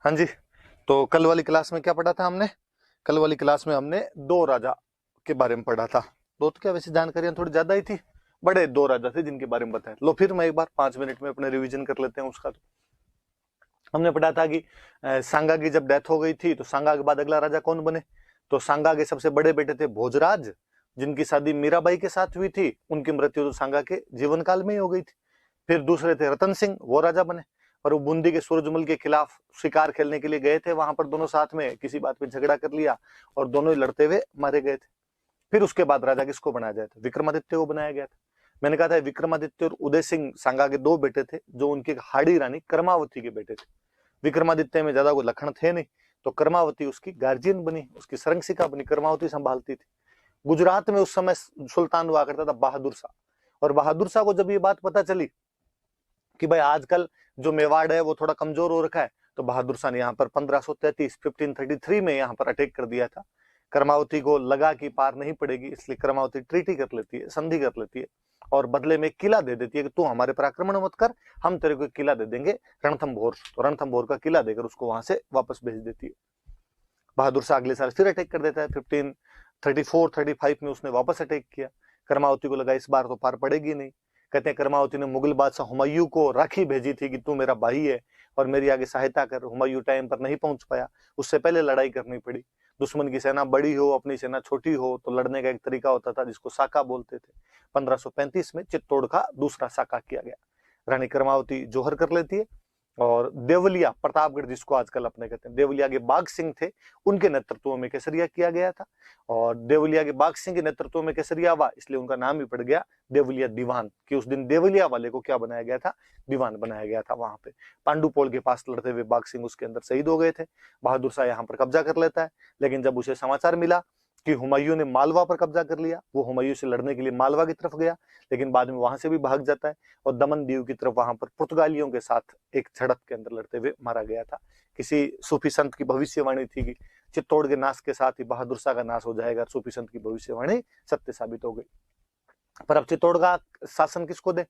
हाँ जी। तो कल वाली क्लास में क्या पढ़ा था हमने? कल वाली क्लास में हमने दो राजा के बारे में पढ़ा था। दो तो क्या, वैसे जानकारियां थोड़ी ज्यादा ही थी। बड़े दो राजा थे जिनके बारे में बताया। लो फिर मैं एक बार 5 मिनट में अपने रिवीजन कर लेते हैं उसका। तो हमने पढ़ा था कि सांगा की जब डेथ हो गई थी तो सांगा के बाद अगला राजा कौन बने? तो सांगा के सबसे बड़े बेटे थे भोजराज, जिनकी शादी मीराबाई के साथ हुई थी। उनकी मृत्यु तो सांगा के जीवन काल में ही हो गई थी। फिर दूसरे थे रतन सिंह, वो राजा बने। और वो बूंदी के सूरजमल के खिलाफ शिकार खेलने के लिए गए थे। वहां पर दोनों साथ में किसी बात पे झगड़ा कर लिया और दोनों ही लड़ते हुए मारे गए थे। फिर उसके बाद राजा किसको बनाया जाए था? विक्रमादित्य को बनाया गया था। मैंने कहा था विक्रमादित्य और उदय सिंह सांगा के दो बेटे थे, जो उनकी हाड़ी रानी कर्मावती के बेटे थे। विक्रमादित्य में ज्यादा कोई लक्षण थे नहीं, तो कर्मावती उसकी गार्जियन बनी, उसकी सरंगसिका बनी, कर्मावती संभालती थी। गुजरात में उस समय सुल्तान हुआ करता था बहादुर शाह। और बहादुर शाह को जब ये बात पता चली कि भाई आजकल जो मेवाड़ है वो थोड़ा कमजोर हो रखा है, तो बहादुर शाह ने यहाँ पर 1533 में यहाँ पर अटैक कर दिया था। कर्मावती को लगा कि पार नहीं पड़ेगी, इसलिए कर्मावती ट्रीटी कर लेती है, संधि कर लेती है और बदले में किला दे देती है कि तू हमारे पर आक्रमण मत कर, हम तेरे को किला दे देंगे रणथंभौर। तो रणथंभौर का किला देकर उसको वहां से वापस भेज देती है। बहादुर शाह अगले साल फिर अटैक कर देता है। 1534-35 में उसने वापस अटैक किया। कर्मावती को लगा इस बार तो पार पड़ेगी नहीं। कहते हैं कर्मावती ने मुगल बादशाह हुमायूं को राखी भेजी थी कि तू मेरा भाई है और मेरी आगे सहायता कर। हुमायूं टाइम पर नहीं पहुंच पाया, उससे पहले लड़ाई करनी पड़ी। दुश्मन की सेना बड़ी हो, अपनी सेना छोटी हो, तो लड़ने का एक तरीका होता था जिसको साका बोलते थे। 1535 में चित्तौड़ का दूसरा साका किया गया। रानी कर्मावती जोहर कर लेती है और देवलिया प्रतापगढ़, जिसको आजकल अपने कहते हैं, देवलिया के बाघ सिंह थे, उनके नेतृत्व में केसरिया किया गया था। और देवलिया के बाघ सिंह के नेतृत्व में केसरिया हुआ, इसलिए उनका नाम भी पड़ गया देवलिया दीवान, कि उस दिन देवलिया वाले को क्या बनाया गया था? दीवान बनाया गया था। वहां पे पांडुपोल के पास लड़ते हुए बाघ सिंह उसके अंदर शहीद हो गए थे। बहादुर शाह यहाँ पर कब्जा कर लेता है, लेकिन जब उसे समाचार मिला कि हुमायूं ने मालवा पर कब्जा कर लिया, वो हुमायूं से लड़ने के लिए मालवा की तरफ गया, लेकिन बाद में वहां से भी भाग जाता है और दमन दीव की तरफ वहां पर पुर्तगालियों के साथ एक झड़प के अंदर लड़ते हुए मारा गया था। किसी सूफी संत की भविष्यवाणी थी कि चित्तौड़ के नाश के साथ ही बहादुर शाह का नाश हो जाएगा। सूफी संत की भविष्यवाणी सत्य साबित हो गई। पर अब चित्तौड़ का शासन किसको दे?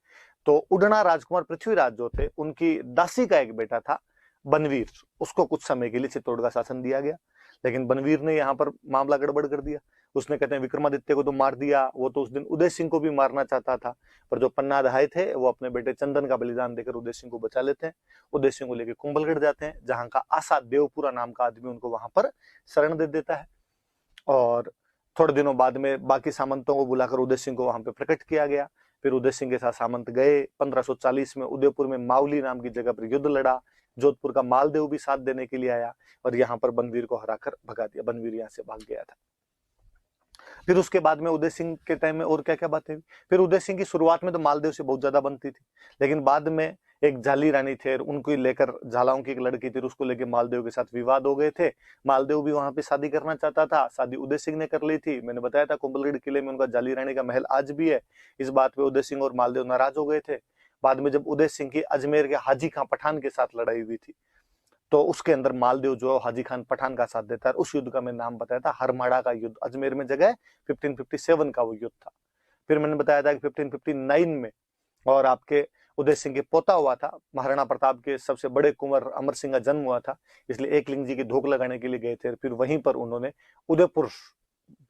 तो उड़ना राजकुमार पृथ्वीराज जो थे, उनकी दासी का एक बेटा था बनवीर, उसको कुछ समय के लिए चित्तौड़ का शासन दिया गया। लेकिन बनवीर ने यहाँ पर मामला गड़बड़ कर दिया। उसने, कहते हैं, विक्रमादित्य को तो मार दिया, वो तो उस दिन उदय सिंह को भी मारना चाहता था, पर जो पन्ना दहाई थे वो अपने बेटे चंदन का बलिदान देकर उदय सिंह को बचा लेते हैं। उदय सिंह को लेकर कुंभलगढ़ जाते हैं, जहां का आशा देवपुरा नाम का आदमी उनको वहां पर शरण दे देता है। और थोड़े दिनों बाद में बाकी सामंतों को बुलाकर उदय सिंह को वहां पे प्रकट किया गया। फिर उदय सिंह के साथ सामंत गए। 1540 में उदयपुर में मावली नाम की जगह पर युद्ध लड़ा। जोधपुर का मालदेव भी साथ देने के लिए आया और यहाँ पर बनवीर को हराकर भगा दिया। बनवीर यहाँ से भाग गया था। फिर उसके बाद में उदय सिंह के टाइम में और क्या क्या बातें हुई? फिर उदय सिंह की शुरुआत में तो मालदेव से बहुत ज्यादा बनती थी, लेकिन बाद में एक झाली रानी थे, उनको लेकर, झालाओं की एक लड़की थी, उसको लेकर मालदेव के साथ विवाद हो गए थे। मालदेव भी वहां पे शादी करना चाहता था, शादी उदय सिंह ने कर ली थी। मैंने बताया था कुंभलगढ़ किले में उनका झाली रानी का महल आज भी है। इस बात पे उदय सिंह और मालदेव नाराज हो गए थे। बाद में जब उदय सिंह की अजमेर के हाजी खां पठान के साथ लड़ाई हुई थी, तो उसके अंदर मालदेव जो हाजी खान पठान का साथ देता है। उस युद्ध का मैंने नाम बताया था हरमाड़ा का युद्ध, अजमेर में जगह 1557 का वो युद्ध था। फिर मैंने बताया था कि 1559 में और आपके उदय सिंह के पोता हुआ था, महाराणा प्रताप के सबसे बड़े कुंवर अमर सिंह का जन्म हुआ था, इसलिए एकलिंग जी की धोख लगाने के लिए गए थे। फिर वहीं पर उन्होंने उदयपुर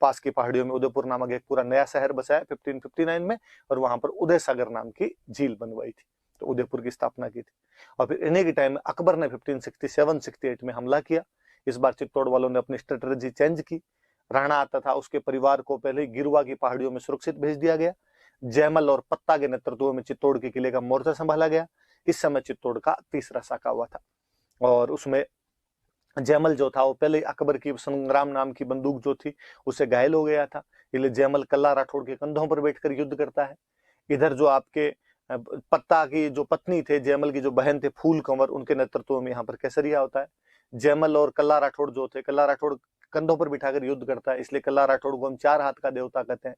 पास की पहाड़ियों में उदयपुर नामक एक पूरा नया शहर बसाया 1559 में, और वहां पर उदय सागर नाम की झील बनवाई थी, तो उदयपुर की स्थापना की थी। और फिर इन्हीं के टाइम में अकबर ने 1567-68 में हमला किया। इस बार चित्तौड़ वालों ने अपनी स्ट्रेटेजी चेंज की। राणा आता था, उसके परिवार को पहले ही गिरवा की पहाड़ियों में सुरक्षित भेज दिया गया। जयमल और पत्ता के नेतृत्व में चित्तौड़ के किले का मोर्चा संभाला गया। इस समय चित्तौड़ का तीसरा साका हुआ था और उसमें जयमल जो था वो पहले अकबर की संग्राम नाम की बंदूक जो थी उससे घायल हो गया था, इसलिए जयमल कल्ला राठौड़ के कंधों पर बैठकर युद्ध करता है। इधर जो आपके पत्ता की जो पत्नी थे, जयमल की जो बहन थे फूल कंवर, उनके नेतृत्व में यहाँ पर केसरिया होता है। जयमल और कल्ला राठौड़ जो थे, कल्ला राठौड़ कंधों पर बिठाकर युद्ध करता है, इसलिए कल्ला राठौड़ को हम चार हाथ का देवता कहते हैं।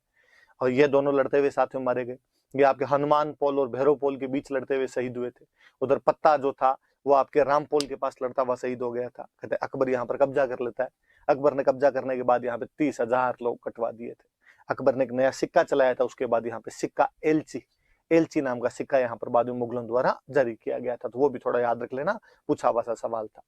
और ये दोनों लड़ते हुए साथ में मारे गए। ये आपके हनुमान पोल और भैरव पोल के बीच लड़ते हुए शहीद हुए थे। उधर पत्ता जो था वो आपके राम पोल के पास लड़ता हुआ शहीद हो गया था। कहते अकबर यहाँ पर कब्जा कर लेता है। अकबर ने कब्जा करने के बाद यहाँ पे 30,000 लोग कटवा दिए थे। अकबर ने एक नया सिक्का चलाया था, उसके बाद यहाँ पे सिक्का एलची एलची नाम का सिक्का यहाँ पर बाद में मुगलों द्वारा जारी किया गया था, तो वो भी थोड़ा याद रख लेना, पूछा हुआ सा सवाल था।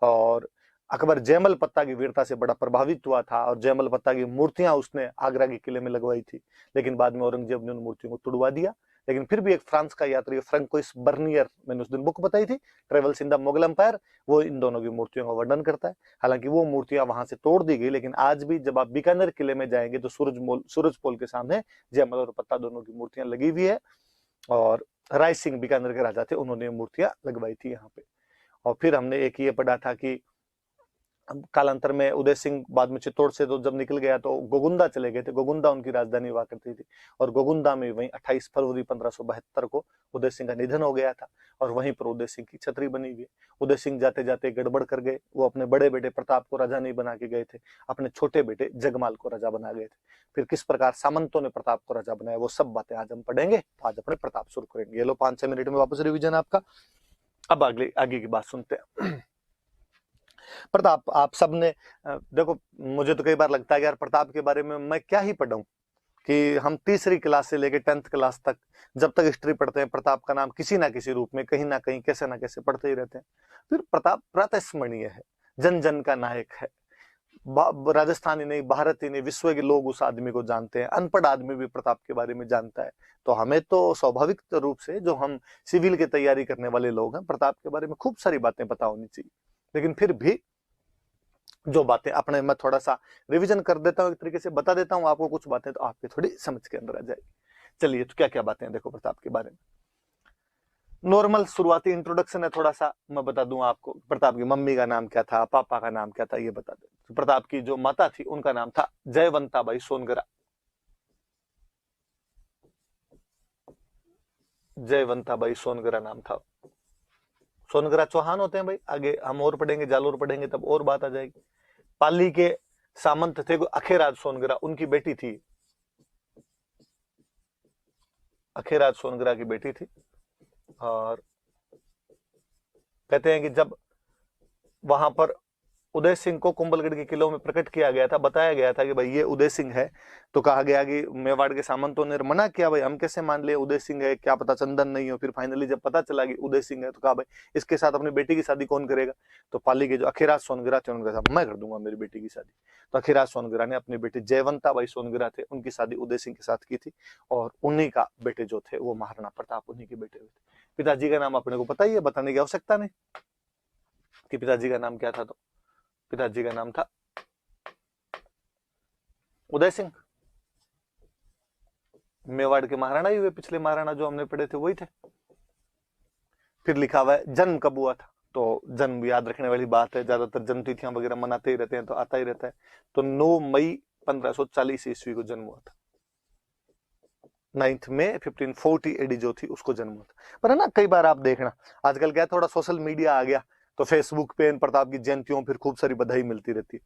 और अकबर जयमल पत्ता की वीरता से बड़ा प्रभावित हुआ था और जयमल पत्ता की मूर्तियां उसने आगरा के किले में लगवाई थी, लेकिन बाद में औरंगजेब ने उन मूर्तियों को तुड़वा दिया। लेकिन फिर भी एक फ्रांस का यात्री फ्रैंकोइस बर्नियर, मैंने उस दिन बुक बताई थी travels in the Mughal empire, वो इन दोनों की मूर्तियों का वर्णन करता है। हालांकि वो मूर्तियां वहां से तोड़ दी गई, लेकिन आज भी जब आप बीकानेर किले में जाएंगे तो सूरज पोल के सामने जयमल और पत्ता दोनों की मूर्तियां लगी हुई है। और राय सिंह बीकानेर के राजा थे, उन्होंने मूर्तियां लगवाई थी यहाँ पे। और फिर हमने एक ये पढ़ा था कि कालांतर में उदय सिंह बाद में चित्तौड़ से तो जब निकल गया तो गोगुंदा चले गए थे, गोगुंदा उनकी राजधानी हुआ करती थी। और गोगुंदा में वहीं 28 फरवरी 1572 को उदय सिंह का निधन हो गया था और वहीं पर उदय सिंह की छतरी बनी हुई है। उदय सिंह जाते जाते गड़बड़ कर गए, वो अपने बड़े बेटे प्रताप को राजा नहीं बना के गए थे, अपने छोटे बेटे जगमाल को राजा बना गए थे। फिर किस प्रकार सामंतों ने प्रताप को राजा बनाया, वो सब बातें आज हम पढ़ेंगे। तो आज अपने प्रताप शुरू करेंगे। ये लो 5-6 मिनट में वापस रिविजन आपका। अब आगे की बात सुनते हैं। प्रताप, आप सबने देखो, मुझे तो कई बार लगता है कि यार प्रताप के बारे में मैं क्या ही पढ़ूं, कि हम तीसरी क्लास से लेकर 10th क्लास तक जब तक हिस्ट्री पढ़ते हैं प्रताप का नाम किसी ना किसी रूप में कहीं ना कहीं कैसे ना कैसे पढ़ते ही रहते हैं। फिर प्रताप प्रातस्मरणीय है, जन जन का नायक है। राजस्थान ही नहीं, भारत ही नहीं, विश्व के लोग उस आदमी को जानते हैं। अनपढ़ आदमी भी प्रताप के बारे में जानता है। तो हमें तो स्वाभाविक रूप से, जो हम सिविल की तैयारी करने वाले लोग हैं, प्रताप के बारे में खूब सारी बातें पता होनी चाहिए। लेकिन फिर भी जो बातें अपने, मैं थोड़ा सा रिवीजन कर देता हूँ, एक तरीके से बता देता हूँ आपको कुछ बातें, तो आपकी थोड़ी समझ के अंदर आ जाएगी। चलिए, तो क्या क्या बातें हैं देखो प्रताप के बारे में। नॉर्मल शुरुआती इंट्रोडक्शन है, थोड़ा सा मैं बता दूं आपको। प्रताप की मम्मी का नाम क्या था, पापा का नाम क्या था, ये बता दें। तो प्रताप की जो माता थी उनका नाम था जयवंताबाई सोनगरा। जयवंताबाई सोनगरा नाम था। सोनगरा चौहान होते हैं भाई, आगे हम और पढ़ेंगे, जालोर पढ़ेंगे तब और बात आ जाएगी। पाली के सामंत थे अखेराज सोनगरा, उनकी बेटी थी, अखेराज सोनगरा की बेटी थी। और कहते हैं कि जब वहां पर उदय सिंह को कुंभलगढ़ के किलों में प्रकट किया गया था, बताया गया था कि भाई ये उदय सिंह है, तो कहा गया कि मेवाड़ के सामंतों ने मना किया, भाई हम कैसे मान ले उदय सिंह है, क्या पता चंदन नहीं हो। फिर फाइनली जब पता चला कि उदय सिंह है, तो कहा भाई इसके साथ अपनी बेटी की शादी कौन करेगा। तो पाली के जो अखीराज सोनगरा थे उनके साथ मैं कर दूंगा मेरी बेटी की शादी। तो अखीराज सोनगरा ने अपनी बेटी जयवंताबाई सोनगरा थे, उनकी शादी उदय सिंह के साथ की थी। और उन्हीं का बेटे जो थे वो महाराणा प्रताप, उन्हीं के बेटे हुए थे। पिताजी का नाम अपने को पता ही है, बताने की आवश्यकता नहीं कि पिताजी का नाम क्या था। तो पिताजी का नाम था उदय सिंह। मेवाड़ के महाराणा ही हुए, पिछले महाराणा जो हमने पढ़े थे वही थे। फिर लिखा हुआ है जन्म कब हुआ था, तो जन्म याद रखने वाली बात है, ज्यादातर जन्म तिथियां वगैरह मनाते ही रहते हैं तो आता ही रहता है। तो 9 मई 1540 ईस्वी को जन्म हुआ था। 9 मई 1540 एडी जो थी उसको जन्म हुआ था। पर है ना, कई बार आप देखना आजकल क्या थोड़ा सोशल मीडिया आ गया, तो फेसबुक पे इन प्रताप की जयंतियों फिर खूब सारी बधाई मिलती रहती है।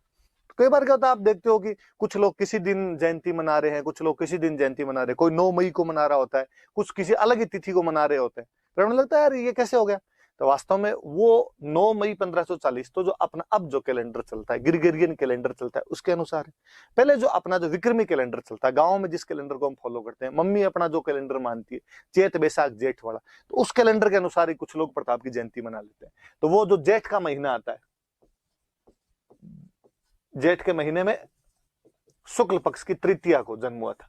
तो कई बार क्या होता है, आप देखते हो कि कुछ लोग किसी दिन जयंती मना रहे हैं, कुछ लोग किसी दिन जयंती मना रहे हैं, कोई 9 मई को मना रहा होता है, कुछ किसी अलग ही तिथि को मना रहे होते हैं। फिर हमें लगता है यार ये कैसे हो गया। तो वास्तव में वो 9 मई 1540 तो जो अपना अब जो कैलेंडर चलता है, ग्रिगोरियन कैलेंडर चलता है, उसके अनुसार है। पहले जो अपना जो विक्रमी कैलेंडर चलता है, गांव में जिस कैलेंडर को हम फॉलो करते हैं, मम्मी अपना जो कैलेंडर मानती है चैत बैसाख जेठ वाला, तो उस कैलेंडर के अनुसार ही कुछ लोग प्रताप की जयंती मना लेते हैं। तो वो जो जेठ का महीना आता है, जेठ के महीने में शुक्ल पक्ष की तृतीया को जन्म हुआ था।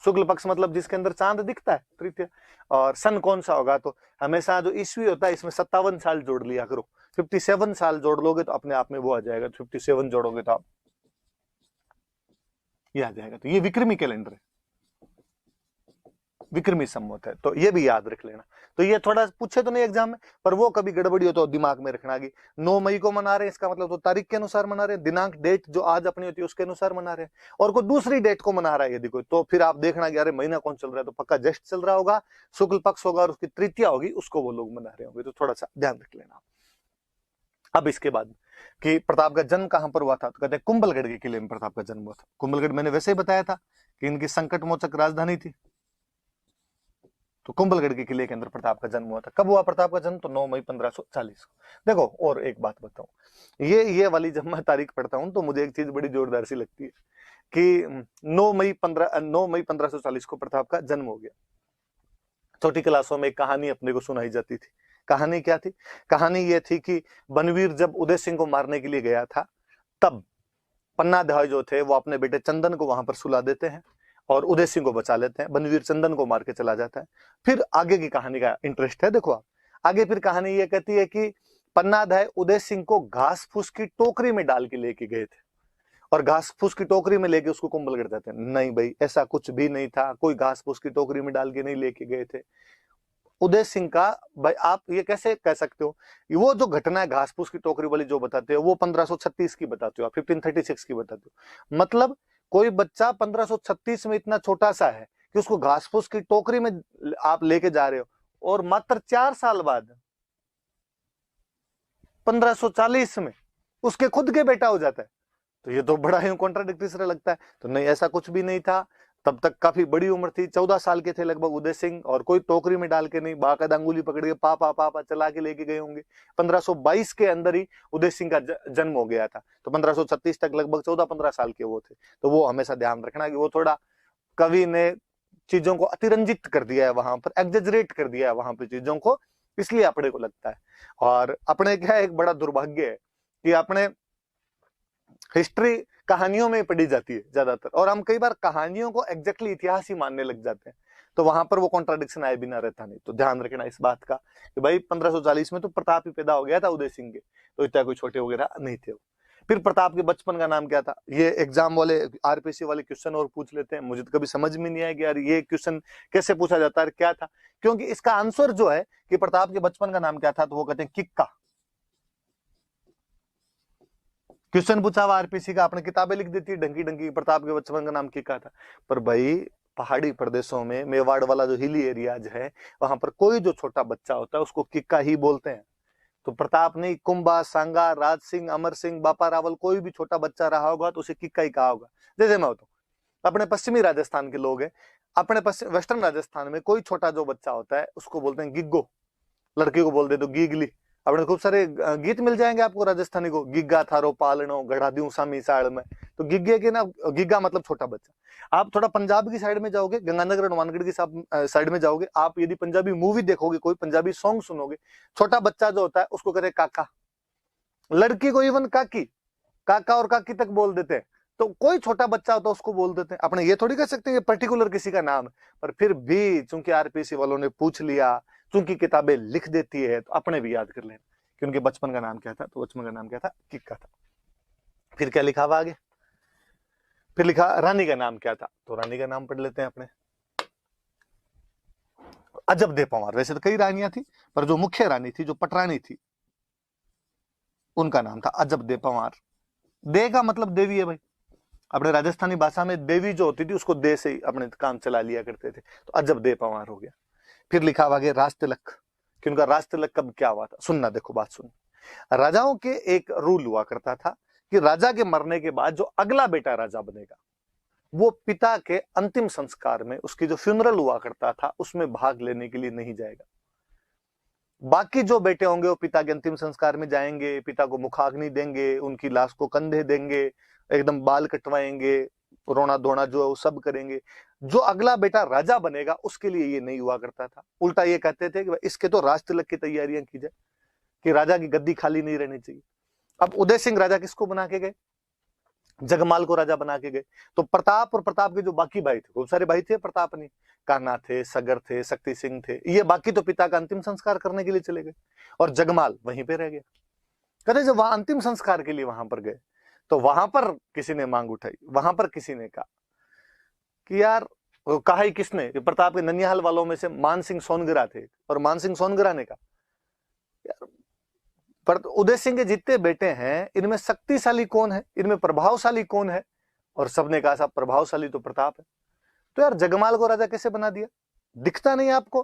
शुक्ल पक्ष मतलब जिसके अंदर चांद दिखता है, तृतीया। और सन कौन सा होगा, तो हमेशा जो ईस्वी होता है इसमें 57 साल जोड़ लिया करो। 57 साल जोड़ लोगे तो अपने आप में वो आ जाएगा, 57 जोड़ोगे तो आप ये आ जाएगा। तो ये विक्रमी कैलेंडर है, विक्रमी संवत है, तो ये भी याद रख लेना। तो ये थोड़ा पूछे तो नहीं एग्जाम में, पर वो कभी गड़बड़ी हो तो दिमाग में रखना कि 9 मई को मना रहे हैं, इसका मतलब तो तारीख के अनुसार मना रहे हैं, दिनांक डेट जो आज अपनी होती है उसके अनुसार मना रहे हैं। और कोई दूसरी डेट को मना रहा है यदि कोई, तो फिर आप देखना कि अरे महीना कौन चल रहा है, तो पक्का ज्येष्ठ चल रहा होगा, शुक्ल पक्ष होगा और उसकी तृतीया होगी, उसको वो लोग मना रहे होंगे। तो थोड़ा सा ध्यान रख लेना। अब इसके बाद कि प्रताप का जन्म कहां पर हुआ था, तो कहते हैं कुंभलगढ़ के किले में प्रताप का जन्म हुआ था। कुंभलगढ़ मैंने वैसे ही बताया था कि इनकी संकट मोचक राजधानी थी। तो कुंभलगढ़ के किले के अंदर प्रताप का जन्म हुआ था। कब हुआ प्रताप का जन्म, तो 9 मई 1540 को। देखो और एक बात बताऊं, ये वाली जब मैं तारीख पढ़ता हूं तो मुझे एक चीज बड़ी जोरदार सी लगती है कि 9 मई 1540 को प्रताप का जन्म हो गया। छोटी क्लासों में एक कहानी अपने को सुनाई जाती थी, कहानी क्या थी? कहानी ये थी कि बनवीर जब उदय सिंह को मारने के लिए गया था, तब पन्नाधाय जो थे वो अपने बेटे चंदन को वहां पर सुला देते हैं और उदय सिंह को बचा लेते हैं। बनवीर चंदन को मार के चला जाता है। फिर आगे की कहानी का इंटरेस्ट है, देखो आप आगे फिर कहानी ये कहती है कि पन्नाधाय उदय सिंह को घास फूस की टोकरी में डाल के लेके गए थे और घास फूस की टोकरी में लेके उसको कुंभलगढ़ जाते हैं। नहीं भाई, ऐसा कुछ भी नहीं था, कोई घास फूस की टोकरी में डाल के नहीं लेके गए थे उदय सिंह का। भाई आप ये कैसे कह सकते हो? वो जो घटना है घास फूस की टोकरी वाली जो बताते हो वो 1536 की बताते हो, 1536 की बताते हो। मतलब कोई बच्चा 1536 में इतना छोटा सा है कि उसको घास फूस की टोकरी में आप लेके जा रहे हो, और मात्र 4 साल बाद 1540 में उसके खुद के बेटा हो जाता है। तो ये तो बड़ा ही कॉन्ट्राडिक्टरी सा लगता है। तो नहीं, ऐसा कुछ भी नहीं था। तब तक काफी बड़ी उम्र थी, 14 साल के थे लगभग उदय सिंह, और कोई टोकरी में डाल के नहीं, बाकायदा अंगुली पकड़ के पापा पापा चला के लेके गए होंगे। 1522 के अंदर ही उदय सिंह का जन्म हो गया था। तो 1536 तक लगभग 14-15 साल के वो थे। तो वो हमेशा ध्यान रखना कि वो थोड़ा कवि ने चीजों को अतिरंजित कर दिया है, वहां पर एग्जेजरेट कर दिया है वहां पर चीजों को, इसलिए अपने को लगता है। और अपने क्या एक बड़ा दुर्भाग्य है कि अपने हिस्ट्री कहानियों में पढ़ी जाती है ज्यादातर, और हम कई बार कहानियों को एग्जैक्टली इतिहास ही मानने लग जाते हैं। तो वहां पर वो कॉन्ट्राडिक्शन आए बिना रहता नहीं। तो ध्यान रखना इस बात का कि भाई 1540 में तो प्रताप ही पैदा हो गया था उदय सिंह के, तो इतना कोई छोटे वगैरह नहीं थे। फिर प्रताप के बचपन का नाम क्या था? ये एग्जाम वाले आरपीसी वाले क्वेश्चन और पूछ लेते हैं। मुझे तो कभी समझ में नहीं आया कि यार ये क्वेश्चन कैसे पूछा जाता है, क्या था, क्योंकि इसका आंसर जो है कि प्रताप के बचपन का नाम क्या था, तो वो कहते हैं किक्का। क्वेश्चन पूछा हुआ आरपीसी का, आपने किताबें लिख देती है ढंकी ढंकी, प्रताप के बचपन का नाम किक्का था। पर भाई पहाड़ी प्रदेशों में मेवाड़ वाला जो हिली एरियाज है, वहां पर कोई जो छोटा बच्चा होता है उसको किक्का ही बोलते हैं। तो प्रताप नहीं, कुंभा, सांगा, राज सिंह, अमर सिंह, बापा रावल, कोई भी छोटा बच्चा रहा होगा तो उसे किक्का ही कहा होगा। जैसे मैं होता हूँ, अपने पश्चिमी राजस्थान के लोग हैं, अपने वेस्टर्न राजस्थान में कोई छोटा जो बच्चा होता है उसको बोलते हैं गिग्गो, लड़की को बोल दे तो गीगली। अपने खूब सारे गीत मिल जाएंगे आपको राजस्थानी को, गिग्गा थारो पालनो गढ़ा दूं सामी साल में। तो गिग्गे के ना, गिग्गा मतलब छोटा बच्चा। आप थोड़ा पंजाब की साइड में जाओगे, गंगानगर हनुमानगढ़ की साइड में जाओगे, आप यदि पंजाबी मूवी देखोगे, कोई पंजाबी सॉन्ग सुनोगे, छोटा बच्चा जो होता है उसको कहते हैं काका, लड़की को इवन काकी, काका और काकी तक बोल देते हैं। तो कोई छोटा बच्चा होता है उसको बोल देते हैं। अपने ये थोड़ी कह सकते हैं पर्टिकुलर किसी का नाम है, पर फिर भी चूंकि आरपीसी वालों ने पूछ लिया, चूंकि किताबें लिख देती है, तो अपने भी याद कर लेना कि उनके बचपन का नाम क्या था। तो बचपन का नाम क्या था? किक्का था। फिर क्या लिखा हुआ आगे? फिर लिखा रानी का नाम क्या था, तो रानी का नाम पढ़ लेते हैं अपने, अजब दे पंवार। वैसे तो कई रानियां थी, पर जो मुख्य रानी थी, जो पटरानी थी, उनका नाम था अजब दे पंवार। दे का मतलब देवी है भाई। अपने राजस्थानी भाषा में देवी जो होती थी उसको दे से ही अपने काम चला लिया करते थे। तो अजब दे पंवार हो गया। फिर लिखा हुआ आगे राज तिलक, कि उनका राज तिलक कब क्या हुआ था। सुनना, देखो बात सुन। राजाओं के एक रूल हुआ करता था कि राजा के मरने के बाद जो अगला बेटा राजा बनेगा, वो पिता के अंतिम संस्कार में, उसकी जो फ्यूनरल हुआ करता था उसमें भाग लेने के लिए नहीं जाएगा। बाकी जो बेटे होंगे वो पिता के अंतिम संस्कार में जाएंगे, पिता को मुखाग्नि देंगे, उनकी लाश को कंधे देंगे, एकदम बाल कटवाएंगे, रोना धोना जो है वो सब करेंगे। जो अगला बेटा राजा बनेगा उसके लिए ये नहीं हुआ करता था। उल्टा ये कहते थे कि इसके तो राज तिलक की तैयारियां की जाए, कि राजा की गद्दी खाली नहीं रहनी चाहिए। अब उदय सिंह राजा किसको बना के गए? जगमाल को राजा बना के गए। तो प्रताप और प्रताप के जो बाकी भाई थे, खूब सारे भाई थे, प्रताप नहीं, कान्हा थे, सगर थे, शक्ति सिंह थे, ये बाकी तो पिता का अंतिम संस्कार करने के लिए चले गए, और जगमाल वहीं पे रह गया। कहते जब वहां अंतिम संस्कार के लिए वहां पर गए, तो वहां पर किसी ने मांग उठाई, वहां पर किसी ने कहा कि यार, कहा ही किसने? प्रताप के ननिहाल वालों में से मान सिंह सोनगरा थे, और मान सिंह सोनगरा ने कहा यार, पर उदय सिंह के जितने बेटे हैं इनमें शक्तिशाली कौन है, इनमें प्रभावशाली कौन है? और सबने कहा साहब प्रभावशाली तो प्रताप है। तो यार जगमाल को राजा कैसे बना दिया? दिखता नहीं आपको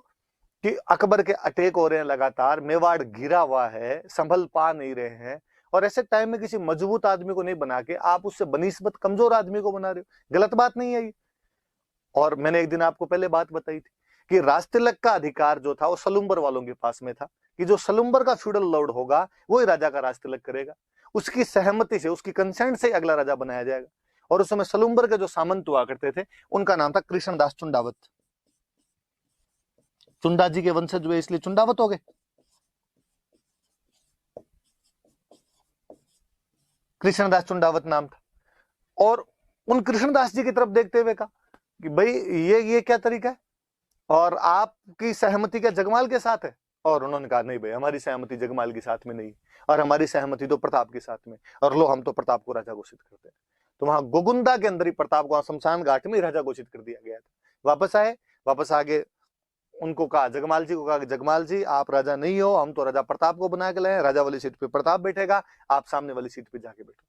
कि अकबर के अटैक हो रहे हैं लगातार, मेवाड़ घिरा हुआ है, संभल पा नहीं रहे हैं, और ऐसे टाइम में किसी मजबूत आदमी को नहीं बना के आप उससे बनिस्बत कमजोर आदमी को बना रहे हो? गलत बात नहीं है ये। और मैंने एक दिन आपको पहले बात बताई थी कि राज तिलक का अधिकार जो था वो सलुम्बर वालों के पास में था, कि जो सलुम्बर का फ्यूडल लॉर्ड होगा वो ही राजा का राज तिलक करेगा, उसकी सहमति से, उसकी कंसेंट से अगला राजा बनाया जाएगा। और उस समय सलुम्बर के जो सामंत हुआ करते थे उनका नाम था कृष्णदास चुंडावत। चुंडा जी के वंशज हुए इसलिए चुंडावत हो गए। कृष्णदास चुंडावत नाम था। और उन कृष्णदास जी की तरफ देखते हुए कहा कि भाई ये क्या तरीका है, और आपकी सहमति क्या जगमाल के साथ है? और उन्होंने कहा नहीं भाई, हमारी सहमति जगमाल के साथ में नहीं, और हमारी सहमति तो प्रताप के साथ में, और लो हम तो प्रताप को राजा घोषित करते हैं। तो वहां गोगुंदा के अंदर ही प्रताप को शमशान घाट में राजा घोषित कर दिया गया था। वापस आए, वापस आगे उनको कहा, जगमाल जी को कहा कि जगमाल जी आप राजा नहीं हो, हम तो राजा प्रताप को बना के लाए, राजा वाली सीट पे प्रताप बैठेगा, आप सामने वाली सीट पे जाके बैठो।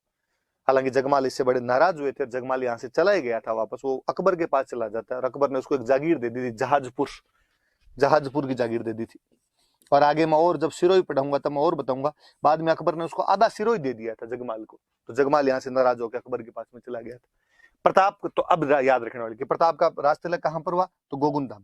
हालांकि जगमाल इससे बड़े नाराज हुए थे, जगमाल यहाँ से चला ही गया था वापस, वो अकबर के पास चला जाता है, और अकबर ने उसको एक जागीर दे दी थी, जहाजपुर की जागीर दे दी थी। और आगे मैं और जब सिरोही पढ़ाऊंगा तब मैं और बताऊंगा, बाद में अकबर ने उसको आधा सिरोही दे दिया था जगमाल को। तो जगमाल यहाँ से नाराज होकर अकबर के पास में चला गया था। प्रताप तो अब याद रखने वाले कि प्रताप का राज तिलक कहां पर हुआ, तो गोगुंदा।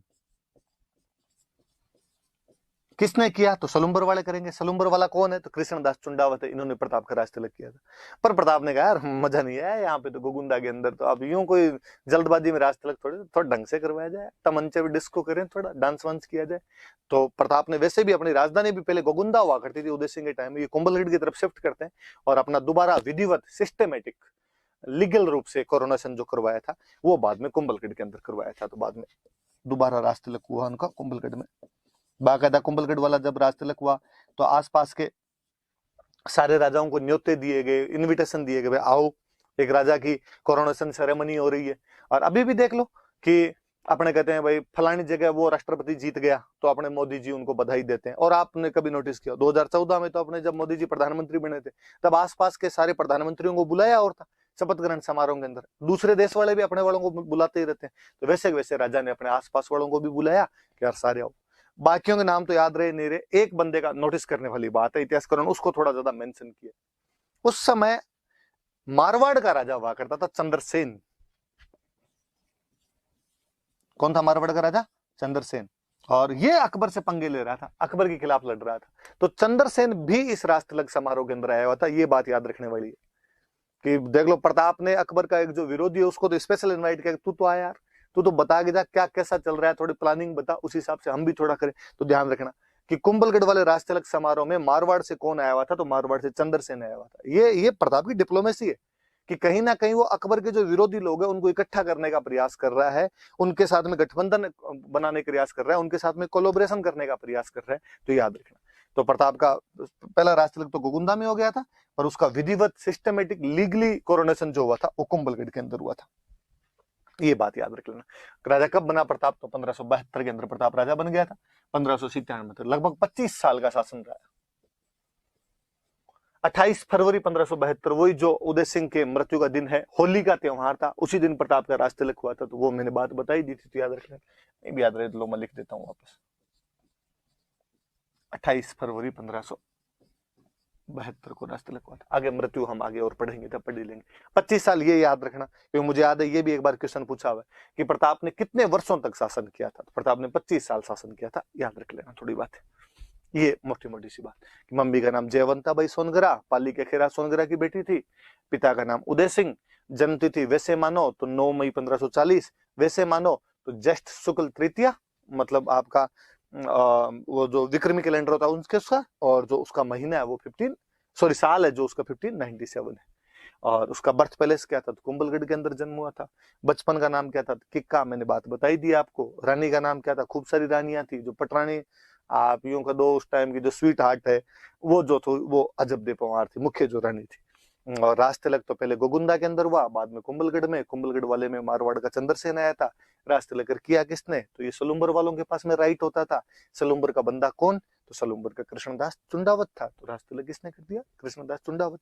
किसने किया, तो सलुम्बर वाले करेंगे। सलुम्बर वाला कौन है, तो कृष्णदास चुंडावत है, इन्होंने प्रताप का राज तिलक किया था। पर प्रताप ने कहा यार मजा नहीं आया यहाँ पे, तो गोगुंदा के अंदर तो अब यूं कोई जल्दबाजी में राज तिलक थोड़ा ढंग से करवाया जाए, तमंचे भी डिस्को करें, थोड़ा डांस वांस किया जाए। तो प्रताप ने वैसे भी अपनी राजधानी भी पहले गोगुंदा हुआ करती थी उदय सिंह के टाइम में, ये कुंभलगढ़ की तरफ शिफ्ट करते हैं, और अपना दोबारा विधिवत सिस्टमेटिक लीगल रूप से कोरोनेशन जो करवाया था वो बाद में कुंभलगढ़ के अंदर करवाया था। तो बाद में दोबारा राज तिलक हुआ उनका कुंभलगढ़ में। बाकायदा कुंभलगढ़ वाला जब राज तिलक हुआ तो आसपास के सारे राजाओं को न्योते दिए गए, इनविटेशन दिए गए, आओ एक राजा की कोरोनेशन सेरेमनी हो रही है। और अभी भी देख लो कि अपने कहते हैं भाई फलानी जगह वो राष्ट्रपति जीत गया, तो अपने मोदी जी उनको बधाई देते हैं। और आपने कभी नोटिस किया 2014 में तो अपने जब मोदी जी प्रधानमंत्री बने थे तब आसपास के सारे प्रधानमंत्रियों को बुलाया और था शपथ ग्रहण समारोह के अंदर। दूसरे देश वाले भी अपने वालों को बुलाते ही रहते हैं, तो वैसे वैसे राजा ने अपने आसपास वालों को भी बुलाया कि यार सारे आओ। बाकियों के नाम तो याद रहे नहीं रहे, एक बंदे का नोटिस करने वाली बात है, इतिहासकारों ने उसको थोड़ा ज्यादा मेंशन किया। उस समय मारवाड़ का राजा हुआ करता था चंद्रसेन। कौन था मारवाड़ का राजा, चंद्रसेन। और ये अकबर से पंगे ले रहा था, अकबर के खिलाफ लड़ रहा था। तो चंद्रसेन भी इस राज तिलक समारोह के अंदर आया हुआ था, ये बात याद रखने वाली है कि देख लो प्रताप ने अकबर का एक जो विरोधी है उसको तो स्पेशल इनवाइट किया, तू तो आया यार, तू तो बता के जा क्या कैसा चल रहा है, थोड़ी प्लानिंग बता, उस हिसाब से हम भी थोड़ा करें। तो ध्यान रखना कि कुंभलगढ़ वाले राज तिलक समारोह में मारवाड़ से कौन आया हुआ था, तो मारवाड़ से चंद्रसेन आया हुआ था। ये प्रताप की डिप्लोमेसी है कि कहीं ना कहीं वो अकबर के जो विरोधी लोग हैं उनको इकट्ठा करने का प्रयास कर रहा है, उनके साथ में गठबंधन बनाने का प्रयास कर रहा है, उनके साथ में कोलोब्रेशन करने का प्रयास कर रहा है। तो याद रखना, तो प्रताप का पहला राज तिलक तो गोगुंदा में हो गया था, पर उसका विधिवत सिस्टमेटिक लीगली कोरोनेशन जो हुआ था वो कुंभलगढ़ के अंदर हुआ था। ये बात याद रख लेना। राजा कब बना प्रताप, तो 1572 के अंदर प्रताप राजा बन गया था। 1597 में तो लगभग 25 साल का शासन रहा। 28 फरवरी 1572 वही जो उदय सिंह के मृत्यु का दिन है, होली का त्योहार था, उसी दिन प्रताप का राज तिलक हुआ था। तो वो मैंने बात बताई दी थी, तो याद रख लेना। नहीं भी याद रहे तो लो मैं लिख देता हूं वापस, 28 फरवरी 1572 को राज तिलक हुआ था। आगे मृत्यु हम आगे और पढ़ेंगे तब पढ़ लेंगे। 25 साल ये याद रखना, क्योंकि मुझे याद है ये भी एक बार क्वेश्चन पूछा हुआ है कि प्रताप ने कितने वर्षों तक शासन किया था। तो प्रताप ने 25 साल शासन किया था, याद रख लेना थोड़ी बात है। ये मोटी मोटी सी बात कि मम्मी का नाम जयवंता बाई सोनगरा, पाली के खेरा सोनगरा की बेटी थी। पिता का नाम उदय सिंह, जन्म तिथि वैसे मानो तो 9 मई 1540, वैसे मानो तो ज्येष्ठ शुक्ल तृतीया, मतलब आपका वो जो विक्रमी कैलेंडर होता है उसके उसका, और जो उसका महीना है वो 15 सॉरी साल है जो उसका 1597 है। और उसका बर्थ पैलेस क्या था, तो कुंभलगढ़ के अंदर जन्म हुआ था। बचपन का नाम क्या था, किक्का, मैंने बात बताई दी आपको। रानी का नाम क्या था, खूब सारी रानियां थी, जो पटरानी आप यूं का दो उस टाइम की जो स्वीट हार्ट है वो जो थी वो अजब दे पवार थी, मुख्य जो रानी थी। और राज तिलक तो पहले गोगुंदा के अंदर हुआ, बाद में कुंभलगढ़ में, कुंभलगढ़ वाले में मारवाड़ का चंद्रसेन आया था। राज तिलक किया किसने, तो ये सलुम्बर वालों के पास में राइट होता था। सलुम्बर का बंदा कौन, तो सलुम्बर का कृष्णदास चुंडावत था। तो राज तिलक किसने कर दिया, कृष्णदास चुंडावत।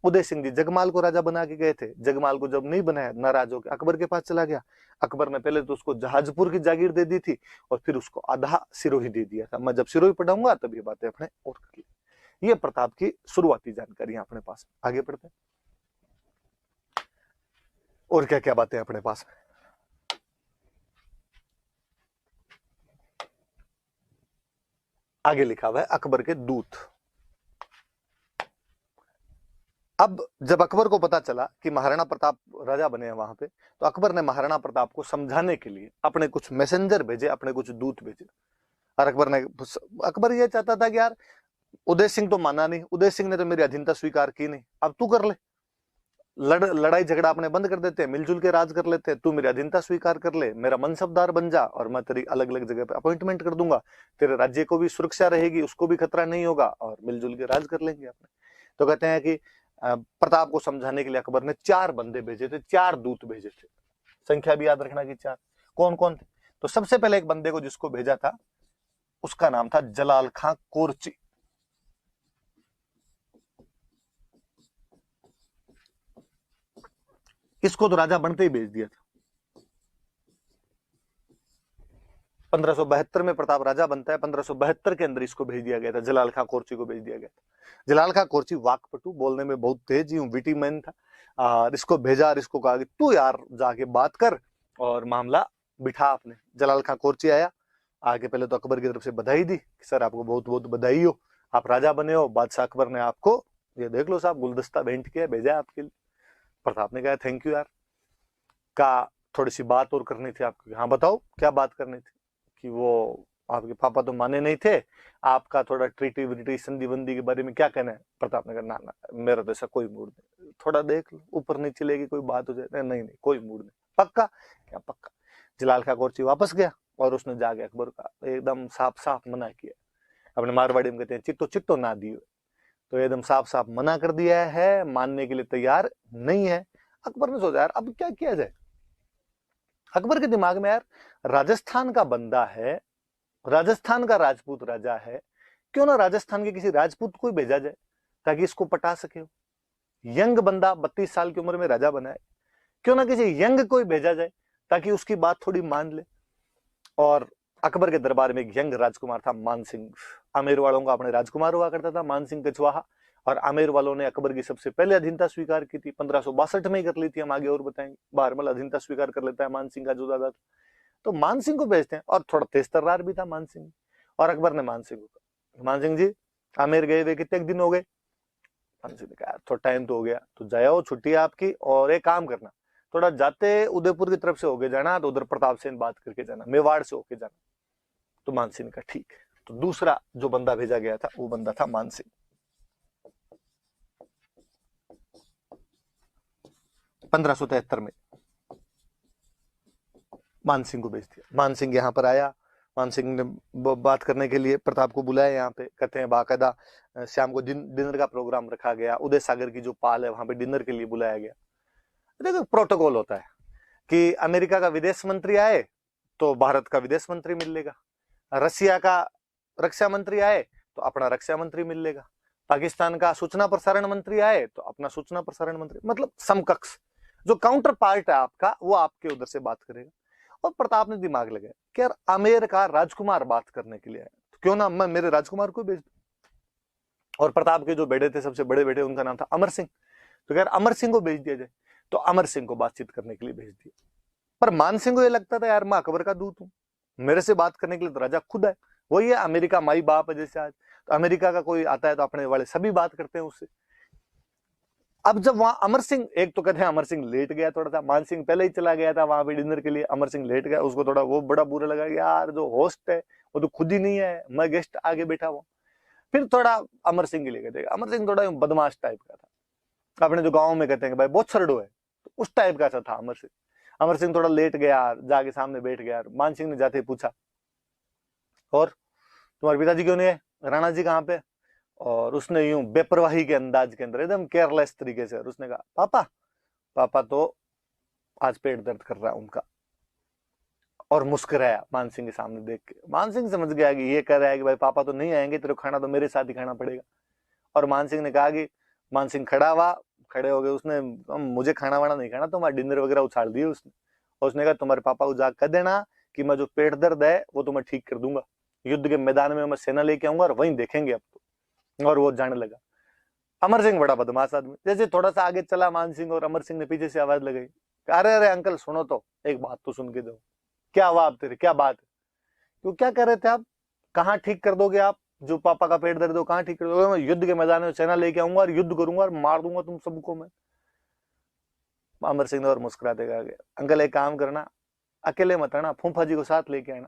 उदय सिंह जी जगमाल को राजा बना के गए थे, जगमाल को जब नहीं बनाया नाराज होकर अकबर के पास चला गया। अकबर ने पहले तो उसको जहाजपुर की जागीर दे दी थी और फिर उसको आधा सिरोही दे दिया था। मैं जब सिरोही पढ़ाऊंगा तब ये बातें अपने और कर ली। ये प्रताप की शुरुआती जानकारी अपने पास। आगे बढ़ते हैं, और क्या क्या बातें अपने पास में। आगे लिखा हुआ है अकबर के दूत। अब जब अकबर को पता चला कि महाराणा प्रताप राजा बने हैं वहां पे, तो अकबर ने महाराणा प्रताप को समझाने के लिए अपने कुछ मैसेंजर भेजे, अपने कुछ दूत भेजे। और अकबर ये चाहता था कि यार उदय सिंह तो माना नहीं, उदय सिंह ने तो मेरी अधीनता स्वीकार की नहीं, अब तू कर ले। लड़ाई झगड़ा अपने बंद कर देते हैं, मिलजुल के राज कर लेते हैं। तू मेरी अधीनता स्वीकार कर ले, मेरा मनसबदार बन जा, और मैं तेरी अलग अलग जगह पे अपॉइंटमेंट कर दूंगा। तेरे राज्य को भी सुरक्षा रहेगी, उसको भी खतरा नहीं होगा, और मिलजुल के राज कर लेंगे अपने। तो कहते हैं कि प्रताप को समझाने के लिए अकबर ने 4 बंदे भेजे थे, 4 दूत भेजे थे। संख्या भी याद रखना कि 4। कौन कौन थे? तो सबसे पहले एक बंदे को जिसको भेजा था, उसका नाम था जलाल खां कोरची। इसको तो राजा बनते ही भेज दिया था। 1572 में प्रताप राजा बनता है, 1572 के अंदर इसको भेज दिया गया था, जलाल खां कोरची को भेज दिया गया था। जलाल खां कोरची वाकपटु, बोलने में बहुत तेज, यूं विटी मैन था। इसको भेजा और इसको कहा कि तू यार जाके बात कर और मामला बिठा अपने। जलाल खां कोरची आया, आगे पहले तो अकबर की तरफ से बधाई दी कि सर आपको बहुत बहुत बधाई हो, आप राजा बने हो, बादशाह अकबर ने आपको ये देख लो साहब गुलदस्ता भेंट किया, भेजा है आपके लिए। प्रताप ने कहा थैंक यू यार। का थोड़ी सी बात और करनी थी आपको। हाँ बताओ क्या बात करनी थी? कि वो आपके पापा तो माने नहीं थे, आपका थोड़ा ट्रीटी विटी संधि बंदी के बारे में क्या कहना है? प्रताप ने कहा ना ना मेरा तो ऐसा कोई मूड नहीं, थोड़ा देख लो ऊपर नीचे लेगी कोई बात हो जाए। नहीं नहीं कोई मूड नहीं। पक्का? क्या पक्का? जलाल खां कोरची वापस गया और उसने जाके अकबर का एकदम साफ साफ मना किया। अपने मारवाड़ी में कहते हैं चिट्टो चिट्टो ना दियो, तो एकदम साफ साफ मना कर दिया है, मानने के लिए तैयार नहीं है। अकबर ने सोचा यार अब क्या किया जाए। अकबर के दिमाग में यार राजस्थान का बंदा है, राजस्थान का राजपूत राजा है, क्यों ना राजस्थान के किसी राजपूत को भेजा जाए ताकि इसको पटा सके। यंग बंदा 32 साल की उम्र में राजा बना है, क्यों ना किसी यंग को भेजा जाए ताकि उसकी बात थोड़ी मान ले। और अकबर के दरबार में एक यंग राजकुमार था मान सिंह। आमेर वालों का अपने राजकुमार हुआ करता था मान सिंह कछवाहा, और आमेर वालों ने अकबर की सबसे पहले अधीनता स्वीकार की थी, 1562 में ही कर ली थी, हम आगे और बताएंगे। बारमल अधीनता स्वीकार कर लेता है मान सिंह का जो दादा था। तो मान सिंह को भेजते हैं, और थोड़ा तेज तर्रार भी था मान सिंह। और अकबर ने मान सिंह को कहा मान सिंह जी आमेर गए हुए कितने दिन हो गए? मान सिंह ने कहा थोड़ा टाइम तो हो गया, तो जाओ छुट्टी है आपकी, और एक काम करना थोड़ा जाते उदयपुर की तरफ से होके जाना, तो उधर प्रताप से बात करके जाना, मेवाड़ से होके जाना। तो मान सिंह ने कहा ठीक है। तो दूसरा जो बंदा भेजा गया था वो बंदा था मान सिंह। 1573 में मान सिंह को भेज दिया। मान सिंह यहाँ पर आया, मान सिंह ने बात करने के लिए प्रताप को बुलाया यहाँ पे। कहते हैं बाकायदा शाम को डिनर का प्रोग्राम रखा गया, उदय सागर की जो पाल है वहां पे डिनर के लिए बुलाया गया। देखो प्रोटोकॉल होता है कि अमेरिका का विदेश मंत्री आए तो भारत का विदेश मंत्री मिल लेगा, रसिया का रक्षा मंत्री आए तो अपना रक्षा मंत्री मिल लेगा, पाकिस्तान का सूचना प्रसारण मंत्री आए तो अपना सूचना प्रसारण मंत्री, मतलब समकक्ष जो काउंटर पार्ट है आपका वो आपके उधर से बात करेगा। और प्रताप ने दिमाग लगाया कि यार आमेर का राजकुमार बात करने के लिए आया, तो क्यों ना मैं मेरे राजकुमार को भेज दूं। और प्रताप के जो बेटे थे सबसे बड़े बेटे उनका नाम था अमर सिंह, तो यार अमर सिंह को भेज दिया जाए। तो अमर सिंह को बातचीत करने के लिए भेज दिया। पर मान सिंह को यह लगता था यार मैं अकबर का दूत हूं, मेरे से बात करने के लिए तो राजा खुद है, वही है अमेरिका माई बाप है जैसे आज। तो अमेरिका का कोई आता है तो अपने वाले सभी बात करते हैं उससे। अब जब वहां अमर सिंह, एक तो कहते हैं अमर सिंह लेट गया थोड़ा सा, मान सिंह पहले ही चला गया था वहां पे डिनर के लिए, अमर सिंह लेट गया, उसको थोड़ा वो बड़ा बुरा लगा यार जो होस्ट है वो तो खुद ही नहीं है, मैं गेस्ट आगे बैठा हुआ। फिर थोड़ा अमर सिंह के लिए कहते हैं, अमर सिंह थोड़ा बदमाश टाइप का था, अपने जो गाँव में कहते हैं भाई बहुत छरडो है, तो उस टाइप का था अमर सिंह। अमर सिंह थोड़ा लेट गया, जाके सामने बैठ गया। मान सिंह ने जाते ही पूछा और तुम्हारे पिताजी क्यों नहीं है, राणा जी कहाँ पे? और उसने यूं बेपरवाही के अंदाज के अंदर एकदम केयरलेस तरीके से उसने कहा पापा, पापा तो आज पेट दर्द कर रहा है उनका। और मुस्कुराया मान सिंह के सामने देख के। मान सिंह समझ गया कि ये कह रहा है कि भाई पापा तो नहीं आएंगे, तेरे खाना तो मेरे साथ ही खाना पड़ेगा। और मान सिंह ने कहा कि मान सिंह खड़ा हुआ, खड़े हो गए, उसने मुझे खाना वाना नहीं खाना, तुम्हारा डिनर वगैरह उछाल दिए उसने। और उसने कहा तुम्हारे पापा को जाकर कह देना कि मैं जो पेट दर्द है वो तुम्हें ठीक कर दूंगा, युद्ध के मैदान में मैं सेना लेके आऊंगा और वहीं देखेंगे अब तो। और वो जाने लगा। अमर सिंह बड़ा बदमाश आदमी, जैसे थोड़ा सा आगे चला मान सिंह और अमर सिंह ने पीछे से आवाज लगाई, अरे अरे अंकल सुनो तो, एक बात तो सुन के दो। क्या हुआ आप तेरे, क्या बात है? तो क्या कर रहे थे आप? कहाँ ठीक कर दोगे आप जो पापा का पेट दर्द हो, कहाँ ठीक कर दोगे? मैं युद्ध के मैदान में सेना लेके आऊंगा और युद्ध करूंगा और मार दूंगा तुम सबको मैं। अमर सिंह ने और मुस्कुराते कहा अंकल एक काम करना, अकेले मत आना, फूफा जी को साथ लेके आना।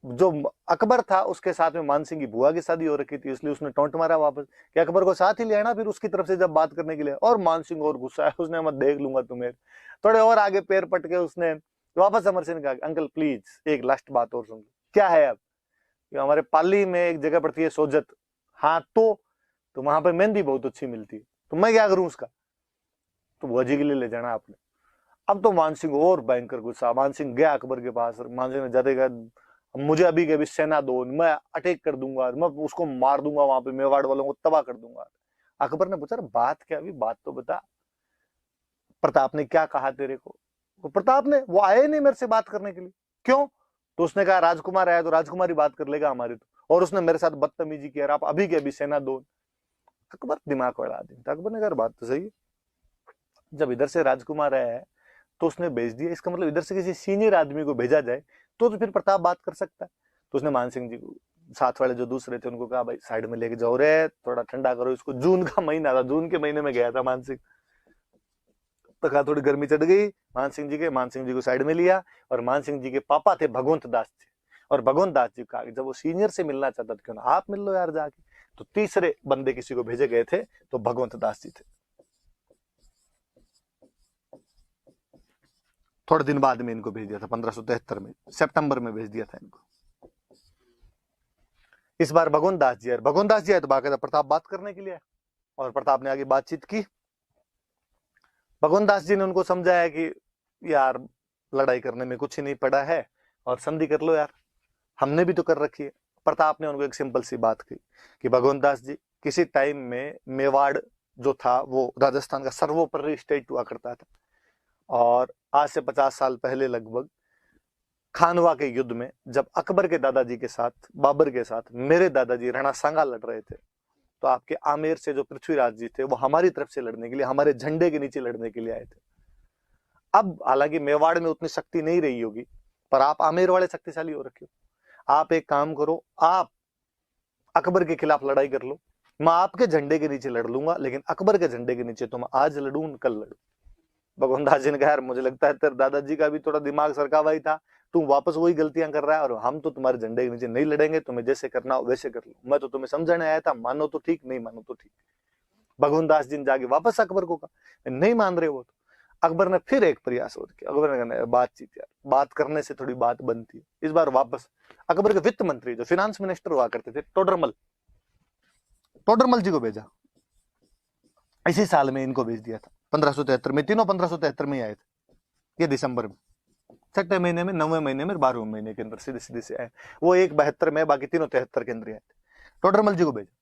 जो अकबर था उसके साथ में मान सिंह की बुआ की शादी हो रखी थी, इसलिए उसने टोंट मारा वापस कि अकबर को साथ ही ले आना। फिर उसकी तरफ से जब बात करने के लिए, और मान सिंह और गुस्सा है, उसने मैं देख लूंगा तुम्हें, थोड़े और आगे पैर पटके उसने वापस अमर सिंह ने कहा अंकल प्लीज एक लास्ट बात और सुन। क्या है अब, हमारे पाली में एक जगह पड़ती है सोजत, हाँ तो वहां पर मेहंदी बहुत अच्छी मिलती है, तो मैं क्या करूं उसका, तो बुआ जी के लिए ले जाना आपने। अब तो मान सिंह और भयंकर गुस्सा, मान सिंह गया अकबर के पास, मान सिंह ने जाते कहा मुझे अभी के अभी सेना दो, मैं अटैक कर दूंगा, मैं उसको मार दूंगा, वहां पे मेवाड़ वालों को तबाह कर दूंगा। अकबर ने पूछा बात क्या, अभी बात तो बता, प्रताप ने क्या कहा तेरे को, तो प्रताप ने, वो आए नहीं मेरे से बात करने के लिए, क्यों, तो उसने कहा राजकुमार आया तो राजकुमारी बात कर लेगा हमारी, तो और उसने मेरे साथ बदतमीजी किया, आप अभी के अभी सेना दो। अकबर दिमाग बढ़ा दी, अकबर ने कहा बात तो सही है, जब इधर से राजकुमार आया है तो उसने भेज दिया, इसका मतलब इधर से किसी सीनियर आदमी को भेजा जाए तो फिर प्रताप बात कर सकता है। तो उसने मान सिंह जी को, साथ वाले जो दूसरे थे उनको कहा भाई साइड में लेके जाओ रे, थोड़ा ठंडा करो इसको, जून का महीना था, जून के महीने में गया था मान सिंह, तो कहा थोड़ी गर्मी चढ़ गई मान सिंह जी के, मान सिंह जी को साइड में लिया, और मान सिंह जी के पापा थे भगवंत दास जी, और भगवंत दास जी कहा जब वो सीनियर से मिलना चाहता था क्यों ना आप मिल लो यार जाके, तो तीसरे बंदे किसी को भेजे गए थे, तो भगवंत दास जी थे। थोड़े दिन बाद में इनको भेज दिया था, 1573 में सितंबर में भेज दिया था इनको। इस बार भगवंत दास जी आए, भगवंत दास जी आए तो बाकायदा प्रताप बात करने के लिए, और प्रताप ने आगे बातचीत की। भगवंत दास जी ने उनको समझाया कि यार लड़ाई करने में कुछ ही नहीं पड़ा है, और संधि कर लो यार, हमने भी तो कर रखी है। प्रताप ने उनको एक सिंपल सी बात की कि भगवंत दास जी, किसी टाइम में मेवाड़ जो था वो राजस्थान का सर्वोपरि स्टेट हुआ करता था, और आज से 50 साल पहले लगभग खानवा के युद्ध में जब अकबर के दादाजी के साथ, बाबर के साथ मेरे दादाजी राणा सांगा लड़ रहे थे, तो आपके आमेर से जो पृथ्वीराज जी थे वो हमारी तरफ से लड़ने के लिए, हमारे झंडे के नीचे लड़ने के लिए आए थे। अब हालांकि मेवाड़ में उतनी शक्ति नहीं रही होगी, पर आप आमेर वाले शक्तिशाली हो रखे हो, आप एक काम करो, आप अकबर के खिलाफ लड़ाई कर लो, मैं आपके झंडे के नीचे लड़ लूंगा, लेकिन अकबर के झंडे के नीचे तो मैं आज लड़ू कल लड़ू। भगवान दास जी ने कहा यार मुझे लगता है तेरे दादाजी का भी थोड़ा दिमाग सरका हुआ ही था, तुम वापस वही गलतियां कर रहा है, और हम तो तुम्हारे झंडे के नीचे नहीं लड़ेंगे, तुम्हें जैसे करना हो वैसे कर लो, मैं तो तुम्हें समझाने आया था, मानो तो ठीक, नहीं मानो तो ठीक। भगवान दास जी ने जाके वापस अकबर को कहा नहीं मान रहे वो, तो अकबर ने फिर एक प्रयास और किया, अकबर ने कहा बातचीत यार, बात करने से थोड़ी बात बनती है। इस बार वापस अकबर के वित्त मंत्री जो फिनांस मिनिस्टर हुआ करते थे टोडरमल, टोडरमल जी को भेजा, इसी साल में इनको भेज दिया था 1573 में, तीनों 1573 में ही आए थे, ये दिसंबर में, छठे महीने में, 9वें महीने में, 12वें महीने के अंदर सीधे सीधे से आए। वो एक 72 में, बाकी तीनों 73 के अंदर आए थे। टोडरमल जी को भेजा,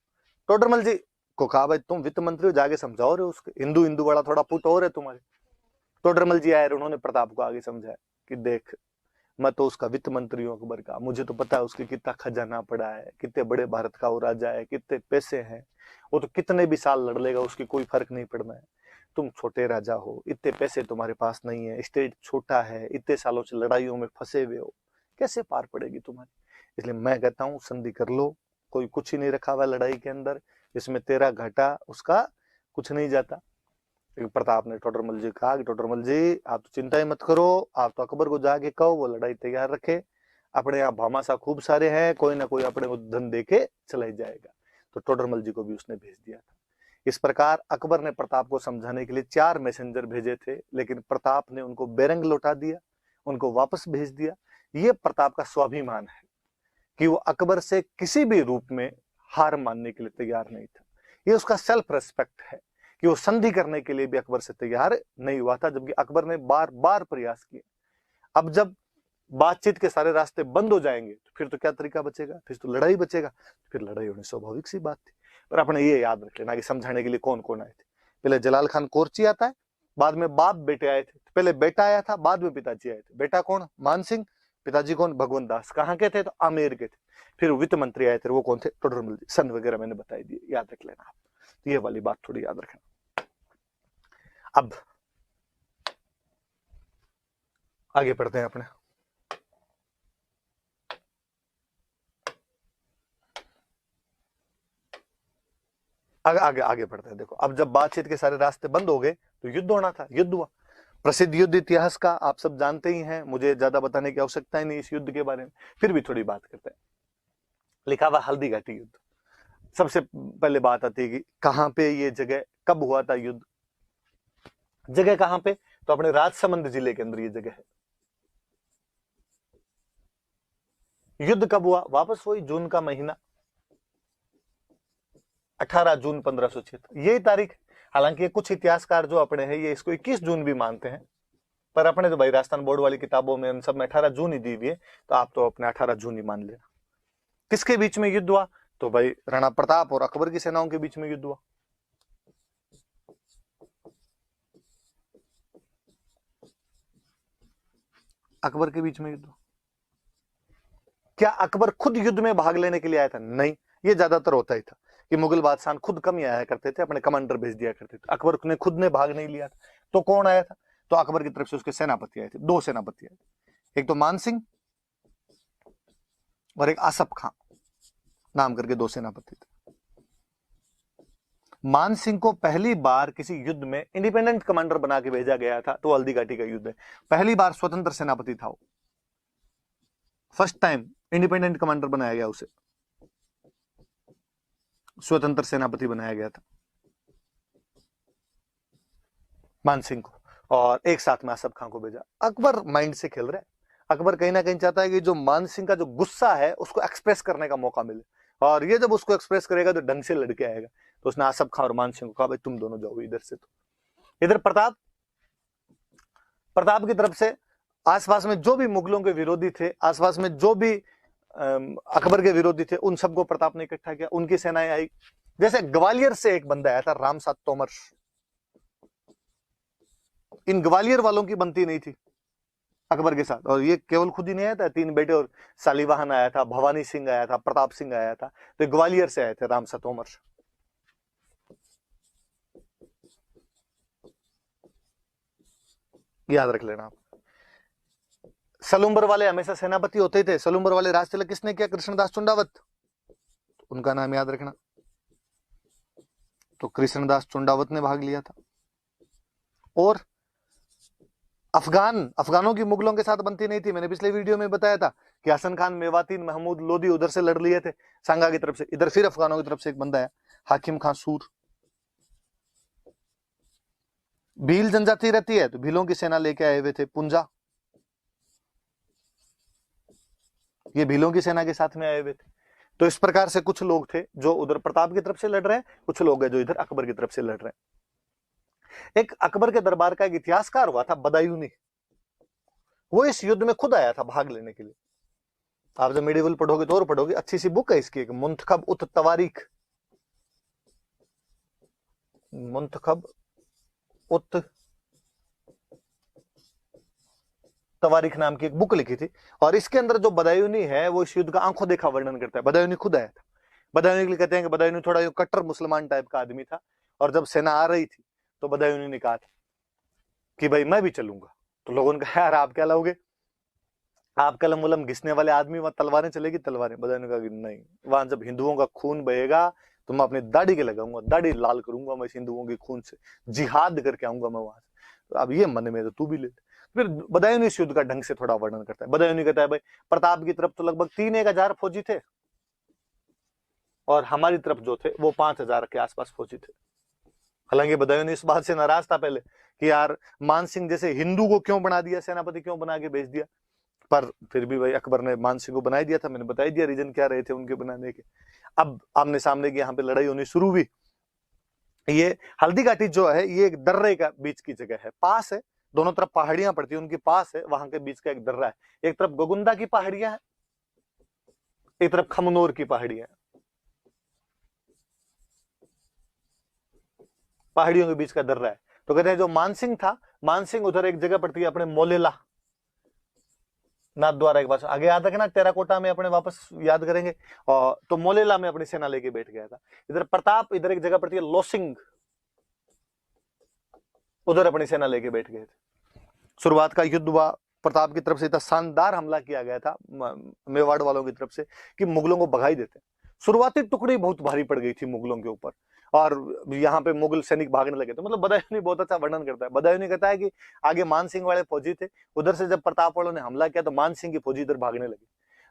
टोडरमल जी को कहा भाई तुम वित्त मंत्री हो, जाके समझाओ रे उसके, हिंदू हिंदू वाला थोड़ा पुट और है तुम्हारे। टोडरमल जी आए, उन्होंने प्रताप को आगे समझाया कि देख मैं तो उसका वित्त मंत्री हूँ अकबर का, मुझे तो पता है उसके कितना खजाना पड़ा है, कितने बड़े भारत का वो राजा है, कितने पैसे हैं, वो तो कितने भी साल लड़ लेगा, उसकी कोई फर्क नहीं पड़ना है। तुम छोटे राजा हो, इतने पैसे तुम्हारे पास नहीं है, स्टेट छोटा है, इतने सालों से लड़ाइयों में फंसे हुए हो, कैसे पार पड़ेगी तुम्हारी, इसलिए मैं कहता हूँ संधि कर लो, कोई कुछ ही नहीं रखा हुआ लड़ाई के अंदर, इसमें तेरा घाटा उसका कुछ नहीं जाता। प्रताप ने टोडरमल जी कहा कि टोडरमल जी आप तो चिंता ही मत करो, आप तो अकबर को जाके कहो वो लड़ाई तैयार रखे, अपने यहाँ भामाशाह खूब सारे हैं, कोई ना कोई अपने को धन दे के चला ही जाएगा। तो टोडरमल जी को भी उसने भेज दिया था। इस प्रकार अकबर ने प्रताप को समझाने के लिए 4 मैसेंजर भेजे थे, लेकिन प्रताप ने उनको बेरंग लौटा दिया, उनको वापस भेज दिया। ये प्रताप का स्वाभिमान है कि वो अकबर से किसी भी रूप में हार मानने के लिए तैयार नहीं था। ये उसका सेल्फ रेस्पेक्ट है कि वो संधि करने के लिए भी अकबर से तैयार नहीं हुआ था, जबकि अकबर ने बार बार प्रयास किए। अब जब बातचीत के सारे रास्ते बंद हो जाएंगे तो फिर तो क्या तरीका बचेगा, फिर तो लड़ाई बचेगा, फिर लड़ाई होनी स्वाभाविक सी बात थी। पर अपने ये याद रख लेना कि समझाने के लिए कौन कौन आए थे। पहले जलाल खान कोरची आता है, बाद में बाप बेटे आए थे, पहले बेटा आया था, बाद में पिताजी आए थे। बेटा कौन, मान सिंह, पिताजी कौन, भगवंत दास, कहाँ के थे, तो आमेर के थे। फिर वित्त मंत्री आए थे, वो कौन थे, टोडरमल जी, सन वगैरह मैंने बताई दिए, याद रख लेना आप, तो ये वाली बात थोड़ी याद रखना। अब आगे पढ़ते हैं अपने, आगे आगे आगे बढ़ते हैं। देखो अब जब बातचीत के सारे रास्ते बंद हो गए तो युद्ध होना था, युद्ध हुआ। प्रसिद्ध युद्ध इतिहास का आप सब जानते ही हैं, मुझे ज्यादा बताने की आवश्यकता ही नहीं इस युद्ध के बारे में, फिर भी थोड़ी बात करते हैं। लिखा हुआ हल्दी घाटी युद्ध। सबसे पहले बात आती है कि कहां पे ये जगह, कब हुआ था युद्ध। जगह कहां पे, तो अपने राजसमंद जिले के अंदर ये जगह है। युद्ध कब हुआ, वापस वही जून का महीना, 18 जून 1576, यही तारीख। हालांकि कुछ इतिहासकार जो अपने हैं ये इसको 21 जून भी मानते हैं, पर अपने तो भाई राजस्थान बोर्ड वाली किताबों में उन सब में 18 जून ही दी हुई है, तो आप तो अपने 18 जून ही मान लेना। किसके बीच में युद्ध हुआ, तो भाई राणा प्रताप और अकबर की सेनाओं के बीच में युद्ध हुआ। अकबर के बीच में युद्ध हुआ। क्या अकबर खुद युद्ध में भाग लेने के लिए आया था, नहीं। ये ज्यादातर होता ही था कि मुगल बादशाह खुद कम ही आया करते थे, अपने कमांडर भेज दिया करते थे। अकबर ने खुद ने भाग नहीं लिया था। तो कौन आया था, तो अकबर की तरफ से उसके सेनापति आए थे, 2 सेनापति आए थे, एक तो मान सिंह और एक आसफ खां नाम करके 2 सेनापति थे। मान सिंह को पहली बार किसी युद्ध में इंडिपेंडेंट कमांडर बना के भेजा गया था, तो हल्दी घाटी का युद्ध है। पहली बार स्वतंत्र सेनापति था वो, फर्स्ट टाइम इंडिपेंडेंट कमांडर बनाया गया, उसे स्वतंत्र सेनापति बनाया गया था मान सिंह को, और एक साथ में आसफ खां को भेजा। अकबर माइंड से खेल रहा है। अकबर कहीं ना कहीं चाहता है कि जो मान सिंह का जो गुस्सा है उसको एक्सप्रेस करने का मौका मिले, और ये जब उसको एक्सप्रेस करेगा तो ढंग से लड़के आएगा। तो उसने आसफ खां और मान सिंह को कहा भाई तुम दोनों जाओ इधर से। तो इधर प्रताप की तरफ से आसपास में जो भी मुगलों के विरोधी थे, आसपास में जो भी अकबर के विरोधी थे, उन सबको प्रताप ने इकट्ठा किया, उनकी सेनाएं आई। जैसे ग्वालियर से एक बंदा आया था रामसात तोमर, इन ग्वालियर वालों की बनती नहीं थी अकबर के साथ, और ये केवल खुद ही नहीं आया था, 3 बेटे और सालीवाहन आया था, भवानी सिंह आया था, प्रताप सिंह आया था, तो ग्वालियर से आए थे रामसात तोमर। याद रख लेना आप। सलूम्बर वाले हमेशा सेनापति होते थे। सलूम्बर वाले राज तिलक किसने किया, कृष्णदास चुंडावत, उनका नाम याद रखना। तो कृष्णदास चुंडावत ने भाग लिया था। और अफगानों की मुगलों के साथ बनती नहीं थी। मैंने पिछले वीडियो में बताया था कि हसन खान मेवातीन महमूद लोदी उधर से लड़ लिए थे सांगा की तरफ से, इधर फिर अफगानों की तरफ से एक बंदा है हाकिम खान सूर। भील जनजाति रहती है, तो भीलों की सेना लेके आए हुए थे पुंजा, ये भीलों की सेना के साथ में आए हुए थे। तो इस प्रकार से कुछ लोग थे जो उधर प्रताप की तरफ से लड़ रहे हैं, कुछ लोग हैं जो इधर अकबर की तरफ से लड़ रहे हैं। एक अकबर के दरबार का एक इतिहासकार हुआ था बदायूनी, वो इस युद्ध में खुद आया था भाग लेने के लिए। आप जब मेडिवल पढ़ोगे तो और पढ़ोगे, अच्छी सी बुक है इसकी, एक मुंतखब उत तवारीख, मुंतखब उत तवारीख नाम की एक बुक लिखी थी, और इसके अंदर जो बदायूनी है वो इस युद्ध का आंखों देखा वर्णन करता है। बदायूनी खुद आया था। बदायूनी के लिए कहते हैं कि बदायूनी थोड़ा कट्टर मुसलमान टाइप का आदमी था, और जब सेना आ रही थी तो बदायूनी ने कहा था कि भाई मैं भी चलूंगा। तो लोगों ने कहा यार आप क्या लाओगे, आप कलम वलम घिसने वाले आदमी, वहां तलवारें चलेगी तलवारें। बदायूनी ने कहा कि नहीं, वहां जब हिंदुओं का खून बहेगा तो मैं अपनी दाढ़ी के लगाऊंगा, दाढ़ी लाल करूंगा मैं हिंदुओं के खून से, जिहाद करके आऊंगा मैं वहां से। अब ये मन में तो तू भी ले। फिर बदायूनी इस युद्ध का ढंग से थोड़ा वर्णन करता है। बदायूनी कहता है भाई प्रताप की तरफ तो लगभग 3-1 फौजी थे, और हमारी तरफ जो थे वो 5,000 के आसपास फौजी थे। हालांकि बदायूनी इस बात से नाराज था पहले कि यार मान सिंह जैसे हिंदू को क्यों बना दिया, सेनापति क्यों बना के भेज दिया, पर फिर भी भाई अकबर ने मान सिंह को बनाई दिया था। मैंने बताई दिया रीजन क्या रहे थे उनके बनाने के। अब आमने सामने की यहाँ पे लड़ाई होनी शुरू हुई। ये हल्दी घाटी जो है ये एक दर्रे का बीच की जगह है, पास है, दोनों तरफ पहाड़ियां पड़ती है, उनके पास है, वहां के बीच का एक दर्रा है। एक तरफ गोगुंदा की पहाड़ियां है, एक तरफ खमनोर की पहाड़ियां है, पहाड़ियों के बीच का दर्रा है। तो कहते हैं जो मानसिंह था, मानसिंह उधर एक जगह पड़ती है अपने मोलेला नाथ द्वारा के पास, आगे याद रखना टेराकोटा में अपने वापस याद करेंगे। और तो मोलेला में अपनी सेना लेके बैठ गया था। इधर प्रताप, इधर एक जगह पड़ती है लोसिंग, उधर अपनी सेना लेके बैठ गए थे। शुरुआत का युद्ध हुआ, प्रताप की तरफ से इतना शानदार हमला किया गया था मेवाड़ वालों की तरफ से कि मुगलों को भगा ही देते। शुरुआती टुकड़ी बहुत भारी पड़ गई थी मुगलों के ऊपर, और यहाँ पे मुगल सैनिक भागने लगे। तो मतलब बदायूंनी बहुत अच्छा वर्णन करता है। बदायूंनी कहता है कि आगे मान सिंह वाले फौजी थे, उधर से जब प्रताप वालों ने हमला किया तो मान सिंह की फौजी इधर भागने लगी।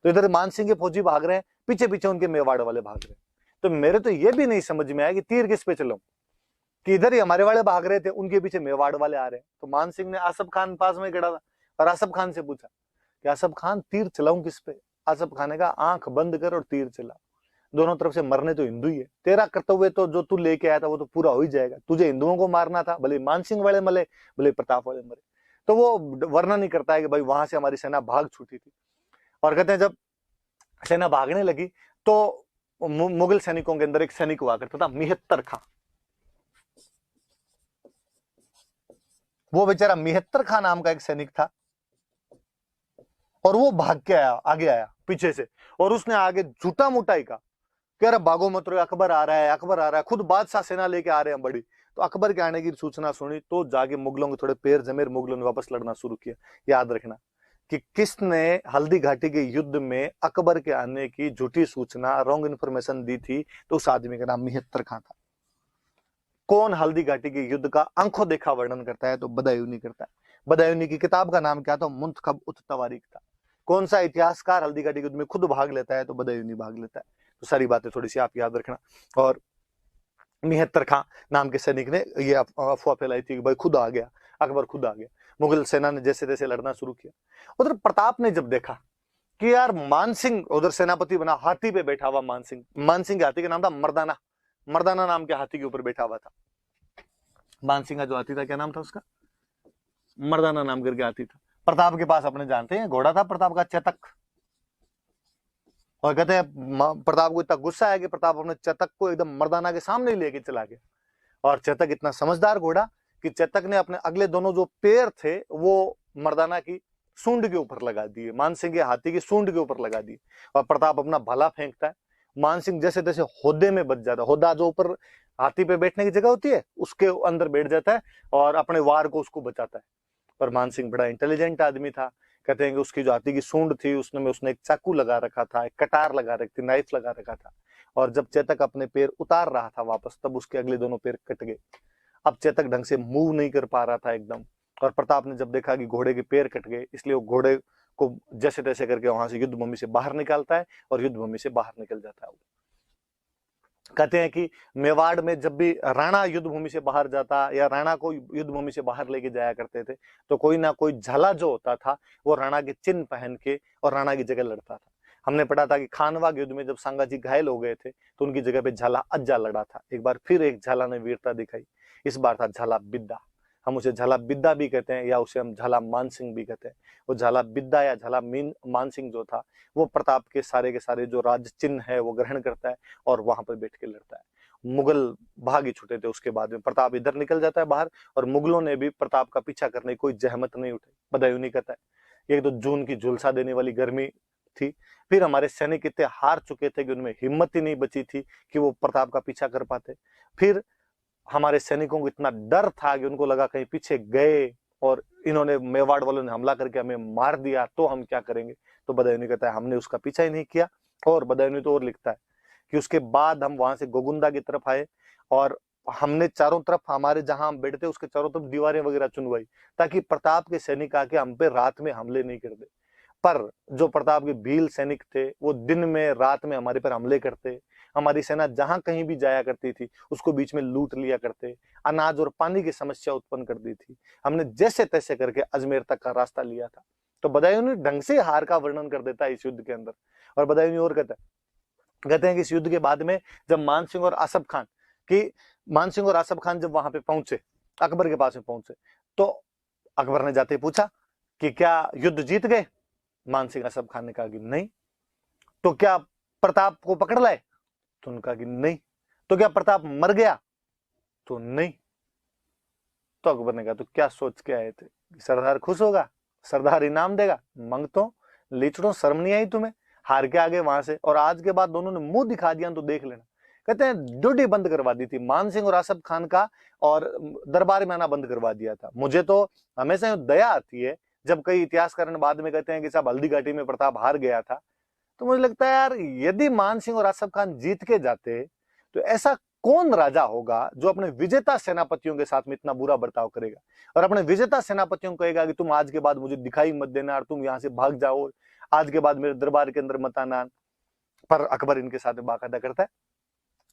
तो इधर मान सिंह के फौजी भाग रहे हैं, पीछे पीछे उनके मेवाड़ वाले भाग रहे हैं। तो मेरे तो ये भी नहीं समझ में आया कि तीर किस पे चलाऊं, कि इधर ही हमारे वाले भाग रहे थे, उनके पीछे मेवाड़ वाले आ रहे हैं। तो मान सिंह ने आसफ खान पास में खड़ा था और आसफ खान से पूछा कि आसफ खान तीर चलाऊं किस पे। आसफ खान ने कहा आंख बंद कर और तीर चला, दोनों तरफ से मरने तो हिंदू ही है, तेरा कर्तव्य तो जो तू लेके आया था वो तो पूरा हो ही जाएगा, तुझे हिंदुओं को मारना था, भले मान सिंह वाले मरे भले प्रताप वाले मरे। तो वो वर्णन नहीं करता है कि भाई वहां से हमारी सेना भाग छूटी थी। और कहते हैं जब सेना भागने लगी तो मुगल सैनिकों के अंदर एक सैनिक हुआ करता था मिहत्तर खां। वो बेचारा मिहत्तर खां नाम का एक सैनिक था और वो भाग के आया, आगे आया पीछे से, और उसने आगे झूठा मोटा ही कहा कि अरे भागो मत रो, अकबर आ रहा है, अकबर आ रहा है, खुद बादशाह सेना लेके आ रहे हैं बड़ी। तो अकबर के आने की सूचना सुनी तो जाके मुगलों के थोड़े पैर जमे, मुगलों ने वापस लड़ना शुरू किया। याद रखना कि किसने हल्दी घाटी के युद्ध में अकबर के आने की झूठी सूचना, रॉन्ग इन्फॉर्मेशन दी थी, तो उस आदमी का नाम मिहत्तर खां था। कौन हल्दी घाटी के युद्ध का आंखों देखा वर्णन करता है तो बदायूंनी करता है। बदायूंनी की किताब का नाम क्या था? मुंतखब उत तवारीख था। कौन सा इतिहासकार हल्दी घाटी के युद्ध में खुद भाग लेता है तो बदायूंनी भाग लेता है। तो सारी बातें थोड़ी सी आप याद रखना। और मिहत्तर खां नाम के सैनिक ने ये अफवाह फैलाई थी कि भाई खुद आ गया, अकबर खुद आ गया। मुगल सेना ने जैसे तैसे लड़ना शुरू किया। उधर प्रताप ने जब देखा कि यार मानसिंह उधर सेनापति बना, हाथी पे बैठा हुआ मानसिंह, मानसिंह के हाथी का नाम था मर्दाना, मर्दाना नाम के हाथी के ऊपर बैठा हुआ था। मानसिंह का जो हाथी था क्या नाम था उसका? मर्दाना नाम करके हाथी था। प्रताप के पास अपने जानते हैं घोड़ा था प्रताप का, चेतक। और कहते हैं प्रताप को इतना गुस्सा है कि प्रताप अपने चेतक को एकदम मर्दाना के सामने लेके चला गया। और चेतक इतना समझदार घोड़ा कि चेतक ने अपने अगले दोनों जो पैर थे वो मर्दाना की सूंड के ऊपर लगा दिए, मानसिंह के हाथी की सूंड के ऊपर लगा दिए। और प्रताप अपना भाला फेंकता है, मानसिंह जैसे तैसे होदे में बच जाता है। होदा जो ऊपर हाथी पे बैठने की जगह होती है उसके अंदर बैठ जाता है और अपने वार को उसको बचाता है। पर मानसिंह बड़ा इंटेलिजेंट आदमी था। कहते हैं कि उसकी जो हाथी की सूंड थी उसने एक चाकू लगा रखा था, एक कटार लगा रखी थी, नाइफ लगा रखा था। और जब चेतक अपने पैर उतार रहा था वापस, तब उसके अगले दोनों पैर कट गए। अब चेतक ढंग से मूव नहीं कर पा रहा था एकदम। और प्रताप ने जब देखा कि घोड़े के पैर कट गए, इसलिए वो घोड़े को जैसे तैसे करके वहां से युद्ध भूमि से बाहर निकालता है और युद्ध भूमि से बाहर निकल जाता है। कहते हैं कि मेवाड़ में जब भी राणा युद्ध भूमि से बाहर जाता या राणा को युद्ध भूमि से बाहर लेके जाया करते थे तो कोई ना कोई झाला जो होता था वो राणा के चिन्ह पहन के और राणा की जगह लड़ता था। हमने पढ़ा था कि खानवा युद्ध में जब सांगाजी घायल हो गए थे तो उनकी जगह पे झाला अज्जा लड़ा था। एक बार फिर एक झाला ने वीरता दिखाई, इस बार था झाला बिद्दा। हम उसे झाला बिद्दा भी कहते हैं या उसे हम झाला मानसिंह भी कहते हैं। वो झाला बिद्दा या झाला मानसिंह जो था वो प्रताप के सारे जो राज चिन्ह है वो ग्रहण करता है और वहां पर बैठ के लड़ता है। मुगल भाग ही छूटे थे उसके बाद में, प्रताप इधर निकल जाता है बाहर और मुगलों ने भी प्रताप का पीछा करने की कोई जहमत नहीं उठाई। बदायूंनी कहता है एक तो जून की झुलसा देने वाली गर्मी थी, फिर हमारे सैनिक इतने हार चुके थे कि उनमें हिम्मत ही नहीं बची थी कि वो प्रताप का पीछा कर पाते। फिर हमारे सैनिकों को इतना डर था कि उनको लगा कहीं पीछे गए और इन्होंने मेवाड़ वालों ने हमला करके हमें मार दिया तो हम क्या करेंगे। तो बदायूंनी कहता है हमने उसका पीछा ही नहीं किया। और बदायूंनी तो और लिखता है कि उसके बाद हम वहां से गोगुंदा की तरफ आए और हमने चारों तरफ हमारे जहां हम बैठे थे उसके चारों तरफ दीवारें वगैरह चुनवाई ताकि प्रताप के सैनिक आके हम पे रात में हमले नहीं कर दे। पर जो प्रताप के भील सैनिक थे वो दिन में रात में हमारे पर हमले करते, हमारी सेना जहां कहीं भी जाया करती थी उसको बीच में लूट लिया करते, अनाज और पानी की समस्या उत्पन्न कर दी थी। हमने जैसे तैसे करके अजमेर तक का रास्ता लिया था। तो बदायूंनी ढंग से हार का वर्णन कर देता है इस युद्ध के अंदर। और बदायूंनी और कहते हैं कि इस युद्ध के बाद में जब मानसिंह और आसफ खान जब वहां पे पहुंचे, अकबर के पास में पहुंचे, तो अकबर ने जाते ही पूछा कि क्या युद्ध जीत गए? मानसिंह आसफ खान ने कहा कि नहीं। तो क्या प्रताप को पकड़ लाए? तो उन्होंने कहा कि नहीं। तो क्या प्रताप मर गया? तो नहीं। तो अकबर ने कहा तो क्या सोच के आए थे? सरदार खुश होगा, सरदार इनाम देगा, मंगतो लीचड़ो, शर्म नहीं आई तुम्हें? हार के आगे वहां से, और आज के बाद दोनों ने मुंह दिखा दिया तो देख लेना। कहते हैं ड्यूटी बंद करवा दी थी मानसिंह और आसफ खान का, और दरबार में आना बंद करवा दिया था। मुझे तो हमेशा दया आती है जब कई इतिहासकार बाद में कहते हैं कि साहब हल्दी घाटी में प्रताप हार गया था। तो मुझे लगता है यार यदि मानसिंह और आसफ खान जीत के जाते तो ऐसा कौन राजा होगा जो अपने विजेता सेनापतियों के साथ में इतना बुरा बर्ताव करेगा और अपने विजेता सेनापतियों को कहेगा कि तुम आज के बाद मुझे दिखाई मत देना और तुम यहां से भाग जाओ, आज के बाद मेरे दरबार के अंदर मत आना। पर अकबर इनके साथ बाकायदा करता है।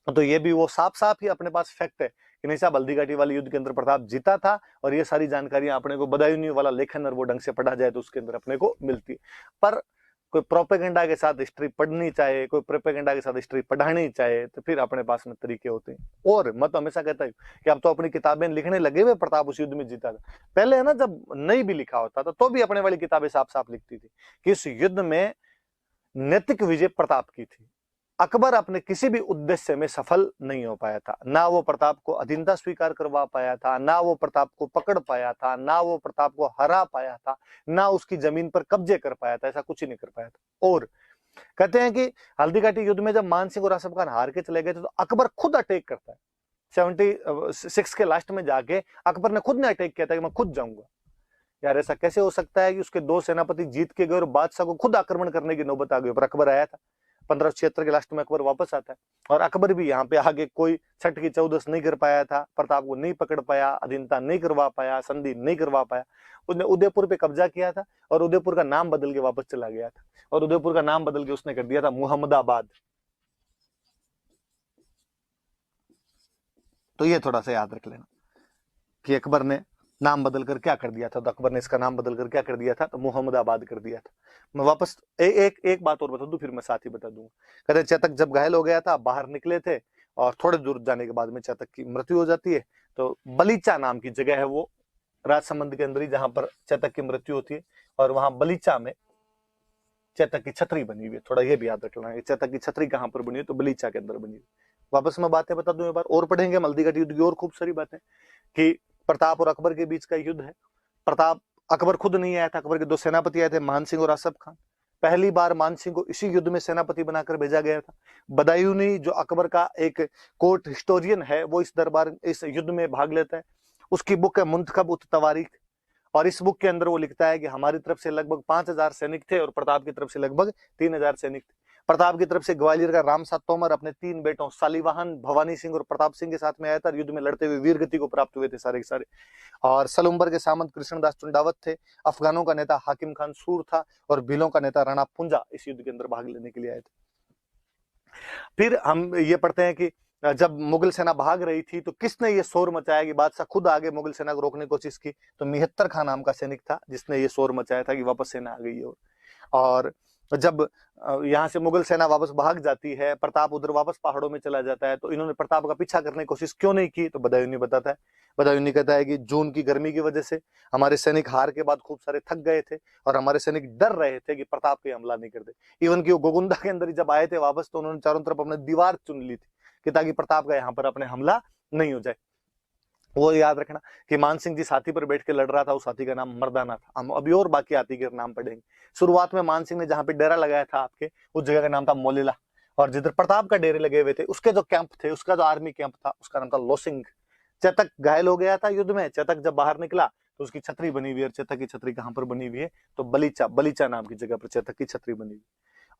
तो ये भी वो साफ साफ ही अपने पास फैक्ट है कि नहीं साहब, हल्दी घाटी वाले युद्ध के अंदर प्रताप जीता था और ये सारी जानकारियां अपने को बदायूनी वाला लेखन और वो ढंग से पढ़ा जाए तो उसके अंदर अपने को मिलती है। पर कोई प्रोपेगेंडा के साथ हिस्ट्री पढ़नी चाहे, कोई प्रोपेगेंडा के साथ हिस्ट्री पढ़ानी चाहे तो फिर अपने पास में तरीके होते हैं। और मैं तो हमेशा कहता हूँ कि अब तो अपनी किताबें लिखने लगे हुए प्रताप उस युद्ध में जीता था। पहले है ना, जब नहीं भी लिखा होता था तो भी अपने वाली किताबें साफ साफ लिखती थी कि इस युद्ध में नैतिक विजय प्रताप की थी। अकबर अपने किसी भी उद्देश्य में सफल नहीं हो पाया था। ना वो प्रताप को अधीनता स्वीकार करवा पाया था, ना वो प्रताप को पकड़ पाया था, ना वो प्रताप को हरा पाया था, ना उसकी जमीन पर कब्जे कर पाया था। ऐसा कुछ ही नहीं कर पाया था। और कहते हैं कि हल्दी घाटी युद्ध में जब मान सिंह और आसफ खान हार के चले गए थे तो अकबर खुद अटैक करता है। 76 के लास्ट में जाके अकबर ने खुद ने अटैक किया था कि मैं खुद जाऊंगा। यार ऐसा कैसे हो सकता है कि उसके 2 सेनापति जीत के गए और बादशाह को खुद आक्रमण करने की नौबत आ गई, पर अकबर आया था। 1576 के लास्ट में अकबर वापस आता है और अकबर भी यहाँ पे आगे कोई छठ की चौदस नहीं कर पाया था, प्रताप को नहीं पकड़ पाया, अधीनता नहीं करवा पाया, संधि नहीं करवा पाया। उसने उदयपुर पे कब्जा किया था और उदयपुर का नाम बदल के वापस चला गया था और उदयपुर का नाम बदल के उसने कर दिया था मुहम्मदाबाद। तो ये थोड़ा सा याद रख लेना कि अकबर ने नाम बदल कर क्या कर दिया था। तो अकबर ने इसका नाम बदल कर क्या कर दिया था, तो मुहम्मदाबाद कर दिया था। मैं वापस एक बात और बता दूं, फिर मैं साथ ही बता दूंगा। कहते चेतक जब घायल हो गया था, बाहर निकले थे और थोड़े दूर जाने के बाद में चेतक की मृत्यु हो जाती है। तो बलीचा नाम की जगह है वो राजसमंद के अंदर ही, जहां पर चेतक की मृत्यु होती है और वहां बलीचा में चेतक की छतरी बनी हुई है। थोड़ा ये भी याद रखना है, चेतक की छतरी कहां पर बनी है, तो बलीचा के अंदर बनी हुई। वापस मैं बातें बता दूं, एक बार और पढ़ेंगे हल्दी घाटी युद्ध की और खूब सारी बातें कि प्रताप और अकबर के बीच का युद्ध है। प्रताप, अकबर खुद नहीं आया था, अकबर के 2 सेनापति आए थे, मान सिंह और आसफ खान। पहली बार मान सिंह को इसी युद्ध में सेनापति बनाकर भेजा गया था। बदायूनी जो अकबर का एक कोर्ट हिस्टोरियन है, वो इस युद्ध में भाग लेता है। उसकी बुक है मुंतखब उत तवारीख और इस बुक के अंदर वो लिखता है कि हमारी तरफ से लगभग 5000 सैनिक थे और प्रताप की तरफ से लगभग 3000 सैनिक थे। प्रताप की तरफ से ग्वालियर का रामसात तोमर अपने 3 बेटों सालीवाहन, भवानी सिंह और प्रताप सिंह के साथ में आया था। युद्ध में लड़ते हुए वीर गति को प्राप्त हुए थे सारे के सारे। और सलुम्बर के सामंत कृष्णदास चुंडावत थे। अफगानों का नेता हाकिम खान सूर था और भीलों का नेता राणा पुंजा इस युद्ध के अंदर भाग लेने के लिए आए थे। फिर हम ये पढ़ते हैं कि जब मुगल सेना भाग रही थी तो किसने ये शोर मचाया कि बादशाह खुद आगे मुगल सेना को रोकने की कोशिश की, तो मिहत्तर खान नाम का सैनिक था जिसने ये शोर मचाया था कि वापस सेना आ गई है। और जब यहाँ से मुगल सेना वापस भाग जाती है, प्रताप उधर वापस पहाड़ों में चला जाता है, तो इन्होंने प्रताप का पीछा करने की कोशिश क्यों नहीं की, तो बदायूनी बताता है। बदायूनी कहता है कि जून की गर्मी की वजह से हमारे सैनिक हार के बाद खूब सारे थक गए थे और हमारे सैनिक डर रहे थे कि प्रताप पे हमला नहीं कर दे। इवन कि वो गोगुंदा के अंदर जब आए थे वापस, तो उन्होंने चारों तरफ अपने दीवार चुन ली थी कि ताकि प्रताप का यहाँ पर अपने हमला नहीं हो जाए। वो याद रखना कि मान सिंह जिस हाथी पर बैठ के लड़ रहा था उस हाथी का नाम मर्दाना था। हम अभी और बाकी हाथी के नाम पढ़ेंगे। शुरुआत में मान सिंह ने जहां पे डेरा लगाया था आपके, उस जगह का नाम था मोलेला और जिधर प्रताप का डेरे लगे हुए थे उसके जो कैंप थे, उसका जो आर्मी कैंप था, उसका नाम था लोसिंग। चेतक घायल हो गया था युद्ध में। चेतक जब बाहर निकला तो उसकी छतरी बनी हुई है। चेतक की छतरी कहां पर बनी हुई है, तो बलीचा नाम की जगह पर चेतक की छतरी बनी हुई।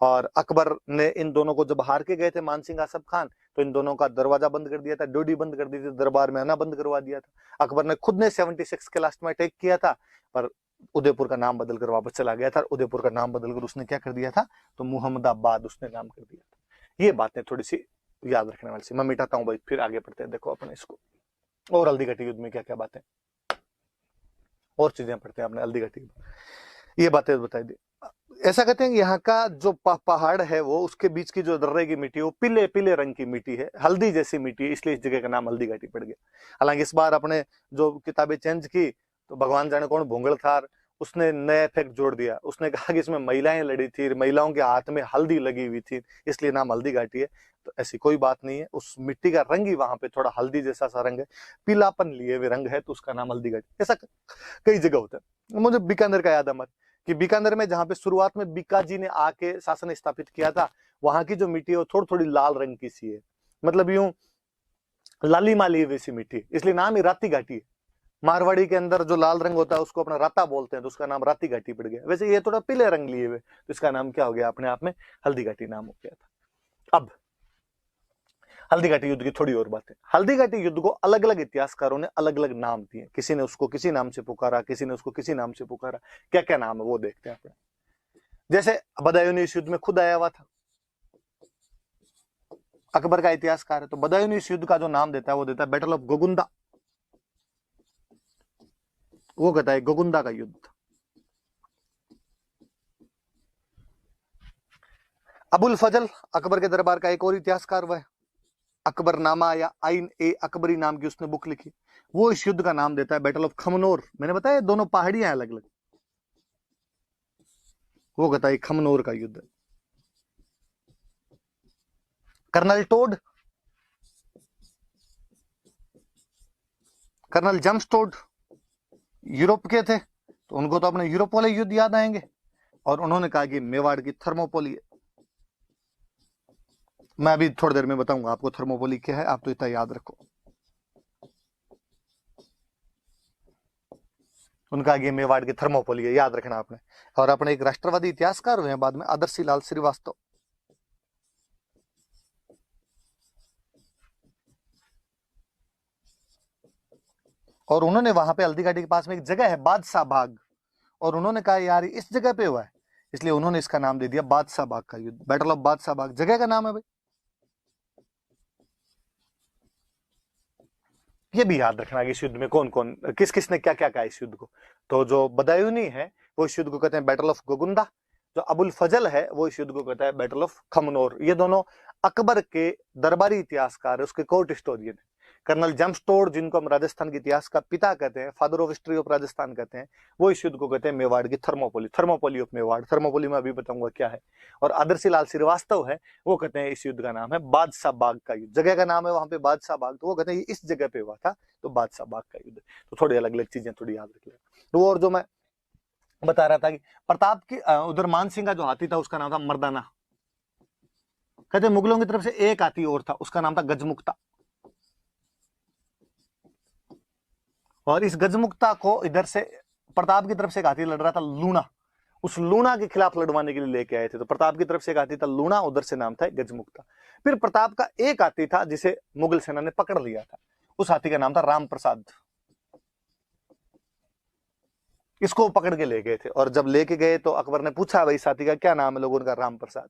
और अकबर ने इन दोनों को जब हार के गए थे मान सिंह आसफ खान, तो इन दोनों का दरवाजा बंद कर दिया था, ड्यूटी बंद कर दी थी, दरबार में आना बंद करवा दिया था। अकबर ने खुद ने 76 के लास्ट में अटैक किया था, पर उदयपुर का नाम बदलकर वापस चला गया था। उदयपुर का नाम बदलकर उसने क्या कर दिया था, तो मुहम्मदाबाद उसने नाम कर दिया था। ये बातें थोड़ी सी याद रखने वाली सी। मैं मिटाता हूँ भाई, फिर आगे बढ़ते हैं। देखो अपने इसको और हल्दी घाटी युद्ध में क्या क्या बातें और चीजें पढ़ते हैं अपने हल्दी घाटी, ये बातें बताई दी। ऐसा कहते हैं कि यहाँ का जो पहाड़ है वो, उसके बीच की जो दर्रे की मिट्टी, वो पीले पीले रंग की मिट्टी है, हल्दी जैसी मिट्टी, इसलिए इस जगह का नाम हल्दी घाटी पड़ गया। हालांकि इस बार अपने जो किताबें चेंज की तो भगवान जाने कौन भोंगल था, उसने नया फैक्ट जोड़ दिया। उसने कहा कि इसमें महिलाएं लड़ी थी, महिलाओं के हाथ में हल्दी लगी हुई थी, इसलिए नाम हल्दी घाटी है। तो ऐसी कोई बात नहीं है, उस मिट्टी का रंग ही वहां पे थोड़ा हल्दी जैसा सा रंग है, पीलापन लिए हुए रंग है, तो उसका नाम हल्दी घाटी। ऐसा कई जगह होता है। मुझे बीकानेर का याद है मत कि बीकानेर में जहां पे शुरुआत में बीकाजी ने आके शासन स्थापित किया था, वहां की जो मिट्टी है वो थोड़ी थोड़ी लाल रंग की सी है, मतलब यूं लाली माली वैसी मिट्टी, इसलिए नाम ही राती घाटी है। मारवाड़ी के अंदर जो लाल रंग होता है उसको अपना राता बोलते हैं, तो उसका नाम राती घाटी पड़ गया। वैसे ये थोड़ा पीले रंग लिए हुए, तो इसका नाम क्या हो गया, अपने आप में हल्दी घाटी नाम हो गया था। अब हल्दी घाटी युद्ध की थोड़ी और बातें। हल्दी घाटी युद्ध को अलग अलग इतिहासकारों ने अलग अलग नाम दिए, किसी ने उसको किसी नाम से पुकारा, किसी ने उसको किसी नाम से पुकारा। क्या क्या नाम है वो देखते हैं अपने। जैसे बदायूं इस युद्ध में खुद आया हुआ था, अकबर का इतिहासकार है, तो बदायूं इस युद्ध का जो नाम देता है वो देता है बैटल ऑफ गोगुंदा। वो कहता है गोगुंदा का युद्ध। अबुल फजल अकबर के दरबार का एक और इतिहासकार वह अकबरनामा या आइन ए अकबरी नाम की उसने बुक लिखी, वो इस युद्ध का नाम देता है बैटल ऑफ खमनोर। मैंने बताया दोनों पहाड़ियां अलग अलग, वो कहता है खमनोर का युद्ध। Colonel Tod, colonel James Tod Europe के थे, तो उनको तो अपने यूरोप वाले युद्ध याद आएंगे, और उन्होंने कहा कि मेवाड़ की थर्मोपोली है। मैं अभी थोड़ी देर में बताऊंगा आपको थर्मोपोली क्या है, आप तो इतना याद रखो। उनका ये मेवाड़ की थर्मोपोली है, याद रखना आपने। और अपने एक राष्ट्रवादी इतिहासकार हुए हैं बाद में, आदर्शी लाल श्रीवास्तव। और उन्होंने वहां पे हल्दी घाटी के पास में एक जगह है बादशाह बाग, और उन्होंने कहा यार इस जगह पे हुआ है, इसलिए उन्होंने इसका नाम दे दिया बादशाह बाग का युद्ध। बैटल ऑफ बादशाह बाग जगह का नाम है भाई। ये भी याद रखना कि इस युद्ध में कौन कौन किस किसने क्या क्या कहा इस युद्ध को। तो जो बदायूनी है वो इस युद्ध को कहते हैं बैटल ऑफ गोगुंदा, जो अबुल फजल है वो इस युद्ध को कहता है बैटल ऑफ खमनोर। ये दोनों अकबर के दरबारी इतिहासकार है, उसके कोर्ट हिस्टोरियन है। कर्नल जेम्स टोड, जिनको हम राजस्थान के इतिहास का पिता कहते हैं, father of history of Rajasthan कहते हैं, वो इस युद्ध को कहते हैं मेवाड़ की Thermopylae, Thermopylae of Mewar. Thermopylae में अभी बताऊंगा क्या है। और आदर्शी लाल श्रीवास्तव है, वो कहते हैं इस युद्ध का नाम है बादशाह बाग का युद्ध। जगह का नाम है वहां पे बादशाह बाग, तो वो कहते हैं इस जगह पे हुआ था, तो बादशाह बाग का युद्ध। तो थोड़ी अलग अलग चीजें थोड़ी याद रख लें। तो और जो मैं बता रहा था कि प्रताप की उधर मान सिंह का जो हाथी था उसका नाम था मर्दाना। कहते मुगलों की तरफ से एक हाथी और था, उसका नाम था गजमुक्ता। और इस गजमुक्ता को इधर से प्रताप की तरफ से एक हाथी लड़ रहा था लूणा, उस लूणा के खिलाफ लड़वाने के लिए लेके आए थे। तो प्रताप की तरफ से एक हाथी था लूणा, उधर से नाम था गजमुक्ता। फिर प्रताप का एक हाथी था जिसे मुगल सेना ने पकड़ लिया था, उस हाथी का नाम था राम प्रसाद। इसको पकड़ के ले गए थे, और जब लेके गए तो अकबर ने पूछा भाई इस हाथी का क्या नाम है, लोगों ने कहा राम प्रसाद।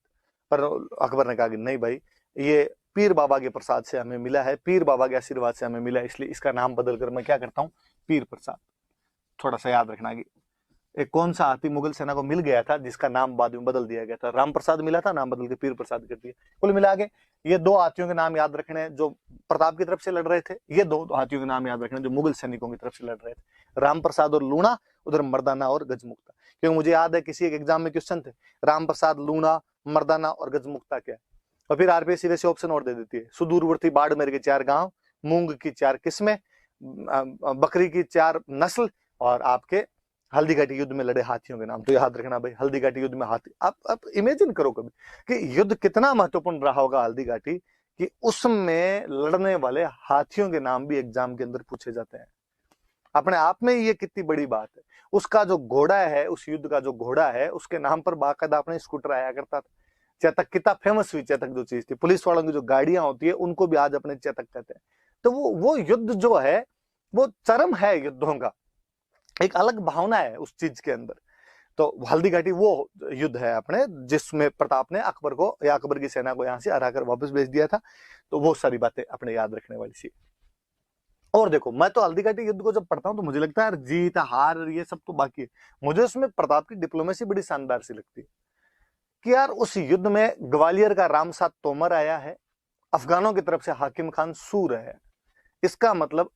पर अकबर ने कहा कि नहीं भाई, ये पीर बाबा के प्रसाद से हमें मिला है, पीर बाबा के आशीर्वाद से हमें मिला है, इसलिए इसका नाम बदल कर मैं क्या करता हूँ, पीर प्रसाद। थोड़ा सा याद रखना कि एक कौन सा हाथी मुगल सेना को मिल गया था जिसका नाम बाद में बदल दिया गया था। राम प्रसाद मिला था, नाम बदल के पीर प्रसाद कर दिया। कुल मिला के ये दो हाथियों के नाम याद रखने जो प्रताप की तरफ से लड़ रहे थे, ये दो हाथियों के नाम याद रखने जो मुगल सैनिकों की तरफ से लड़ रहे थे, राम प्रसाद और लूणा, उधर मर्दाना और गजमुक्ता। क्योंकि मुझे याद है किसी एक एग्जाम में क्वेश्चन थे, राम प्रसाद, लूणा, मर्दाना और गजमुक्ता क्या है। और फिर आरपीएससी वैसे ऑप्शन और दे देती है, सुदूरवर्ती बाड़मेर के 4 गांव, मूंग की 4 किस्में, बकरी की 4 नस्ल, और आपके हल्दी घाटी युद्ध में लड़े हाथियों के नाम। तो याद रखना भाई, हल्दी घाटी युद्ध में हाथी, आप इमेजिन करो कभी कि युद्ध कितना महत्वपूर्ण रहा होगा हल्दी घाटी, कि उसमें लड़ने वाले हाथियों के नाम भी एग्जाम के अंदर पूछे जाते हैं। अपने आप में ये कितनी बड़ी बात है। उसका जो घोड़ा है, उस युद्ध का जो घोड़ा है, उसके नाम पर बाकायदा अपने स्कूटर आया करता था। चेतक कितना फेमस हुई, चेतक जो चीज थी, पुलिस वालों की जो गाड़ियां होती है उनको भी आज अपने चेतक कहते हैं। तो वो युद्ध जो है वो चरम है, युद्धों का एक अलग भावना है उस चीज के अंदर। तो हल्दी घाटी वो युद्ध है अपने, जिसमें प्रताप ने अकबर को या अकबर की सेना को यहां से हराकर वापस भेज दिया था। तो वो सारी बातें अपने याद रखने वाली सी। और देखो, मैं तो हल्दी घाटी युद्ध को जब पढ़ता हूं तो मुझे लगता है यार जीत हार ये सब तो बाकी है, मुझे उसमें प्रताप की डिप्लोमेसी बड़ी शानदार सी लगती है कि यार उस युद्ध में ग्वालियर का रामसात तोमर आया है, अफगानों की तरफ से हाकिम खान सूर है। इसका मतलब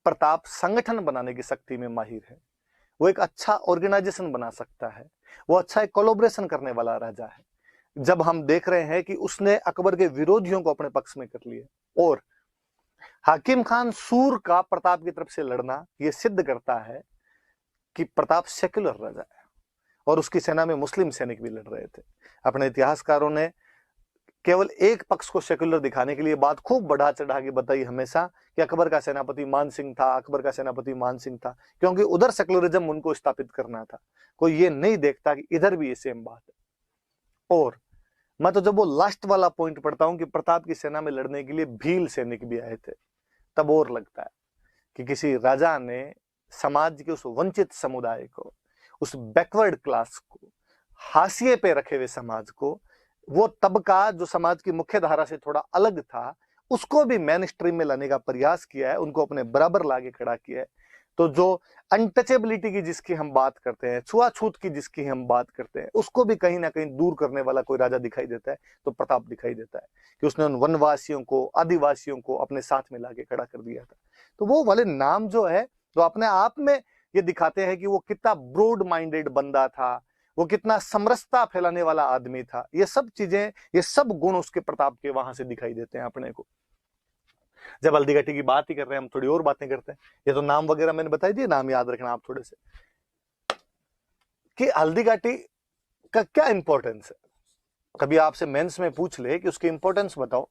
प्रताप संगठन बनाने की शक्ति में माहिर है, वो एक अच्छा ऑर्गेनाइजेशन बना सकता है, वो अच्छा एक कोलैबोरेशन करने वाला राजा है। जब हम देख रहे हैं कि उसने अकबर के विरोधियों को अपने पक्ष में कर लिया, और हाकिम खान सूर का प्रताप की तरफ से लड़ना ये सिद्ध करता है कि प्रताप सेक्युलर राजा है, और उसकी सेना में मुस्लिम सैनिक भी लड़ रहे थे। अपने इतिहासकारों ने केवल एक पक्ष को सेक्युलर दिखाने के लिए बात खूब बढ़ा चढ़ा के बताई हमेशा कि अकबर का सेनापति मान सिंह था, अकबर का सेनापति मान सिंह था, क्योंकि उधर सेक्युलरिज्म उनको स्थापित करना था। कोई ये नहीं देखता कि इधर भी ये सेम बात है। और मैं तो जब वो लास्ट वाला पॉइंट पढ़ता हूं कि प्रताप की सेना में लड़ने के लिए भील सैनिक भी आए थे, तब और लगता है कि किसी राजा ने समाज के उस वंचित समुदाय को, उस बैकवर्ड क्लास को, हाशिए पे रखे हुए समाज को, वो तबका जो समाज की मुख्य धारा से थोड़ा अलग था, उसको भी मेन स्ट्रीम में लाने का प्रयास किया है, उनको अपने बराबर लाके खड़ा किया है। तो जो अनटचेबिलिटी की जिसकी हम बात करते हैं, छुआछूत की जिसकी हम बात करते हैं, उसको भी कहीं ना कहीं दूर करने वाला कोई राजा दिखाई देता है तो प्रताप दिखाई देता है कि उसने उन वनवासियों को, आदिवासियों को अपने साथ में लाके खड़ा कर दिया था। तो वो वाले नाम जो है, जो अपने आप में ये दिखाते हैं कि वो कितना ब्रॉड माइंडेड बंदा था, वो कितना समरसता फैलाने वाला आदमी था। ये सब चीजें, ये सब गुण उसके प्रताप के वहां से दिखाई देते हैं अपने को। जब हल्दी घाटी की बात ही कर रहे हैं, हम थोड़ी और बातें करते हैं। ये तो नाम वगैरह मैंने बताई दिए, नाम याद रखना आप थोड़े से, कि हल्दी घाटी का क्या इंपॉर्टेंस है। कभी आपसे मेंस में पूछ ले कि उसकी इंपॉर्टेंस बताओ,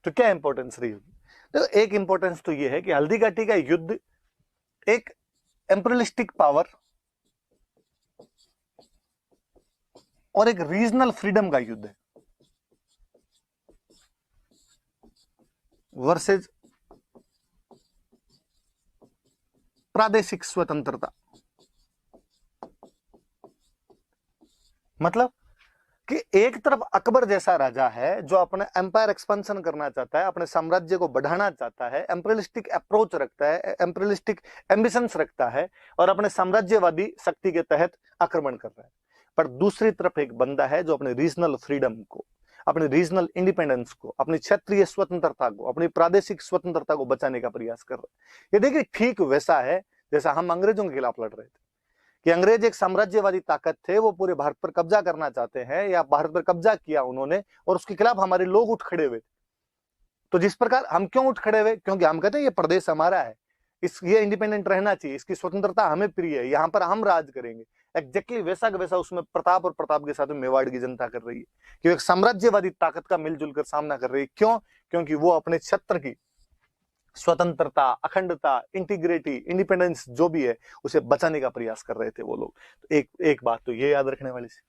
तो क्या इंपॉर्टेंस रही होगी? तो एक इंपॉर्टेंस तो ये है कि हल्दी घाटी का युद्ध एक एम्परियलिस्टिक पावर और एक रीजनल फ्रीडम का युद्ध है वर्सेज प्रादेशिक स्वतंत्रता। मतलब कि एक तरफ अकबर जैसा राजा है जो अपने एम्पायर एक्सपेंशन करना चाहता है, अपने साम्राज्य को बढ़ाना चाहता है, एम्परियलिस्टिक अप्रोच रखता है, एम्परियलिस्टिक एम्बिशंस रखता है और अपने साम्राज्यवादी शक्ति के तहत आक्रमण कर रहा है। पर दूसरी तरफ एक बंदा है जो अपने रीजनल फ्रीडम को, अपने रीजनल इंडिपेंडेंस को, अपनी क्षेत्रीय स्वतंत्रता को, अपनी प्रादेशिक स्वतंत्रता को बचाने का प्रयास कर रहा है। ये देखिए ठीक वैसा है जैसा हम अंग्रेजों के खिलाफ लड़ रहे थे, कि अंग्रेज एक साम्राज्यवादी ताकत थे, वो पूरे भारत पर कब्जा करना चाहते हैं या भारत पर कब्जा किया उन्होंने, और उसके खिलाफ हमारे लोग उठ खड़े हुए। तो जिस प्रकार हम क्यों उठ खड़े हुए, क्योंकि हम कहते हैं ये प्रदेश हमारा है, ये इंडिपेंडेंट रहना चाहिए, इसकी स्वतंत्रता हमें प्रिय है, यहाँ पर हम राज करेंगे। एग्जैक्टली वैसा का वैसा उसमें प्रताप और प्रताप के साथ में मेवाड़ की जनता कर रही है, कि एक साम्राज्यवादी ताकत का मिलजुल कर सामना कर रही है। क्यों? क्योंकि वो अपने क्षेत्र की स्वतंत्रता, अखंडता, इंटीग्रिटी, इंडिपेंडेंस जो भी है उसे बचाने का प्रयास कर रहे थे वो लोग। तो एक बात तो ये याद रखने वाली सी।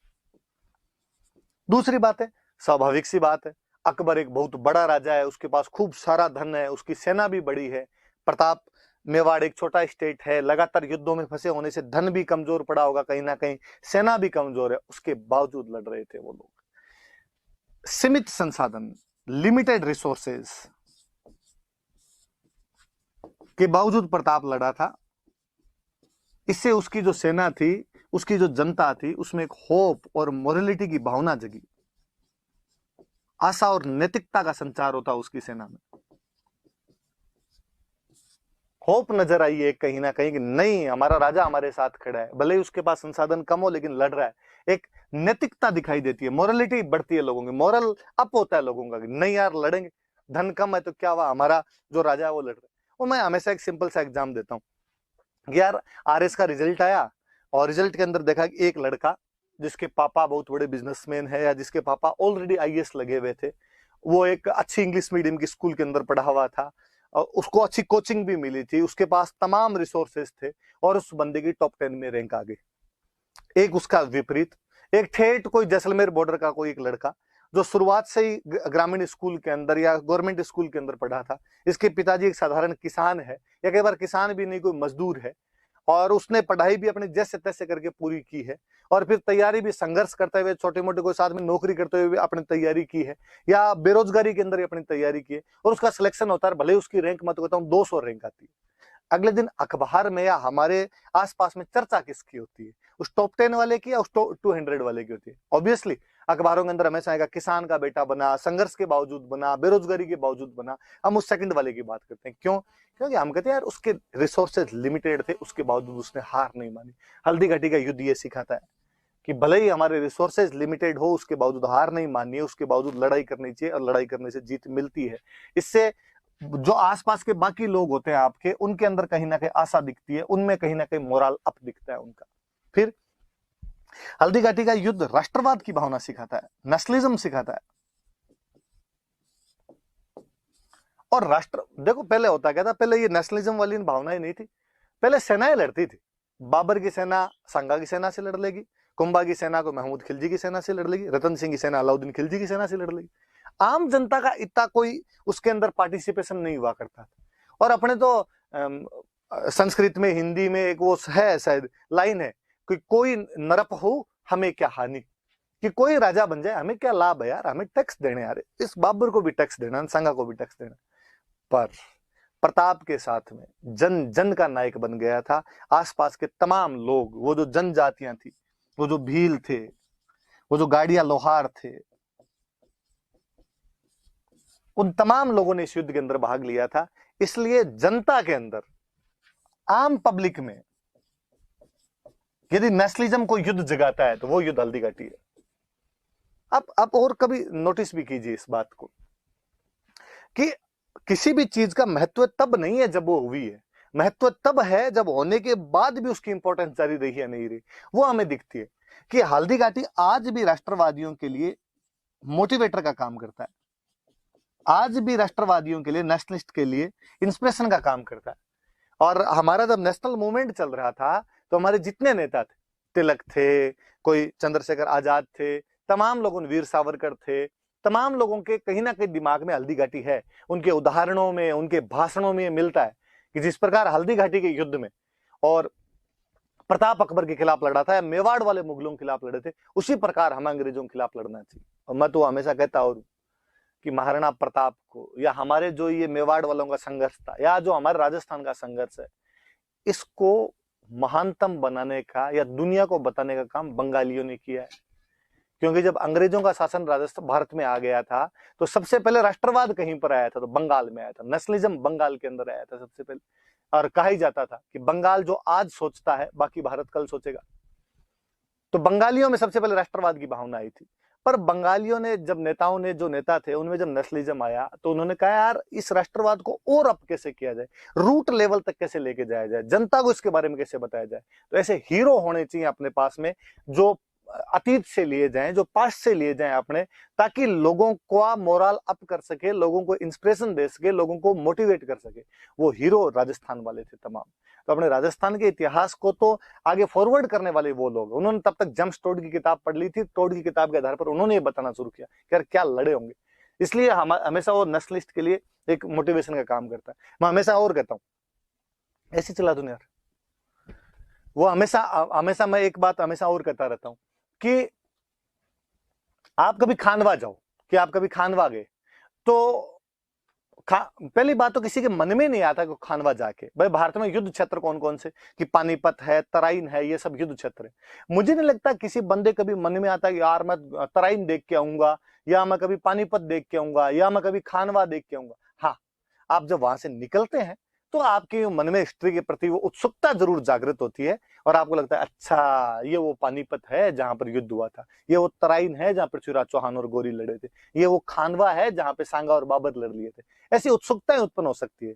दूसरी बात है, स्वाभाविक सी बात है, अकबर एक बहुत बड़ा राजा है, उसके पास खूब सारा धन है, उसकी सेना भी बड़ी है। प्रताप, मेवाड़ एक छोटा स्टेट है, लगातार युद्धों में फंसे होने से धन भी कमजोर पड़ा होगा कहीं ना कहीं, सेना भी कमजोर है, उसके बावजूद लड़ रहे थे वो लोग। सीमित संसाधन, लिमिटेड रिसोर्सेज के बावजूद प्रताप लड़ा था। इससे उसकी जो सेना थी, उसकी जो जनता थी, उसमें एक होप और मोरलिटी की भावना जगी, आशा और नैतिकता का संचार होता उसकी सेना में। होप नजर आई है कहीं ना कहीं कि नहीं, हमारा राजा हमारे साथ खड़ा है, भले ही उसके पास संसाधन कम हो लेकिन लड़ रहा है। एक नैतिकता दिखाई देती है, मोरलिटी बढ़ती है लोगों की, मोरल अप होता है लोगों का कि नहीं यार लड़ेंगे, धन कम है तो क्या हुआ, हमारा जो राजा है वो लड़ रहा है। वो मैं हमेशा एक सिंपल सा एग्जाम देता हूँ। यार आरएस का रिजल्ट आया और रिजल्ट के अंदर देखा कि एक लड़का जिसके पापा बहुत बड़े बिजनेसमैन है या जिसके पापा ऑलरेडी आईएएस लगे हुए थे, वो एक अच्छी इंग्लिश मीडियम की स्कूल के अंदर पढ़ा हुआ था और उसको अच्छी कोचिंग भी मिली थी, उसके पास तमाम रिसोर्सेज थे और उस बंदे की टॉप 10 में रैंक आ गई। एक उसका विपरीत, एक ठेठ कोई जैसलमेर बॉर्डर का कोई एक लड़का जो शुरुआत से ही ग्रामीण स्कूल के अंदर या गवर्नमेंट स्कूल के अंदर पढ़ा था, इसके पिताजी एक साधारण किसान है या कई बार किसान भी नहीं, कोई मजदूर है, और उसने पढ़ाई भी अपने जैसे तैसे करके पूरी की है और फिर तैयारी भी संघर्ष करते हुए, छोटे मोटे कोई साथ में नौकरी करते हुए भी अपनी तैयारी की है या बेरोजगारी के अंदर ही अपनी तैयारी की है और उसका सिलेक्शन होता है। भले उसकी रैंक मैं तो कहता हूँ 200 रैंक आती है, अगले दिन अखबार में या हमारे आसपास में चर्चा किसकी होती है, उस टॉप 10 वाले की या उस 200 वाले की होती है? ऑब्वियसली अखबारों के अंदर हमेशा आएगा किसान का बेटा बना, संघर्ष के बावजूद बना, बेरोजगारी के बावजूद बना। हम उस सेकंड वाले की बात करते हैं। क्यों? क्योंकि हम कहते हैं यार उसके रिसोर्सेज लिमिटेड थे, उसके बावजूद उसने हार नहीं मानी। हल्दी घाटी का युद्ध ये सिखाता है कि भले ही हमारे रिसोर्सेज लिमिटेड हो, उसके बावजूद हार नहीं माननी है, उसके बावजूद लड़ाई करनी चाहिए और लड़ाई करने से जीत मिलती है। इससे जो आसपास के बाकी लोग होते हैं आपके, उनके अंदर कहीं ना कहीं आशा दिखती है, उनमें कहीं ना कहीं मोरल अप दिखता है उनका। फिर हल्दी घाटी का युद्ध राष्ट्रवाद की भावना सिखाता है, नेशनलिज्म सिखाता है। और राष्ट्र देखो पहले होता क्या था, पहले ये नेशनलिज्म वाली भावना ही नहीं थी, पहले सेनाएं लड़ती थी। बाबर की सेना सांगा की सेना से लड़ लेगी, कुंभा की सेना को महमूद खिलजी की सेना से लड़ लेगी, रतन सिंह की सेना अलाउद्दीन खिलजी की सेना से लड़ लेगी। आम जनता का इतना कोई उसके अंदर पार्टिसिपेशन नहीं हुआ करता था। और अपने तो संस्कृत में, हिंदी में एक वो है शायद लाइन है कि कोई नरप हो हमें क्या हानि, कि कोई राजा बन जाए हमें क्या लाभ है यार, हमें टैक्स देने यार, इस बाबर को भी टैक्स देना, संगा को भी टैक्स देना। पर प्रताप के साथ में जन जन का नायक बन गया था। आसपास के तमाम लोग, वो जो जनजातियां थी, वो जो भील थे, वो जो गाड़िया लोहार थे, उन तमाम लोगों ने इस युद्ध के अंदर भाग लिया था। इसलिए जनता के अंदर, आम पब्लिक में यदि नेशनलिज्म को युद्ध जगाता है तो वो युद्ध हल्दी घाटी है। आप और कभी नोटिस भी कीजिए इस बात को कि किसी भी चीज का महत्व तब नहीं है जब वो हुई है, महत्व तब है जब होने के बाद भी उसकी इंपॉर्टेंस जारी रही है नहीं रही, वो हमें दिखती है। कि हल्दी घाटी आज भी राष्ट्रवादियों के लिए मोटिवेटर का काम करता है, आज भी राष्ट्रवादियों के लिए, नेशनलिस्ट के लिए इंस्पिरेशन का काम करता है। और हमारा जब नेशनल मूवमेंट चल रहा था तो हमारे जितने नेता थे, तिलक थे, कोई चंद्रशेखर आजाद थे, तमाम लोगों, वीर सावरकर थे, तमाम लोगों के कहीं ना कहीं दिमाग में हल्दी घाटी है। उनके उदाहरणों में, उनके भाषणों में मिलता है कि जिस प्रकार हल्दी घाटी के युद्ध में और प्रताप अकबर के खिलाफ लड़ा था, या मेवाड़ वाले मुगलों के खिलाफ लड़े थे, उसी प्रकार हमें अंग्रेजों के खिलाफ लड़ना चाहिए। और मैं तो हमेशा कहता हूं कि महाराणा प्रताप को, या हमारे जो ये मेवाड़ वालों का संघर्ष था, या जो हमारे राजस्थान का संघर्ष है, इसको महानतम बनाने का या दुनिया को बताने का काम बंगालियों ने किया है। क्योंकि जब अंग्रेजों का शासन राजस्थान भारत में आ गया था तो सबसे पहले राष्ट्रवाद कहीं पर आया था, तो बंगाल में आया था। नेशनलिज्म बंगाल के अंदर आया था सबसे पहले। और कहा ही जाता था कि बंगाल जो आज सोचता है बाकी भारत कल सोचेगा। तो बंगालियों में सबसे पहले राष्ट्रवाद की भावना आई थी। पर बंगालियों ने, जब नेताओं ने, जो नेता थे उनमें जब नेशनलिज्म आया तो उन्होंने कहा यार इस राष्ट्रवाद को और अप कैसे किया जाए, रूट लेवल तक कैसे लेके जाया जाए, जनता को इसके बारे में कैसे बताया जाए। तो ऐसे हीरो होने चाहिए अपने पास में, जो अतीत से लिए जाएं, जो पास्ट से लिए जाएं अपने, ताकि लोगों का मोरल अप कर सके, लोगों को इंस्पिरेशन दे सके, लोगों को मोटिवेट कर सके। वो हीरो राजस्थान वाले थे तमाम। तो अपने राजस्थान के इतिहास को तो आगे फॉरवर्ड करने वाले वो लोग, उन्होंने तब तक जेम्स टोड की किताब पढ़ ली थी, टोड की किताब के आधार पर उन्होंने ये बताना शुरू किया कि यार क्या लड़े होंगे। इसलिए हम हमेशा वो नेशनलिस्ट के लिए एक मोटिवेशन का काम करता है। मैं हमेशा और कहता हूं ऐसी चला दो यार, वो हमेशा हमेशा मैं एक बात हमेशा और कहता रहता हूं कि आप कभी खानवा जाओ, कि आप कभी खानवा गए तो पहली बात तो किसी के मन में नहीं आता कि खानवा जाके, भाई भारत में युद्ध क्षेत्र कौन कौन से, कि पानीपत है, तराइन है, ये सब युद्ध क्षेत्र है। मुझे नहीं लगता किसी बंदे कभी मन में आता कि यार मैं तराइन देख के आऊंगा, या मैं कभी पानीपत देख के आऊंगा, या मैं कभी खानवा देख के आऊंगा। हाँ, आप जब वहां से निकलते हैं तो आपके मन में हिस्ट्री के प्रति वो उत्सुकता जरूर जागृत होती है, और आपको लगता है अच्छा ये वो पानीपत है जहां पर युद्ध हुआ था, ये वो तराइन है जहां पृथ्वीराज चौहान और गोरी लड़े थे, ये वो खानवा है जहां पे सांगा और बाबर लड़ लिए थे। ऐसी उत्सुकताएं उत्पन्न हो सकती है।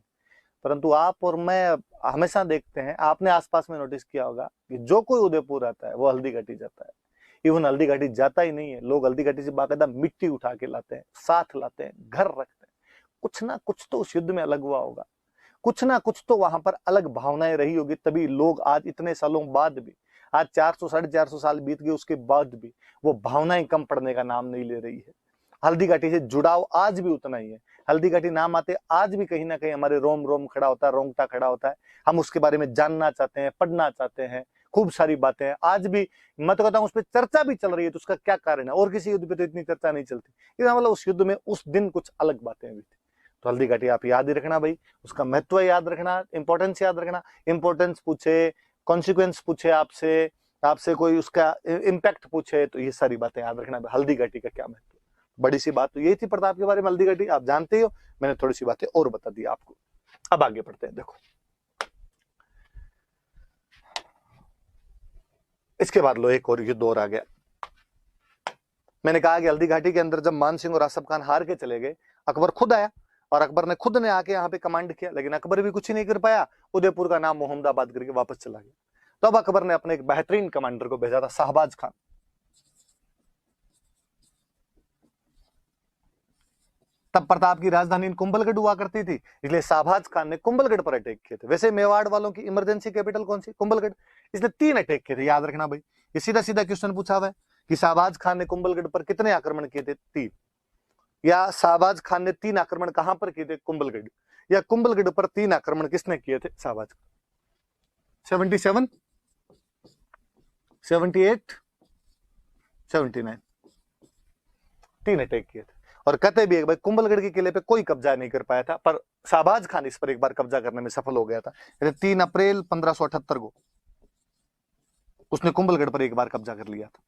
परंतु आप और मैं हमेशा देखते हैं, आपने आसपास में नोटिस किया होगा कि जो कोई उदयपुर आता है वो हल्दी घाटी जाता है। इवन हल्दी घाटी जाता ही नहीं है, लोग हल्दी घाटी से बाकायदा मिट्टी उठा के लाते हैं, साथ लाते हैं, घर रखते हैं। कुछ ना कुछ तो उस युद्ध में अलग हुआ होगा, कुछ ना कुछ तो वहां पर अलग भावनाएं रही होगी, तभी लोग आज इतने सालों बाद भी, आज 400 450 साल बीत गए उसके बाद भी वो भावनाएं कम पड़ने का नाम नहीं ले रही है। हल्दी घाटी से जुड़ाव आज भी उतना ही है। हल्दी घाटी नाम आते आज भी कहीं ना कहीं हमारे रोम रोम खड़ा होता है, रोंगटा खड़ा होता है। हम उसके बारे में जानना चाहते हैं, पढ़ना चाहते हैं, खूब सारी बातें हैं। आज भी मैं तो कहता हूँ उस पर चर्चा भी चल रही है, तो उसका क्या कारण है? और किसी युद्ध पे तो इतनी चर्चा नहीं चलती, इसका मतलब उस युद्ध में उस दिन कुछ अलग बातें हुई थी। तो हल्दी घाटी आप याद ही रखना भाई, उसका महत्व याद रखना, इंपॉर्टेंस याद रखना। इंपॉर्टेंस पूछे, कॉन्सिक्वेंस पूछे आपसे, आपसे कोई उसका इम्पैक्ट पूछे, तो ये सारी बातें याद रखना। हल्दी घाटी का क्या महत्व। बड़ी सी बात तो यही थी प्रताप के बारे में, हल्दी घाटी आप जानते हो, मैंने थोड़ी सी बातें और बता दी आपको। अब आगे बढ़ते हैं। देखो इसके बाद लो एक और युद्ध और आ गया। मैंने कहा कि हल्दी घाटी के अंदर जब मान सिंह और आसफ खान हार के चले गए, अकबर खुद आया, और अकबर ने खुद ने आके यहाँ पे कमांड किया, लेकिन अकबर भी कुछ ही नहीं कर पाया। उदयपुर का नाम मोहम्मदाबाद करके वापस चला गया। तो अब अकबर ने अपने एक बेहतरीन कमांडर को भेजा था, शाहबाज खान। तब प्रताप की राजधानी कुंभलगढ़ हुआ करती थी, इसलिए शाहबाज खान ने कुंभलगढ़ पर अटैक किए थे। वैसे मेवाड़ वालों की इमरजेंसी कैपिटल कौन सी? कुंभलगढ़। इसलिए 3 अटैक किए थे, याद रखना भाई। ये सीधा सीधा क्वेश्चन पूछा हुआ है कि शाहबाज खान ने कुंभलगढ़ पर कितने आक्रमण किए थे? 3। या शाहबाज खान ने 3 आक्रमण कहां पर किए थे? कुंभलगढ़। या कुंभलगढ़ पर 3 आक्रमण किसने किए थे? शाहबाज। 77, 78, 79, 3 अटैक किए थे। और कहते भी एक भाई कुंभलगढ़ के किले पे कोई कब्जा नहीं कर पाया था, पर शाहबाज खान इस पर एक बार कब्जा करने में सफल हो गया था। 3 अप्रैल 1578 को उसने कुंभलगढ़ पर एक बार कब्जा कर लिया था।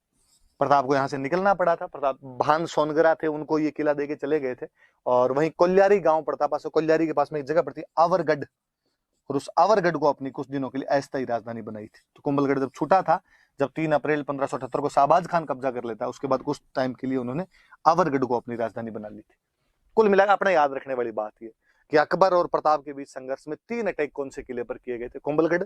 प्रताप को यहां से निकलना पड़ा था। प्रताप भान सोनगरा थे, उनको ये किला देके चले गए थे। और वहीं कोल्यारी गांव पड़ता, पास कोल्यारी के पास में एक जगह पड़ती आवरगढ़, और उस आवरगढ़ को अपनी कुछ दिनों के लिए अस्थायी राजधानी बनाई थी। तो कुंभलगढ़ जब छूटा था, जब 3 अप्रैल 1578 को शाहबाज खान कब्जा कर लेता, उसके बाद कुछ टाइम के लिए उन्होंने आवरगढ़ को अपनी राजधानी बना ली थी। कुल मिलाकर अपने याद रखने वाली बात यह कि अकबर और प्रताप के बीच संघर्ष में 3 अटैक कौन से किले पर किए गए थे? कुंभलगढ़।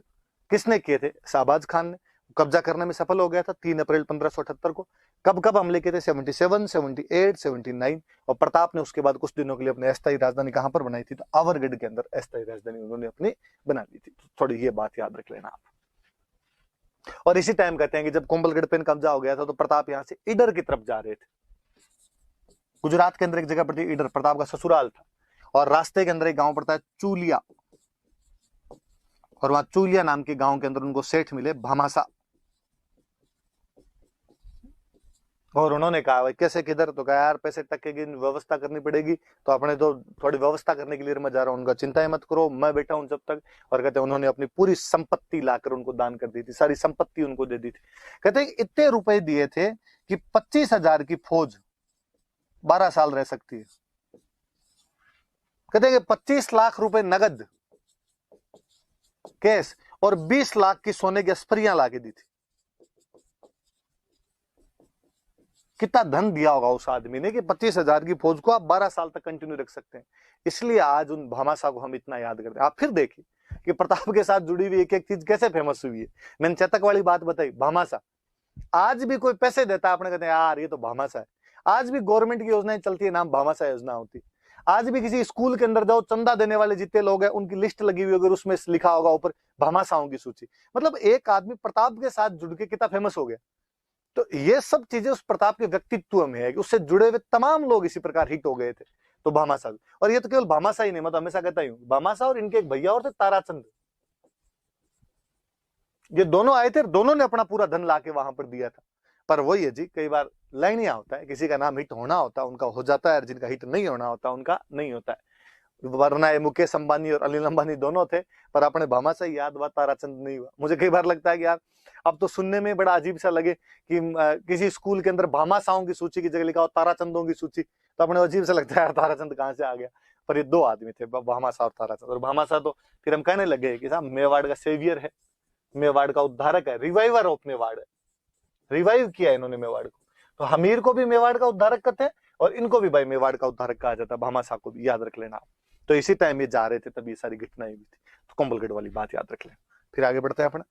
किसने किए थे? शाहबाज खान ने। कब्जा करने में सफल हो गया था 3 अप्रैल 1578 को। कब कब हमले किए थे? 77, 78, 79। और प्रताप ने उसके बाद कुछ दिनों के लिए अपनी अस्थायी राजधानी कहां पर बनाई थी? तो आवरगढ़ के अंदर अस्थायी राजधानी उन्होंने अपनी बना ली थी। थोड़ी ये बात याद रख लेना आप। और इसी टाइम कहते हैं कि जब कुंभलगढ़ पे कब्जा हो गया था, तो प्रताप यहां से ईडर की तरफ जा रहे थे। गुजरात के अंदर एक जगह पड़ती है ईडर, प्रताप का ससुराल था। और रास्ते के अंदर एक गांव पड़ता है चूलिया, और वहां चूलिया नाम के गांव के अंदर उनको सेठ मिले भामासा। और उन्होंने कहा भाई कैसे किधर? तो कहा यार पैसे टके की व्यवस्था करनी पड़ेगी, तो अपने तो थोड़ी व्यवस्था करने के लिए मैं जा रहा हूँ। उनका चिंता मत करो, मैं बैठा हूं जब तक। और कहते उन्होंने अपनी पूरी संपत्ति लाकर उनको दान कर दी थी, सारी संपत्ति उनको दे दी थी। कहते इतने रुपए दिए थे कि 25,000 की फौज 12 साल रह सकती है। कहते कि 25 लाख रुपए नगद कैश और 20 लाख की सोने की अस्फरियां लाके दी थी। कितना धन दिया होगा उस आदमी ने कि 25,000 की फौज को आप 12 साल तक कंटिन्यू रख सकते हैं। इसलिए आज उन भामाशाह को हम इतना याद करते हैं। आप फिर देखिए कि प्रताप के साथ जुड़ी हुई एक एक चीज कैसे फेमस हुई है। मैंने चेतक वाली बात बताई, भामाशाह। आज भी कोई पैसे देता है, अपने कहते हैं यार ये तो भामाशाह है। आज भी गवर्नमेंट की योजनाएं चलती है, नाम भामाशाह योजना होती है। आज भी किसी स्कूल के अंदर जाओ, चंदा देने वाले जितने लोग हैं उनकी लिस्ट लगी हुई, अगर उसमें लिखा होगा ऊपर भामाशाहों की सूची। मतलब एक आदमी प्रताप के साथ जुड़ के कितना फेमस हो गया। तो ये सब चीजें उस प्रताप के व्यक्तित्व में है कि उससे जुड़े हुए तमाम लोग इसी प्रकार हिट हो गए थे। तो भामाशाह, और ये तो केवल भामाशाह ही नहीं, मैं तो हमेशा कहता हूं भामाशाह और इनके एक भैया और थे ताराचंद, ये दोनों आए थे, दोनों ने अपना पूरा धन लाके वहां पर दिया था। पर वही है जी, कई बार लाइनिया होता है, किसी का नाम हिट होना होता है उनका हो जाता है, और जिनका हिट नहीं होना होता उनका नहीं होता है। वरना मुकेश अंबानी और अनिल अंबानी दोनों थे, पर अपने भामाशाह याद हुआ, ताराचंद नहीं हुआ। मुझे कई बार लगता है कि यार अब तो सुनने में बड़ा अजीब सा लगे कि किसी स्कूल के अंदर भामाशाहों की सूची की जगह लिखा हो ताराचंदों की सूची, तो अपने अजीब सा लगता है यार ताराचंद कहां से आ गया। पर ये 2 आदमी थे, भामाशाह और ताराचंद। और भामाशाह तो फिर हम कहने लगे कि साहब मेवाड़ का सेवियर है, मेवाड़ का उद्धारक है, रिवाइवर ऑफ मेवाड़ है, रिवाइव किया इन्होंने मेवाड़ को। तो हमीर को भी मेवाड़ का उद्धारक कहते हैं, और इनको भी भाई मेवाड़ का उद्धारक कहा जाता है, भामाशाह को भी, याद रख लेना। तो इसी टाइम ये जा रहे थे, तब ये सारी घटनाएं हुई थी। तो कुंभलगढ़ वाली बात याद रख लें। फिर आगे बढ़ते हैं अपना।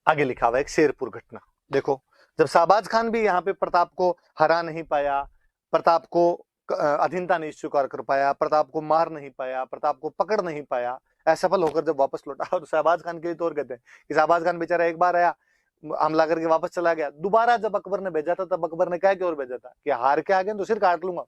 आगे लिखा हुआ एक शेरपुर घटना देखो। जब शाहबाज खान भी यहाँ पे प्रताप को हरा नहीं पाया, प्रताप को अधीनता नहीं स्वीकार कर पाया, प्रताप को मार नहीं पाया, प्रताप को पकड़ नहीं पाया, असफल होकर जब वापस लौटा, और शाहबाज खान के लिए तो और कहते हैं कि शाहबाज खान बेचारा एक बार आया, हमला करके वापस चला गया। दोबारा जब अकबर ने भेजा था, तब अकबर ने क्या की ओर भेजा था कि हार के आ गए तो सिर काट लूंगा।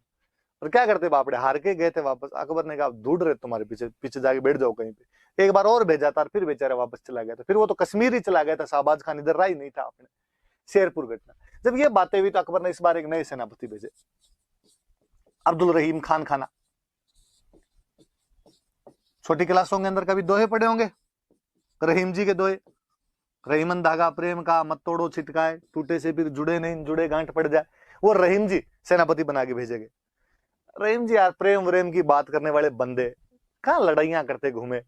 और क्या करते बापड़े, हार के गए थे वापस। अकबर ने कहा ढूंढ रहे तुम्हारे पीछे, पीछे जाके बैठ जाओ कहीं पे। एक बार और भेजा था, फिर बेचारा वापस चला गया था। फिर वो तो कश्मीर ही चला गया था, शाहबाज खान इधर रहा ही नहीं था अपने। शेरपुर घटना जब ये बातें हुई, तो अकबर ने इस बार एक नए सेनापति भेजे, अब्दुल रहीम खान खाना। छोटी क्लासों के अंदर कभी दोहे पढ़े होंगे, रहीम जी के दोहे, रहीमन धागा प्रेम का मत तोड़ो छिटकाए, टूटे से फिर जुड़े नहीं जुड़े गांठ पड़ जाए। वो रहीम जी सेनापति बना के भेजे गए। रहीम जी यार प्रेम व्रेम की बात करने वाले बंदे, कहां लड़ाइयां करते घूमे।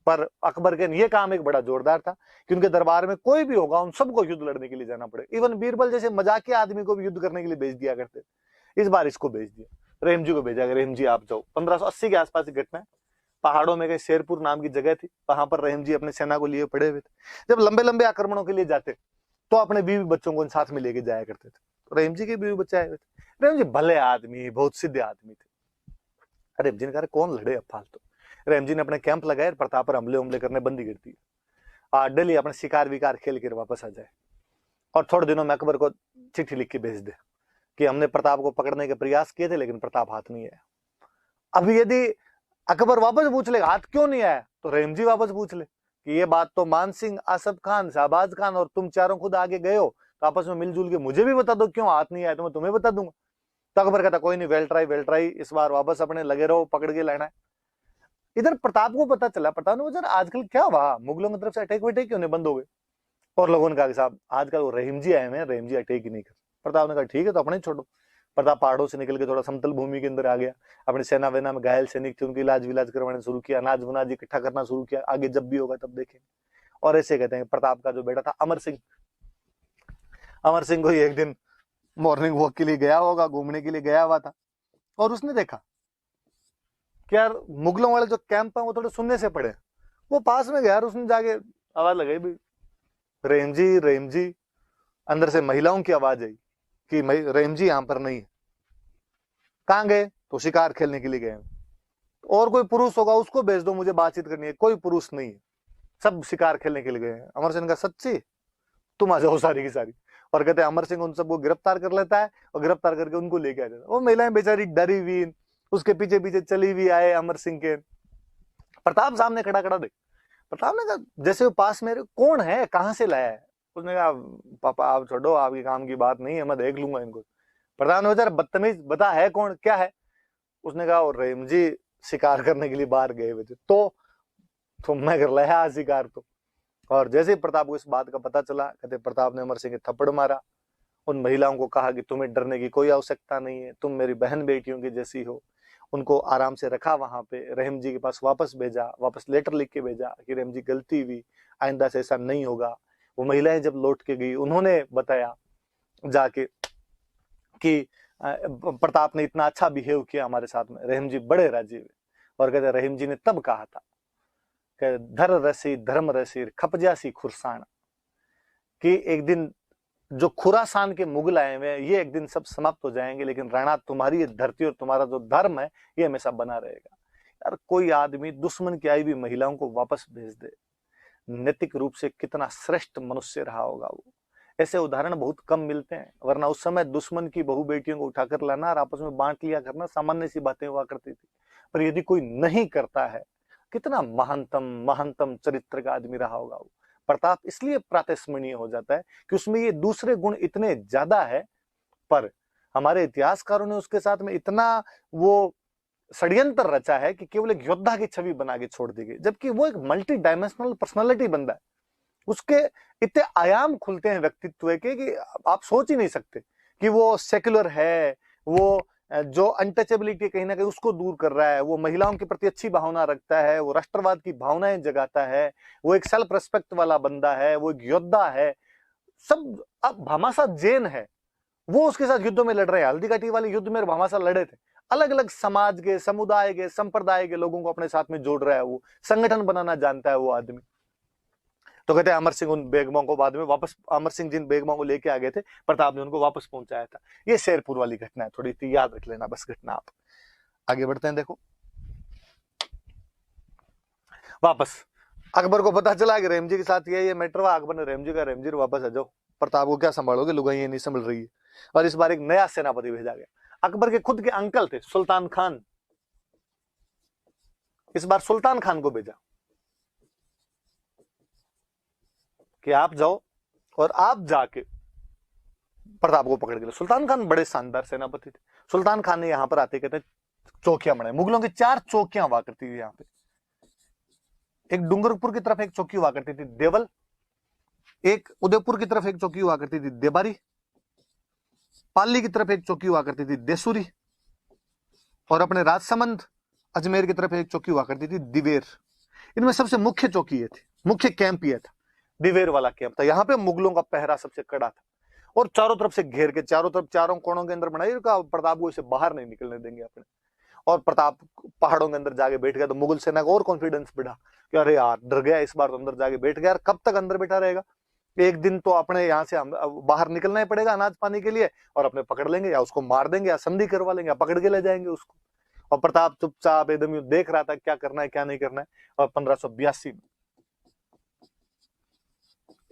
पर अकबर के ये काम एक बड़ा जोरदार था कि उनके दरबार में कोई भी होगा उन सबको युद्ध लड़ने के लिए जाना पड़े। इवन बीरबल जैसे मजाकिया आदमी को भी युद्ध करने के लिए भेज दिया करते। इस बार इसको भेज दिया, रहीम जी को भेजा गया, रहीम जी आप जाओ। 1580 के आसपास की घटना है। पहाड़ों में कहीं शेरपुर नाम की जगह थी, वहां पर रहीम जी अपने सेना को लिए पड़े हुए थे। जब लंबे लंबे आक्रमणों के लिए जाते, तो अपने बीवी बच्चों को साथ में लेके जाया करते थे। तो रहीम जी के बीवी बच्चे आए हुए थे। रहीम जी भले आदमी, बहुत सीधे आदमी थे। रहीम जी ने कहा कौन लड़े अब फालतू। रहीम जी ने अपने कैंप लगाए, प्रताप पर हमले करने बंदी कर दी। डेली अपने शिकार विकार खेल कर वापस आ जाए और थोड़े दिनों में अकबर को चिट्ठी लिख के भेज दे कि हमने प्रताप को पकड़ने के प्रयास किए थे लेकिन प्रताप हाथ नहीं आया। अब यदि अकबर वापस पूछ ले हाथ क्यों नहीं आया, तो रहीम जी वापस पूछ ले कि ये बात तो मान सिंह, आसफ खान, शहबाज खान और तुम चारों खुद आगे गए हो, तो आपस में मिलजुल के मुझे भी बता दो क्यों हाथ नहीं आया, तो मैं तुम्हें बता दूंगा। तो अकबर कहता कोई नहीं, वेल ट्राई, इस बार वापस अपने लगे रहो, पकड़ के लेना है। इधर प्रताप को पता चला, प्रताप ने बोला आजकल क्या हुआ, मुगलों की तरफ से अटैक वटैक क्यों नहीं बंद हो गए। और लोगों ने कहा कि साहब आजकल वो रहीम जी आए हैं, रहीम जी अटैक ही नहीं कर। प्रताप ने कहा ठीक है तो अपने छोड़ो। प्रताप पहाड़ों से निकल के थोड़ा समतल भूमि के अंदर आ गया, अपनी सेना वेना में घायल सैनिक थे उनकी इलाज विलाज करवाने शुरू किया, अनाज वनाज इकट्ठा करना शुरू किया, आगे जब भी होगा तब देखेंगे। और ऐसे कहते हैं प्रताप का जो बेटा था अमर सिंह, अमर सिंह को एक दिन मॉर्निंग वॉक के लिए गया होगा, घूमने के लिए गया हुआ था, और उसने देखा कि यार मुगलों वाले जो कैंप है वो थोड़े सुनने से पड़े। वो पास में गया और उसने जाके आवाज लगाई, भाई रहीम जी। अंदर से महिलाओं की आवाज आई कि रहीम जी यहां पर नहीं है। कहां गए, तो शिकार खेलने के लिए गए। और कोई पुरुष होगा उसको भेज दो, मुझे बातचीत करनी है। कोई पुरुष नहीं है, सब शिकार खेलने के लिए गए हैं। अमर सिंह का सच्ची, तुम आ जाओ सारी की सारी। और कहते हैं अमर सिंह उन सबको गिरफ्तार कर लेता है और गिरफ्तार करके उनको लेके आ जाता है। वो महिलाएं बेचारी डरी हुई उसके पीछे पीछे चली हुई आए अमर सिंह के। प्रताप सामने खड़ा खड़ा देख। प्रताप ने कहा जैसे वो पास मेरे, कौन है, कहां से लाया है। उसने कहा पापा आप छोड़ो, आपके काम की बात नहीं है, मैं देख लूंगा इनको। प्रताप ने बेचारा बदतमीज, बता है कौन, क्या है। उसने कहा और रहीम जी शिकार करने के लिए बाहर गए हुए थे। तो मैं कर लाया शिकार तो। और जैसे ही प्रताप को इस बात का पता चला, कहते प्रताप ने अमर सिंह के थप्पड़ मारा। उन महिलाओं को कहा कि तुम्हें डरने की कोई आवश्यकता नहीं है, तुम मेरी बहन बेटियों की जैसी हो। उनको आराम से रखा वहां पे, रहीम जी के पास वापस भेजा, वापस लेटर लिख के भेजा कि रहीम जी गलती हुई, आइंदा से ऐसा नहीं होगा। वो महिलाएं जब लौट के गई उन्होंने बताया जाके कि प्रताप ने इतना अच्छा बिहेव किया हमारे साथ में। रहीम जी बड़े राजी हुए और कहते रहीम जी ने तब कहा था कि धर रसी धर्म रसी खपजासी खुरसान, कि एक दिन जो खुरासान के मुगल आए हुए ये एक दिन सब समाप्त हो जाएंगे, लेकिन राणा तुम्हारी ये धरती और तुम्हारा जो धर्म है ये हमेशा बना रहेगा। यार कोई आदमी दुश्मन की आई हुई महिलाओं को वापस भेज दे, नैतिक रूप से कितना श्रेष्ठ मनुष्य रहा होगा वो। ऐसे उदाहरण बहुत कम मिलते हैं, वरना उस समय दुश्मन की बहू बेटियों को उठाकर लाना और आपस में बांट लिया करना सामान्य सी बातें हुआ करती थी। पर यदि कोई नहीं करता है, कितना महानतम महानतम चरित्र का आदमी रहा होगा वो। प्रताप इसलिए प्रातस्मरणीय हो जाता है कि उसमें ये दूसरे गुण इतने ज्यादा है, पर हमारे इतिहासकारों ने उसके साथ में इतना वो षड्यंत्र रचा है कि केवल एक योद्धा की छवि बना के छोड़ दी गई, जबकि वो एक मल्टी डायमेंशनल पर्सनालिटी बंदा है। उसके इतने आयाम खुलते हैं व्यक्तित्व के कि आप सोच ही नहीं सकते कि वो सेक्युलर है, वो जो अनटचेबिलिटी कहीं ना कहीं उसको दूर कर रहा है, वो महिलाओं के प्रति अच्छी भावना रखता है, वो राष्ट्रवाद की भावनाएं जगाता है, वो एक सेल्फ रेस्पेक्ट वाला बंदा है, वो एक योद्धा है। सब अब भामाशाह जैन है, वो उसके साथ युद्धों में लड़ रहे हैं। हल्दीघाटी वाले युद्ध में भामाशाह लड़े थे। अलग अलग समाज के, समुदाय के, संप्रदाय के लोगों को अपने साथ में जोड़ रहा है, वो संगठन बनाना जानता है वो आदमी। तो कहते हैं अमर सिंह उन बेगमों को बाद में वापस, अमर सिंह जिन बेगमों को लेके आ गए थे प्रताप ने उनको वापस पहुंचाया था। ये शेरपुर वाली घटना है, थोड़ी सी याद रख लेना बस घटना। आप आगे बढ़ते हैं। देखो वापस अकबर को पता चला कि रहीम जी के साथ ये मैटर हुआ। अकबर ने रहीम जी का, रहीम जी वापस आ जाओ, प्रताप को क्या संभालोगे, लुगाई नहीं संभल रही है। और इस बार एक नया सेनापति भेजा गया। अकबर के खुद के अंकल थे सुल्तान खान, इस बार सुल्तान खान को भेजा कि आप जाओ और आप जाके प्रताप को पकड़ के लो। सुल्तान खान बड़े शानदार सेनापति थे। सुल्तान खान ने यहां पर आते कहते चौकियां बनाई। मुगलों की 4 चौकियां हुआ करती थी यहाँ पे। एक डूंगरपुर की तरफ एक चौकी हुआ करती थी देवल, एक उदयपुर की तरफ एक चौकी हुआ करती थी देबारी, पाली की तरफ एक चौकी हुआ करती थी देसुरी, और अपने राजसमंद अजमेर की तरफ एक चौकी हुआ करती थी दिवेर। इनमें सबसे मुख्य चौकी ये थी, मुख्य कैंप ये था, दिवेर वाला कैंप था। यहाँ पे मुगलों का पहरा सबसे कड़ा था और चारों तरफ से घेर के, चारों तरफ चारों कोणों के अंदर बनाई, प्रताप को इसे बाहर नहीं निकलने देंगे अपने। और प्रताप पहाड़ों के अंदर जाके बैठ गया तो मुगल सेना को और कॉन्फिडेंस बढ़ा कि अरे यार डर गया, इस बार तो अंदर जाके बैठ गया, कब तक अंदर बैठा रहेगा। एक दिन तो अपने यहाँ से बाहर निकलना ही पड़ेगा अनाज पानी के लिए, और अपने पकड़ लेंगे या उसको मार देंगे या संधि करवा लेंगे या पकड़ के ले जाएंगे उसको। और प्रताप चुपचाप एकदम देख रहा था क्या करना है क्या नहीं करना है। और 1582 में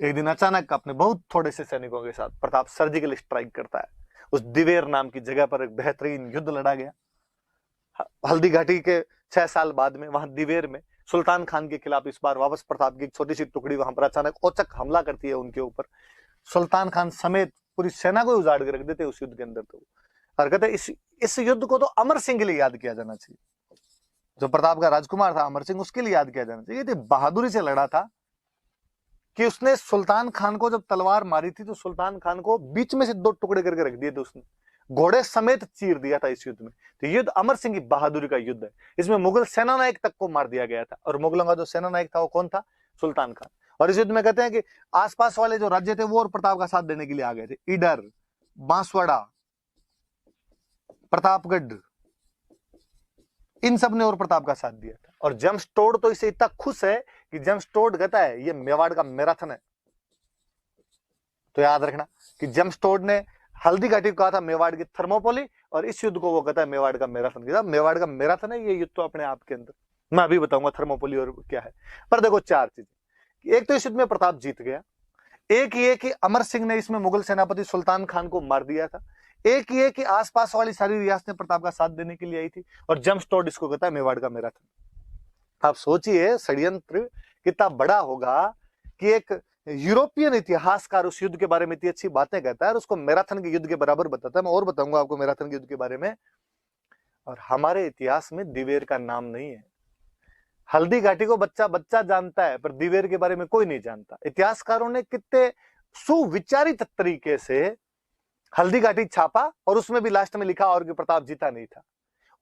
एक दिन अचानक अपने बहुत थोड़े से सैनिकों के साथ प्रताप सर्जिकल स्ट्राइक करता है। उस दिवेर नाम की जगह पर एक बेहतरीन युद्ध लड़ा गया। हल्दी घाटी के 6 साल बाद में वहां दिवेर में सुल्तान खान के खिलाफ इस बार वापस प्रताप की एक छोटी सी टुकड़ी वहां पर अचानक औचक हमला करती है उनके ऊपर। सुल्तान खान समेत पूरी सेना को उजाड़ के रख देते उस युद्ध के अंदर। तो और कहते इस युद्ध को तो अमर सिंह के लिए याद किया जाना चाहिए। जो प्रताप का राजकुमार था अमर सिंह, उसके लिए याद किया जाना चाहिए। ये बहादुरी से लड़ा था कि उसने सुल्तान खान को जब तलवार मारी थी तो सुल्तान खान को बीच में से 2 टुकड़े करके रख दिए थे उसने, घोड़े समेत चीर दिया था इस युद्ध में। तो युद्ध अमर सिंह की बहादुरी का युद्ध है। इसमें मुगल सेना नायक तक को मार दिया गया था, और मुगलों का जो सेना नायक था वो कौन था? सुल्तान खान। और इस युद्ध में कहते हैं कि आसपास वाले जो राज्य थे वो और प्रताप का साथ देने के लिए आ गए थे। ईडर, बांसवाड़ा, प्रतापगढ़, इन सब ने और प्रताप का साथ दिया था। और जेम्स टोड तो इसे इतना खुश है कि जेम्स टोड कहता है ये मेवाड़ का मैराथन है। तो याद रखना कि जेम्स टोड ने हल्दी घाटी को कहा था मेवाड़ की थर्मोपोली, और इस युद्ध को वो कहता है मेवाड़ का मैराथन। मेवाड़ का मैराथन है ये युद्ध तो अपने आप के अंदर। मैं अभी बताऊंगा थर्मोपोली और क्या है। पर देखो 4 चीजें। एक तो इस युद्ध में प्रताप जीत गया, एक ये कि अमर सिंह ने इसमें मुगल सेनापति सुल्तान खान को मार दिया था, एक ये कि आसपास वाली सारी रियासतें प्रताप का साथ देने के लिए आई थी, और जेम्स टोड इसको कहता है मेवाड़ का मैराथन। आप सोचिए षड्यंत्र कितना बड़ा होगा कि एक यूरोपियन इतिहासकार उस युद्ध के बारे में इतनी अच्छी बातें कहता है और उसको मैराथन के युद्ध के बराबर बताता है। मैं और बताऊंगा आपको मैराथन के युद्ध के बारे में। और हमारे इतिहास में दिवेर का नाम नहीं है। हल्दी घाटी को बच्चा बच्चा जानता है, पर दिवेर के बारे में कोई नहीं जानता। इतिहासकारों ने कितने सुविचारित तरीके से हल्दी घाटी छापा, और उसमें भी लास्ट में लिखा और कि प्रताप जीता नहीं था।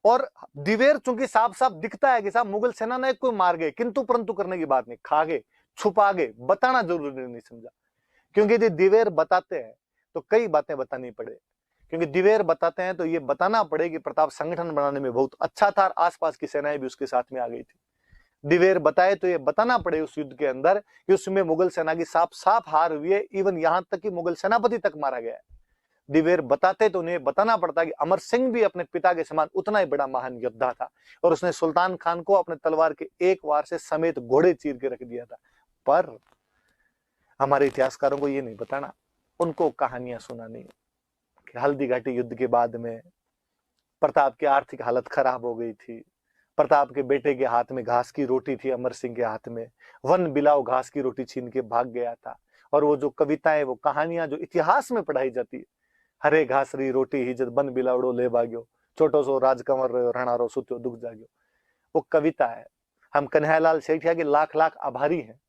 और दिवेर चूंकि साफ साफ दिखता है कि साहब मुगल सेना ने कोई मार गए, किंतु परंतु करने की बात नहीं, खा गए, छुपा गए, बताना जरूरी नहीं समझा। क्योंकि यदि दिवेर बताते हैं तो कई बातें बतानी पड़े, क्योंकि दिवेर बताते हैं तो ये बताना पड़े कि प्रताप संगठन बनाने में बहुत अच्छा था, आसपास की सेनाएं भी उसके साथ में आ गई थी। दिवेर बताए तो ये बताना पड़े उस युद्ध के अंदर कि उसमें मुगल सेना की साफ साफ हार हुई है, इवन यहां तक कि मुगल सेनापति तक मारा गया है। दिवेर बताते तो उन्हें बताना पड़ता कि अमर सिंह भी अपने पिता के समान उतना ही बड़ा महान योद्धा था, और उसने सुल्तान खान को अपने तलवार के एक वार से समेत घोड़े चीर के रख दिया था। पर हमारे इतिहासकारों को ये नहीं बताना, उनको कहानियां सुनानी कि हल्दी घाटी युद्ध के बाद में प्रताप की आर्थिक हालत खराब हो गई थी, प्रताप के बेटे के हाथ में घास की रोटी थी, अमर सिंह के हाथ में वन बिलाव घास की रोटी छीन के भाग गया था। और वो जो कविताएं, वो कहानियां जो इतिहास में पढ़ाई जाती है, हरे घासरी रोटी ही जब बन बिलावड़ो ले भाग्यो, छोटो सो राजकंवर रणारो सुत्यो दुख जाग्यो, वो कविता है। हम कन्हैयालाल सेठिया के लाख लाख आभारी हैं,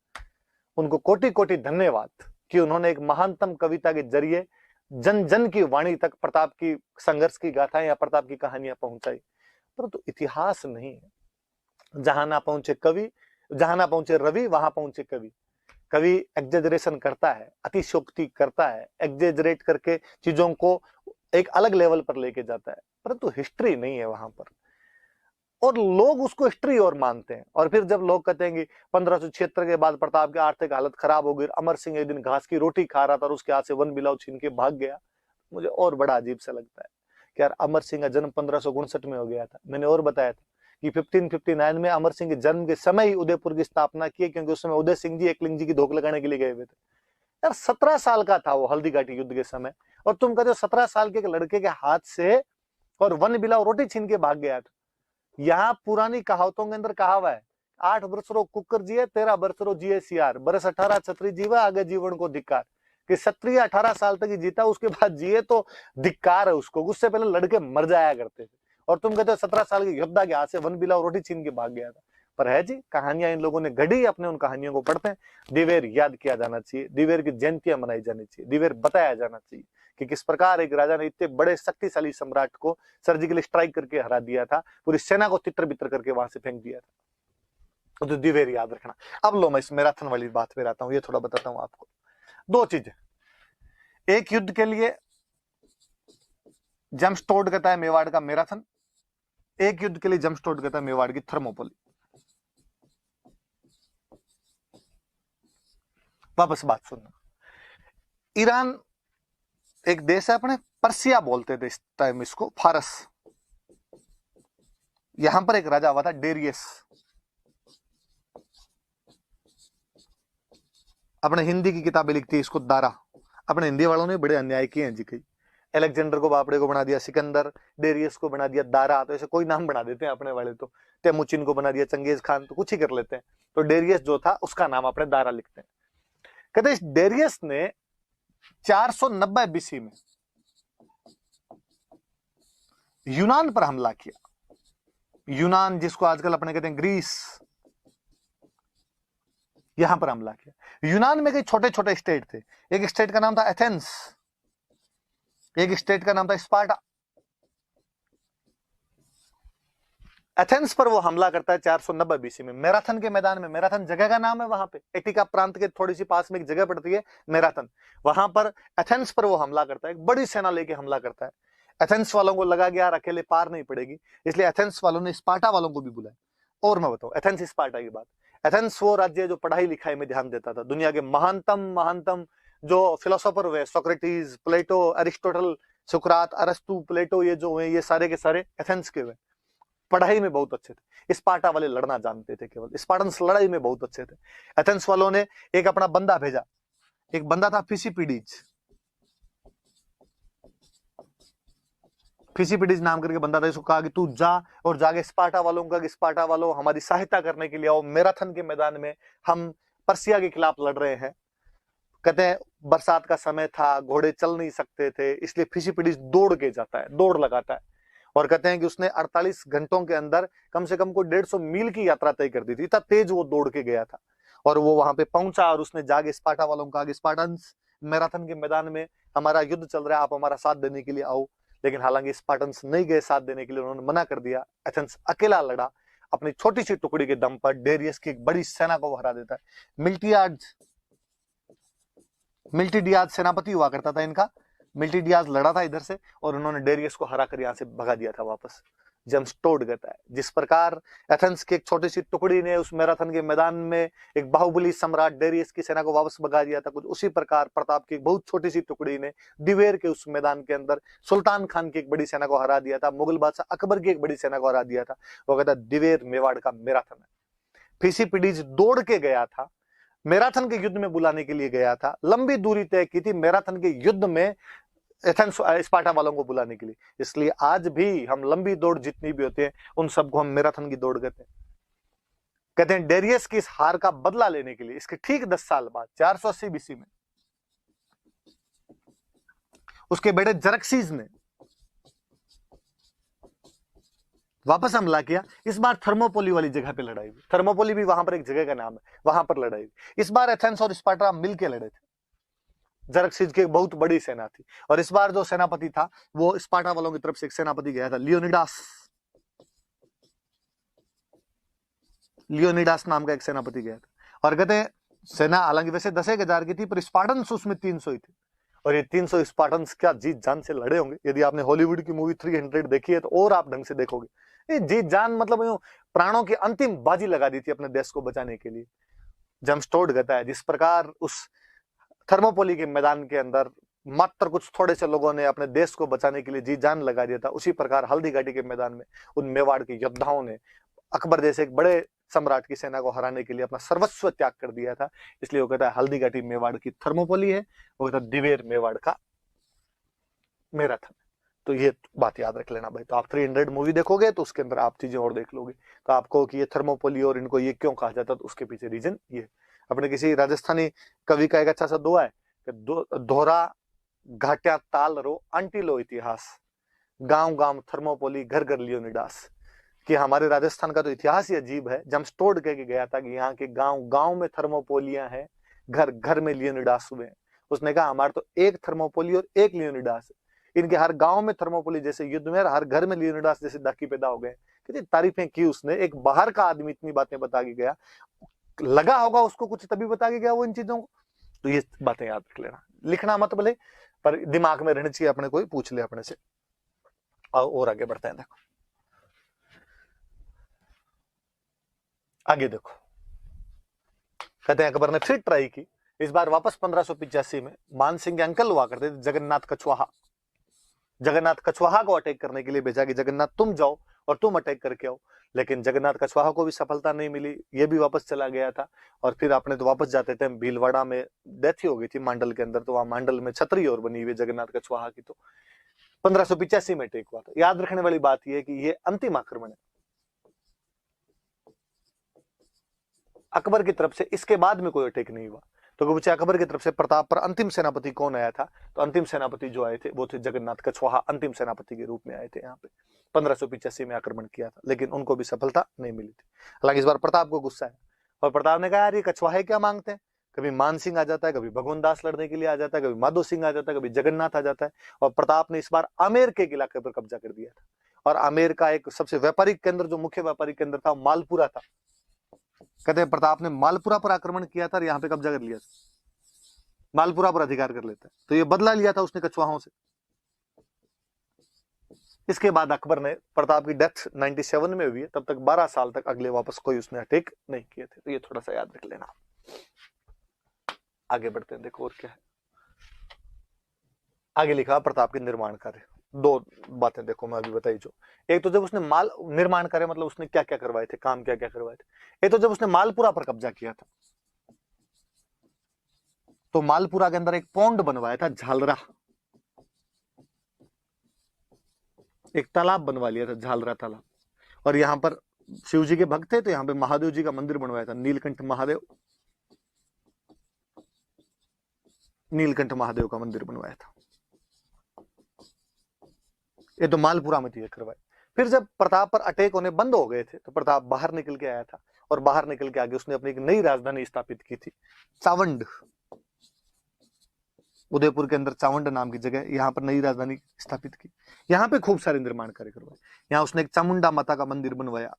उनको कोटि कोटि धन्यवाद कि उन्होंने एक महानतम कविता के जरिए जन जन की वाणी तक प्रताप की संघर्ष की गाथाएं या प्रताप की कहानियां पहुंचाई। परंतु इतिहास नहीं है। जहां ना पहुंचे कवि, जहां ना पहुंचे रवि वहां पहुंचे कवि। कवि एग्जेजरेशन करता है, अतिशोक्ति करता है, एग्जेजरेट करके चीजों को एक अलग लेवल पर लेके जाता है, परंतु हिस्ट्री नहीं है वहां पर। और लोग उसको हिस्ट्री और मानते हैं। और फिर जब लोग कहते हैं कि 1576 के बाद प्रताप की आर्थिक हालत खराब हो गई, अमर सिंह एक दिन घास की रोटी खा रहा था और उसके हाथ से वन बिलाव छीन के भाग गया, मुझे और बड़ा अजीब सा लगता है कि यार अमर सिंह का जन्म 1559 में हो गया था। मैंने और बताया था कि 1559 में अमर सिंह के जन्म के समय ही उदयपुर की स्थापना की, क्योंकि उस समय उदय सिंह जी एकलिंग जी की धोख लगाने के लिए गए हुए थे। यार 17 साल का था वो हल्दी घाटी युद्ध के समय, और तुम कहते हो 17 साल के लड़के के हाथ से और वन बिलाव रोटी छीन के भाग गया था। यहाँ पुरानी कहावतों के अंदर कहावा है, 8 बरसरो कुकर जिए 13 बरसरो जिए सियार, बरस 18 छत्री जीवा आगे जीवन को धिक्कार। कि क्षत्रिय 18 साल तक ही जीता, उसके बाद जिए तो धिक्कार है उसको, उससे पहले लड़के मर जाया करते थे। और तुम कहते हो 17 साल की योद्धा के हाथ से वन बिलाव रोटी छीन के भाग गया था। पर है जी, कहानियां इन लोगों ने गढ़ी, अपने उन कहानियों को पढ़ते हैं। दिवेर याद किया जाना चाहिए, दिवेर की जयंतियां मनाई जानी चाहिए, दिवेर बताया जाना चाहिए कि किस प्रकार एक राजा ने इतने बड़े शक्तिशाली सम्राट को सर्जिकल स्ट्राइक करके हरा दिया था, पूरी सेना को तितर बितर करके वहां से फेंक दिया था। तो दिवेर याद रखना। अब लो मैं इस मैराथन वाली बात पे आता हूं, ये थोड़ा बताता हूं आपको। 2 चीजें, एक युद्ध के लिए जेम्स टोड कहता है मेवाड़ का मैराथन, एक युद्ध के लिए जेम्स टोड कहता है मेवाड़ की थर्मोपोली। वापस बात सुनना, ईरान एक देश है अपने, पर्सिया बोलते थे इस टाइम इसको, फारस। यहां पर एक राजा हुआ था डेरियस। अपने हिंदी की किताबें लिखती है इसको दारा। अपने हिंदी वालों ने बड़े अन्याय किए हैं जी कई। अलेक्जेंडर को बापड़े को बना दिया सिकंदर, डेरियस को बना दिया दारा, तो ऐसे कोई नाम बना देते हैं अपने वाले तो। तेमुचिन को बना दिया चंगेज खान, तो कुछ ही कर लेते हैं। तो डेरियस जो था उसका नाम अपने दारा लिखते हैं। कहते इस डेरियस ने 490 बीसी में यूनान पर हमला किया। यूनान जिसको आजकल अपने कहते हैं ग्रीस, यहां पर हमला किया। यूनान में कई छोटे छोटे स्टेट थे। एक स्टेट का नाम था एथेंस, एक स्टेट का नाम था स्पार्टा। एथेंस पर वो हमला करता है 490 बीसी में, मैराथन के मैदान में। मैराथन जगह का नाम है, वहां पे एटिका प्रांत के थोड़ी सी पास में एक जगह पड़ती है मैराथन, वहां पर एथेंस पर वो हमला करता है। एक बड़ी सेना लेके हमला करता है। एथेंस वालों को लगा कि यार अकेले पार नहीं पड़ेगी, इसलिए एथेंस वालों ने स्पार्टा वालों को भी बुलाया। और मैं बताऊं एथेंस स्पार्टा की बात, एथेंस वो राज्य है जो पढ़ाई लिखाई में ध्यान देता था। दुनिया के महानतम महानतम जो फिलोसोफर हुए, सोक्रेटिस, प्लेटो, अरिस्टोटल, सुकरात, अरस्तु, प्लेटो, ये जो हुए ये सारे के सारे एथेंस के हुए। पढ़ाई में बहुत अच्छे थे। स्पार्टा वाले लड़ना जानते थे, केवल स्पार्टन्स लड़ाई में बहुत अच्छे थे। एथेंस वालों ने एक अपना बंदा भेजा। एक बंदा था फिसिपिडीज, फिसिपिडीज नाम करके बंदा था। इसको कहा कि तू जा और जाके स्पार्टा वालों का, स्पार्टा वालों हमारी सहायता करने के लिए आओ, मैराथन के मैदान में हम पर्सिया के खिलाफ लड़ रहे हैं। कहते हैं बरसात का समय था, घोड़े चल नहीं सकते थे, इसलिए फिसिपिडीज दौड़ के जाता है, दौड़ लगाता है। और कहते हैं कि उसने 48 घंटों के अंदर कम से कम को 150 मील की यात्रा तय कर दी थी, इतना तेज वो दौड़ के गया था। और वो वहां पे पहुंचा और उसने जाके स्पार्टा वालों को कहा कि स्पार्टन्स, मैराथन के मैदान में हमारा युद्ध चल रहा है, आप हमारा साथ देने के लिए आओ। लेकिन हालांकि स्पार्टन्स नहीं गए साथ देने के लिए, उन्होंने मना कर दिया। एथेंस अकेला लड़ा, अपनी छोटी सी टुकड़ी के दम पर डेरियस की एक बड़ी सेना को हरा देता है। मिल्टिडियाज सेनापति हुआ करता था इनका। मिल्टिडियाज लड़ा था इधर से और उन्होंने डेरियस को हरा कर यहां से भगा दिया था वापस। जेम्स टोड कहता है जिस प्रकार एथेंस की एक छोटी सी टुकड़ी ने उस मैराथन के मैदान में एक बाहुबली सम्राट डेरियस की सेना को वापस भगा दिया था, कुछ उसी प्रकार प्रताप की एक बहुत छोटी सी टुकड़ी ने दिवेर के उस मैदान के अंदर सुल्तान खान की एक बड़ी सेना को हरा दिया था, मुगल बादशाह अकबर की एक बड़ी सेना को हरा दिया था। वो कहता दिवेर मेवाड़ का मैराथन है। फिसिपिडीज दौड़ के गया था, मैराथन के युद्ध में बुलाने के लिए गया था, लंबी दूरी तय की थी मैराथन के युद्ध में एथेंस स्पार्टा वालों को बुलाने के लिए। इसलिए आज भी हम लंबी दौड़ जितनी भी होती है उन सबको हम मैराथन की दौड़ कहते हैं। कहते हैं डेरियस की इस हार का बदला लेने के लिए इसके ठीक 10 साल बाद 480 बीसी में उसके बेटे जरक्सीज ने वापस हमला किया। इस बार थर्मोपोली वाली जगह पे लड़ाई हुई। थर्मोपोली भी वहां पर एक जगह का नाम है, वहां पर लड़ाई हुई। इस बार एथेंस और स्पार्टा मिलकर लड़े थे। जरक्सीज की बहुत बड़ी सेना थी और इस बार जो सेनापति था वो स्पार्टा वालों की तरफ से एक सेनापति गया था, लियोनिडास। लियोनिडास नाम का एक सेनापति गया था। और कहते हैं सेना हालांकि वैसे 10,000 की थी, पर स्पार्टन्स उसमें 300 ही थे। और ये 300 स्पार्टन्स क्या जीत जान से लड़े होंगे। यदि आपने हॉलीवुड की मूवी 300 देखी है तो और आप ढंग से देखोगे। ये जीत जान मतलब प्राणों की अंतिम बाजी लगा दी थी अपने देश को बचाने के लिए। जेम्स टोड कहता है जिस प्रकार उस थर्मोपोली के मैदान के अंदर मात्र कुछ थोड़े से लोगों ने अपने देश को बचाने के लिए जी जान लगा दिया था, उसी प्रकार हल्दी घाटी के मैदान में उन मेवाड़ के योद्धाओं ने अकबर जैसे एक बड़े सम्राट की सेना को हराने के लिए अपना सर्वस्व त्याग कर दिया था। इसलिए वो कहता है हल्दी घाटी मेवाड़ की थर्मोपोली है, वो कहता है दिवेर मेवाड़ का मैराथन। तो ये बात याद रख लेना भाई। तो आप 300 मूवी देखोगे तो उसके अंदर आप चीजें और देख लोगे, तो आपको कि ये थर्मोपोली और इनको ये क्यों कहा जाता है, तो उसके पीछे रीजन ये। अपने किसी राजस्थानी कवि का एक अच्छा सा दुआ है कि दोहरा घाट्या ताल रो आंटी लो इतिहास, गांव गांव थर्मोपोली घर घर लियोनिडास। कि हमारे राजस्थान का तो इतिहास ही अजीब है। जेम्स टोड कह के गया था कि यहाँ के गांव गांव में थर्मोपोलियां हैं, घर घर में लियोनिडास हुए हैं। उसने कहा हमारे तो एक थर्मोपोली और एक लियोनिडास है, इनके हर गांव में थर्मोपोली जैसे युद्ध में, हर घर में लियोनिडास जैसे डाकी पैदा हो गए। कितनी तारीफें की उसने। एक बाहर का आदमी इतनी बातें बता के गया, लगा होगा उसको कुछ तभी बता के गया वो इन चीजों को। तो ये बातें याद रख लेना, लिखना मत भले, पर दिमाग में रहनी चाहिए अपने, कोई पूछ ले अपने से। और आगे बढ़ते हैं। देखो आगे देखो, कहते हैं अकबर ने फिर ट्राई की इस बार वापस 1585 में मान सिंह के अंकल हुआ करते थे जगन्नाथ कछवाहा, जगन्नाथ कछवाहा को अटैक करने के लिए भेजा कि जगन्नाथ तुम जाओ और तुम अटैक करके आओ, लेकिन जगन्नाथ कछवाहा को भी सफलता नहीं मिली, ये भी वापस चला गया था। और फिर आपने तो वापस जाते थे, भीलवाड़ा में डेथ ही हो गई थी मांडल के अंदर, तो वहां मांडल में छतरी और बनी हुई जगन्नाथ कछवाहा की, तो 1585 में अटैक हुआ था। याद रखने वाली बात यह है कि ये अंतिम आक्रमण है अकबर की तरफ से, इसके बाद में कोई अटैक नहीं हुआ। तो पूछे अकबर की तरफ से प्रताप पर अंतिम सेनापति कौन आया था, तो अंतिम सेनापति जो आए थे वो थे जगन्नाथ कछवाहा, अंतिम सेनापति के रूप में आए थे यहाँ पे। 1585 में आक्रमण किया था, लेकिन उनको भी सफलता नहीं मिली थी। हालांकि इस बार प्रताप को गुस्सा है, और प्रताप ने कहा यार ये कछवाहे क्या मांगते हैं, कभी मान सिंह आ जाता है, कभी भगवान दास लड़ने के लिए आ जाता है, कभी माधो सिंह आ जाता है, कभी जगन्नाथ आ जाता है। और प्रताप ने इस बार आमेर के इलाके पर कब्जा कर दिया था, और आमेर का एक सबसे व्यापारिक केंद्र, जो मुख्य व्यापारिक केंद्र था, मालपुरा था। कहते हैं प्रताप ने मालपुरा पर आक्रमण किया था और यहाँ पे कब्जा कर लिया था, मालपुरा पर अधिकार कर लेता है। तो ये बदला लिया था उसने कछवाहों से। इसके बाद अकबर ने, प्रताप की डेथ 97 में हुई है, तब तक 12 साल तक अगले वापस कोई उसने अटैक नहीं किए थे। तो ये थोड़ा सा याद रख लेना। आगे बढ़ते हैं, देखो और क्या है आगे लिखा प्रताप के निर्माण कार्य। दो बातें देखो मैं अभी बताई, जो एक तो जब उसने माल निर्माण कार्य मतलब उसने क्या क्या करवाए थे, काम क्या क्या करवाए थे। एक तो जब उसने मालपुरा पर कब्जा किया था, तो मालपुरा के अंदर एक पौंड बनवाया था, झालरा, एक तालाब बनवा लिया था, झालरा तालाब। और यहां पर शिव जी के भक्त थे, तो यहां पे महादेव जी का मंदिर बनवाया था, नीलकंठ महादेव, नीलकंठ महादेव का मंदिर बनवाया था। ये तो मालपुरा में थी करवाए। फिर जब प्रताप पर अटैक होने बंद हो गए थे, तो प्रताप बाहर निकल के आया था, और बाहर निकल के आगे उसने अपनी एक नई राजधानी स्थापित की थी, चावंड। उदयपुर के अंदर चावंड नाम की जगह, यहाँ पर नई राजधानी स्थापित की। यहाँ पे खूब सारे निर्माण कार्य करवाए। यहाँ उसने एक चामुंडा माता का मंदिर बनवाया,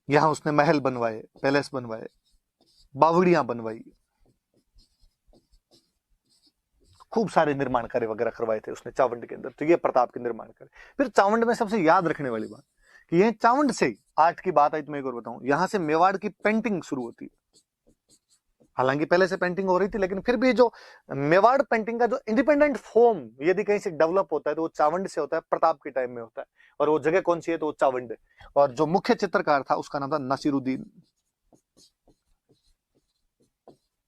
यहाँ उसने महल बनवाए, पैलेस बनवाए, बावड़ियां बनवाई, खूब सारे निर्माण कार्य वगैरह करवाए थे उसने चावंड के अंदर। तो ये प्रताप के निर्माण कार्य। फिर चावंड में सबसे याद रखने वाली बात कि ये चावंड से आर्ट की बात आई, तो मैं एक और बताऊं, यहां से मेवाड़ की पेंटिंग शुरू होती है। हालांकि पहले से पेंटिंग हो रही थी, लेकिन फिर भी जो मेवाड़ पेंटिंग का जो इंडिपेंडेंट फॉर्म यदि कहीं से डेवलप होता है, तो वो चावंड से होता है, प्रताप के टाइम में होता है। और वो जगह कौन सी है, तो वो चावंड है। और जो मुख्य चित्रकार था उसका नाम था नसीरुद्दीन।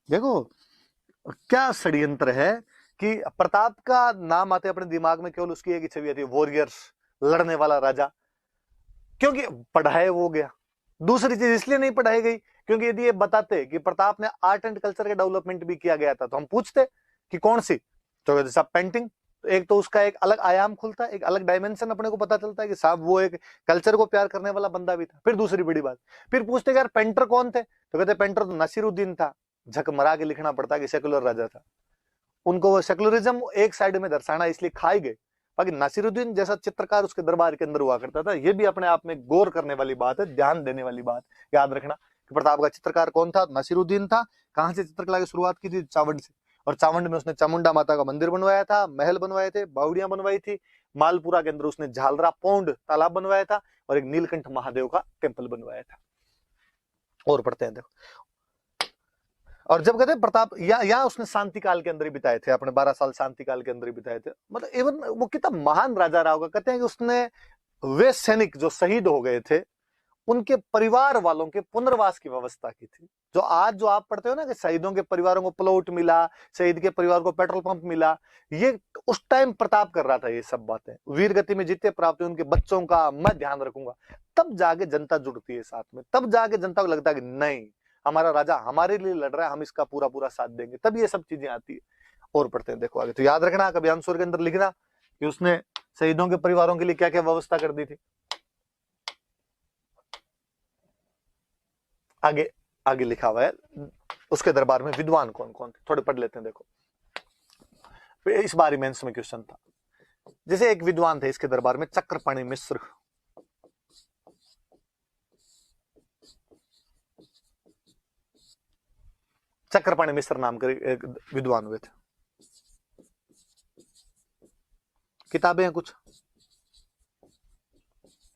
देखो क्या षड्यंत्र है कि प्रताप का नाम आते अपने दिमाग में केवल उसकी एक छवि आती है, वॉरियर्स, लड़ने वाला राजा, क्योंकि पढ़ाए वो गया। दूसरी चीज इसलिए नहीं पढ़ाई गई क्योंकि यदि ये बताते कि प्रताप ने आर्ट एंड कल्चर का डेवलपमेंट भी किया गया था, तो हम पूछते कि कौन सी, तो जैसा पेंटिंग, तो एक तो उसका एक अलग आयाम खुलता है, एक अलग डायमेंशन अपने को पता चलता है कि साहब वो एक कल्चर को प्यार करने वाला बंदा भी था। फिर दूसरी बड़ी बात, फिर पूछते यार पेंटर कौन थे, तो कहते पेंटर तो नसीरुद्दीन था। झक मरा के लिखना पड़ता कि सेकुलर राजा था। उनको वो सेकुलरिज्म एक साइड में दर्शाना इसलिए खाई गए। बाकी नासिरुद्दीन जैसा चित्रकार उसके दरबार के अंदर हुआ करता था, ये भी अपने आप में गौर करने वाली बात है, ध्यान देने वाली बात। याद रखना कि प्रताप का चित्रकार कौन था, नासिरुद्दीन था। कहां से चित्रकला की शुरुआत की थी, चावंड से। और चावंड में उसने चामुंडा माता का मंदिर बनवाया था, महल बनवाए थे, बावड़ियां बनवाई थी। मालपुरा के अंदर उसने झालरा पौंड तालाब बनवाया था, और एक नीलकंठ महादेव का टेम्पल बनवाया था। और पढ़ते हैं देखो, और जब कहते हैं प्रताप या उसने शांति काल के अंदर ही बिताए थे, अपने 12 साल शांति काल के अंदर ही बिताए थे। मतलब इवन वो कितना महान राजा रहा होगा। कहते हैं कि उसने वे सैनिक जो शहीद हो गए थे, उनके परिवार वालों के पुनर्वास की व्यवस्था की थी। जो आज जो आप पढ़ते हो ना कि शहीदों के परिवारों को प्लॉट मिला, शहीद के परिवार को पेट्रोल पंप मिला, ये उस टाइम प्रताप कर रहा था। ये सब बातें वीर गति में जितने प्राप्त हुए उनके बच्चों का मैं ध्यान रखूंगा। तब जाके जनता जुड़ती है साथ में, तब जाके जनता को लगता है कि नहीं, हमारा राजा हमारे लिए लड़ रहा है, हम इसका पूरा पूरा साथ देंगे। तब ये सब चीजें आती है। और पढ़ते हैं देखो आगे, तो याद रखना कभी आंसर के अंदर लिखना कि उसने शहीदों के परिवारों के लिए क्या क्या व्यवस्था कर दी थी। आगे आगे लिखा हुआ है उसके दरबार में विद्वान कौन कौन थे, थोड़े पढ़ लेते हैं। देखो इस बार मेंस में क्वेश्चन था। जैसे एक विद्वान थे इसके दरबार में, चक्रपाणि मिश्र। चक्रपाणि मिश्र नाम के एक विद्वान हुए थे। किताबें हैं कुछ,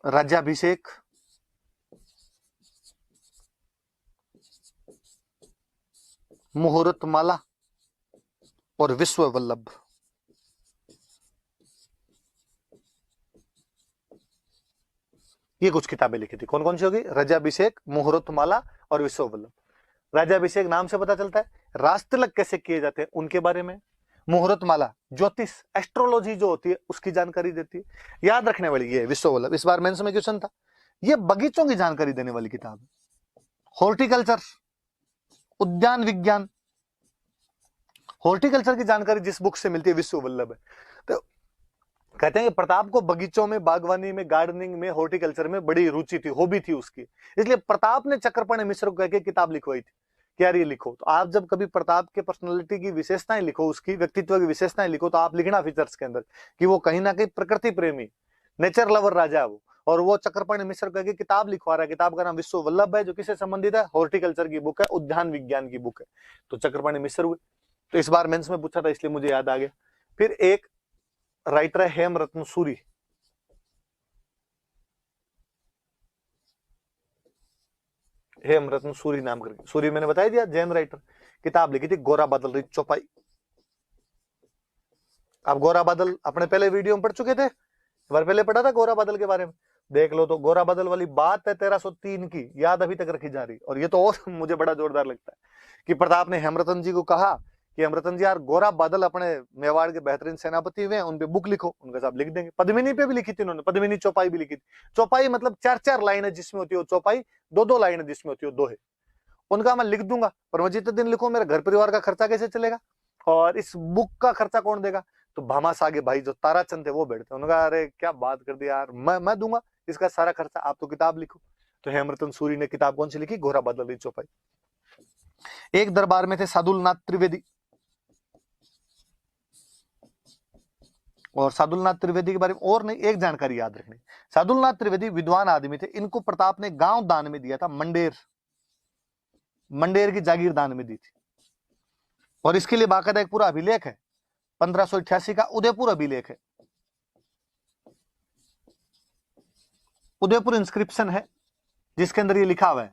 राज्याभिषेक, मुहूर्तमाला और विश्व वल्लभ। ये कुछ किताबें लिखी थी, कौन कौन सी होगी? राज्याभिषेक, मुहूर्तमाला और विश्व वल्लभ। राज्याभिषेक नाम से पता चलता है, राजतिलक कैसे किए जाते हैं उनके बारे में। मुहूर्तमाला ज्योतिष एस्ट्रोलॉजी जो होती है उसकी जानकारी देती है। याद रखने वाली ये विश्व वल्लभ, इस बार मेंस में क्वेश्चन था। ये बगीचों की जानकारी देने वाली किताब है। हॉर्टिकल्चर, उद्यान विज्ञान, हॉर्टिकल्चर की जानकारी जिस बुक से मिलती है विश्व वल्लभ है। तो कहते हैं कि प्रताप को बगीचों में, बागवानी में, गार्डनिंग में, हॉर्टिकल्चर में बड़ी रुचि थी, हॉबी थी उसकी, इसलिए प्रताप ने चक्रपाणि मिश्र को कहकर किताब लिखवाई थी कि यार ये लिखो। तो आप जब कभी प्रताप के पर्सनालिटी की विशेषताएं लिखो, उसकी व्यक्तित्व की विशेषताएं लिखो, तो आप लिखना फीचर्स के अंदर कि वो कहीं ना कहीं प्रकृति प्रेमी, नेचर लवर राजा है वो, और वो चक्रपाणि मिश्र कहकर किताब लिखवा रहा है। किताब का नाम विश्व वल्लभ है, जो किससे संबंधित है? हॉर्टिकल्चर की बुक है, उद्यान विज्ञान की बुक है। तो चक्रपाणि मिश्र हुए। तो इस बार मेंस में पूछा था, इसलिए मुझे याद आ गया। फिर एक राइटर है हेमरत्न सूरी, हेमरत्न सूरी नाम करके, सूरी मैंने बताया दिया, जैन राइटर, किताब लिखी थी गोरा बादल री चौपाई। आप गोरा बादल अपने पहले वीडियो में पढ़ चुके थे, बार पहले पढ़ा था गोरा बादल के बारे में, देख लो। तो गोरा बादल वाली बात है 1303 की, याद अभी तक रखी जा रही। और ये तो और मुझे बड़ा जोरदार लगता है कि प्रताप ने हेमरतन जी को कहा कि हेमरतन जी यार, गोरा बादल अपने मेवाड़ के बेहतरीन सेनापति हुए हैं, उन पे बुक लिखो। उनका साहब लिख देंगे। पद्मिनी पे भी लिखी थी उन्होंने, पद्मिनी चौपाई भी लिखी थी। चौपाई मतलब 4-4 लाइन है जिसमें होती है वो चौपाई, 2-2 लाइन है जिसमें होती है वो दोहे। उनका मैं लिख दूंगा, पर मैं जितने दिन लिखूं मेरे घर परिवार का खर्चा कैसे चलेगा, और इस बुक का खर्चा कौन देगा? तो भामाशाह के भाई जो ताराचंद थे वो बैठते, उन्होंने कहा अरे क्या बात कर दी यार, मैं दूंगा इसका सारा खर्चा, आप तो किताब लिखो। तो हेमरतन सूरी ने किताब कौन सी लिखी? गोरा बादल री चौपाई। एक दरबार में थे सादुलनाथ त्रिवेदी, और सादुलनाथ त्रिवेदी के बारे में और नहीं, एक जानकारी याद रखनी। सादुलनाथ त्रिवेदी विद्वान आदमी थे, इनको प्रताप ने गांव दान में दिया था, मंडेर, मंडेर की जागीर दान में दी थी। और इसके लिए बाकायदा एक पूरा अभिलेख है, 1588 का उदयपुर अभिलेख है, उदयपुर इंस्क्रिप्शन है, जिसके अंदर ये लिखा हुआ है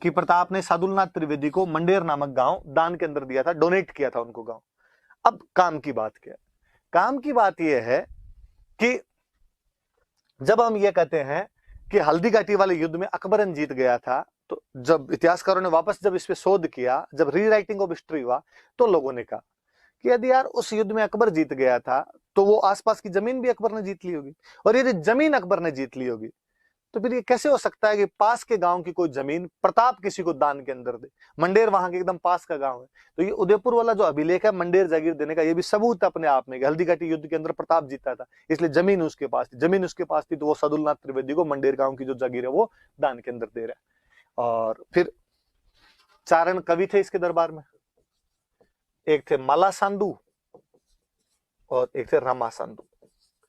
कि प्रताप ने सादुलनाथ त्रिवेदी को मंडेर नामक गांव दान के अंदर दिया था, डोनेट किया था उनको गांव। अब काम की बात क्या है? काम की बात यह है कि जब हम ये कहते हैं कि हल्दी घाटी वाले युद्ध में अकबरन जीत गया था, तो जब इतिहासकारों ने वापस जब इस पे शोध किया, जब रीराइटिंग ऑफ हिस्ट्री हुआ, तो लोगों ने कहा कि यदि यार उस युद्ध में अकबर जीत गया था, तो वो आसपास की जमीन भी अकबर ने जीत ली होगी, और यदि जमीन अकबर ने जीत ली होगी, तो फिर ये कैसे हो सकता है कि पास के गांव की कोई जमीन प्रताप किसी को दान के अंदर दे? मंडेर वहां के एकदम पास का गांव है। तो ये उदयपुर वाला जो अभिलेख है मंडेर जागीर देने का, ये भी सबूत अपने आप में, हल्दी घाटी युद्ध के अंदर प्रताप जीता था, इसलिए जमीन उसके पास थी। जमीन उसके पास थी तो वो सादुलनाथ त्रिवेदी को मंडेर गांव की जो जागीर है वो दान के अंदर दे रहा है। और फिर चारण कवि थे इसके दरबार में, एक थे माला सांदू और एक थे रामा सांदू।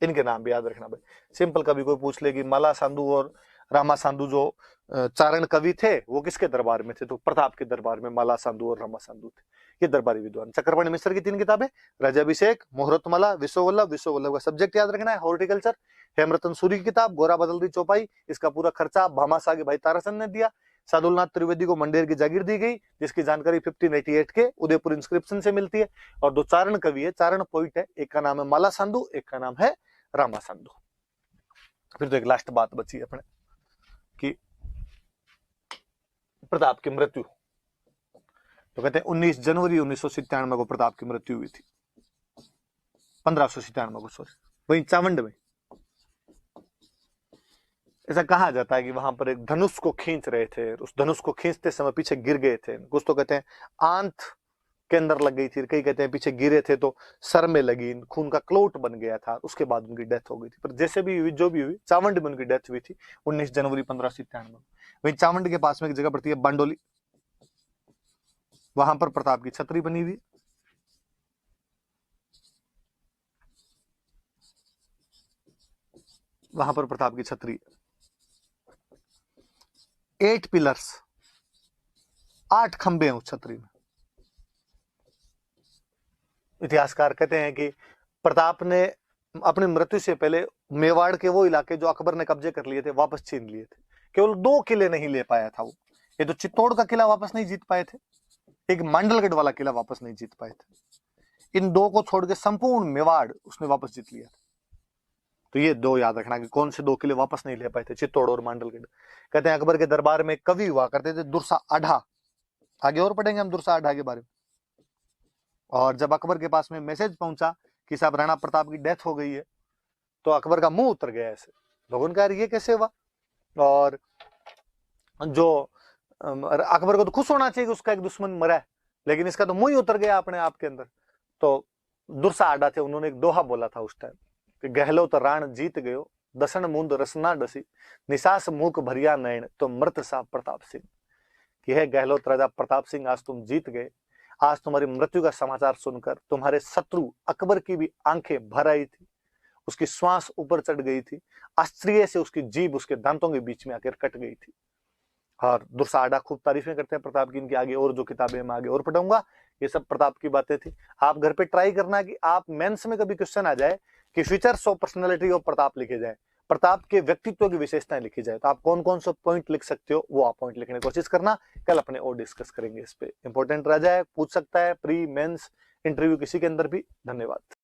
इनके नाम भी याद रखना भाई, सिंपल। कभी कोई पूछ ले कि माला सांदू और रामा सांदू जो चारण कवि थे वो किसके दरबार में थे, तो प्रताप के दरबार में माला सांदू और रामा सांदू थे, ये दरबारी विद्वान। चक्रपाणि मिश्र की 3 किताबें, राज्याभिषेक, मुहूर्तमाला, विश्व वल्लभ। विश्व वल्लभ का सब्जेक्ट याद रखना है हॉर्टिकल्चर। हेमरतन सूरी की किताब गोरा बादल री चौपाई, इसका पूरा खर्चा भामाशाह के भाई ताराचंद ने दिया। सादुलनाथ त्रिवेदी को मंडेर की जागीर दी गई, जिसकी जानकारी 1588 के उदयपुर इंस्क्रिप्शन से मिलती है। और दो चारण कवि है, चारण पोइट है, एक का नाम है माला सांदू, एक का नाम है रामा सांदू। फिर तो एक लास्ट बात बची अपने कि प्रताप की मृत्यु, तो कहते हैं 19 जनवरी 1997 को प्रताप की मृत्यु हुई थी, 1597 को, सॉरी, वही चावंड में। ऐसा कहा जाता है कि वहां पर एक धनुष को खींच रहे थे, उस धनुष को खींचते समय पीछे गिर गए थे। कुछ तो कहते हैं आंत के अंदर लग गई थी, कई कहते हैं पीछे गिरे थे तो सर में लगी, खून का क्लोट बन गया था, उसके बाद उनकी डेथ हो गई थी। पर जैसे भी हुई, जो भी हुई, चावंड में उनकी डेथ हुई थी 19 जनवरी 1597 में। वही चावंड के पास में एक जगह पड़ती है बांडोली, वहां पर प्रताप की छतरी बनी हुई, वहां पर प्रताप की छतरी, 8 पिलर्स, 8 खंबे हैं उस छतरी में। इतिहासकार कहते हैं कि प्रताप ने अपनी मृत्यु से पहले मेवाड़ के वो इलाके जो अकबर ने कब्जे कर लिए थे वापस छीन लिए थे। केवल 2 किले नहीं ले पाया था वो, ये तो चित्तौड़ का किला वापस नहीं जीत पाए थे, एक मांडलगढ़ वाला किला वापस नहीं जीत पाए थे। इन दो को छोड़ के संपूर्ण मेवाड़ उसने वापस जीत लिया था। तो ये दो याद रखना कि कौन से दो किले वापस नहीं ले पाए थे, चित्तौड़ और मांडलगढ़। कहते हैं अकबर के दरबार में कवि हुआ करते थे दुर्सा आढ़ा, आगे और पढ़ेंगे हम दुर्सा आढ़ा के बारे में। और जब अकबर के पास में मैसेज पहुंचा कि साहब राणा प्रताप की डेथ हो गई है, तो अकबर का मुंह उतर गया ऐसे। लोगों का ये कैसे हुआ? और जो अकबर को तो खुश होना चाहिए कि उसका एक दुश्मन मरा है, लेकिन इसका तो मुंह ही उतर गया अपने आप के अंदर। तो दुर्सा आढ़ा थे, उन्होंने एक दोहा बोला था उस टाइम कि गहलो तो राण जीत गयो, दसन मूंद रसना डसी, निसास मूक भरिया नयन, तो मृत सा प्रताप सिंह। कि है गहलोत राजा प्रताप सिंह, आज तुम जीत गए। आज तुम्हारी मृत्यु का समाचार सुनकर तुम्हारे शत्रु अकबर की भी आंखें भर आई थी, उसकी श्वास ऊपर चढ़ गई थी, आश्चर्य से उसकी जीभ उसके दांतों के बीच में आकर कट गई थी। और दुर्सा आढ़ा खूब तारीफें करते हैं प्रताप की। इनकी आगे और जो किताबें मैं आगे और पढ़ूंगा, ये सब प्रताप की बातें थी। आप घर पे ट्राई करना कि आप मेंस में कभी क्वेश्चन आ जाए कि features of personality of Pratap लिखे जाए, प्रताप के व्यक्तित्व की विशेषताएं लिखी जाए, तो आप कौन कौन सा पॉइंट लिख सकते हो वो आप पॉइंट लिखने की कोशिश करना। कल अपने और डिस्कस करेंगे इस पे। इंपॉर्टेंट रह जाए, पूछ सकता है प्री मेंस इंटरव्यू किसी के अंदर भी। धन्यवाद।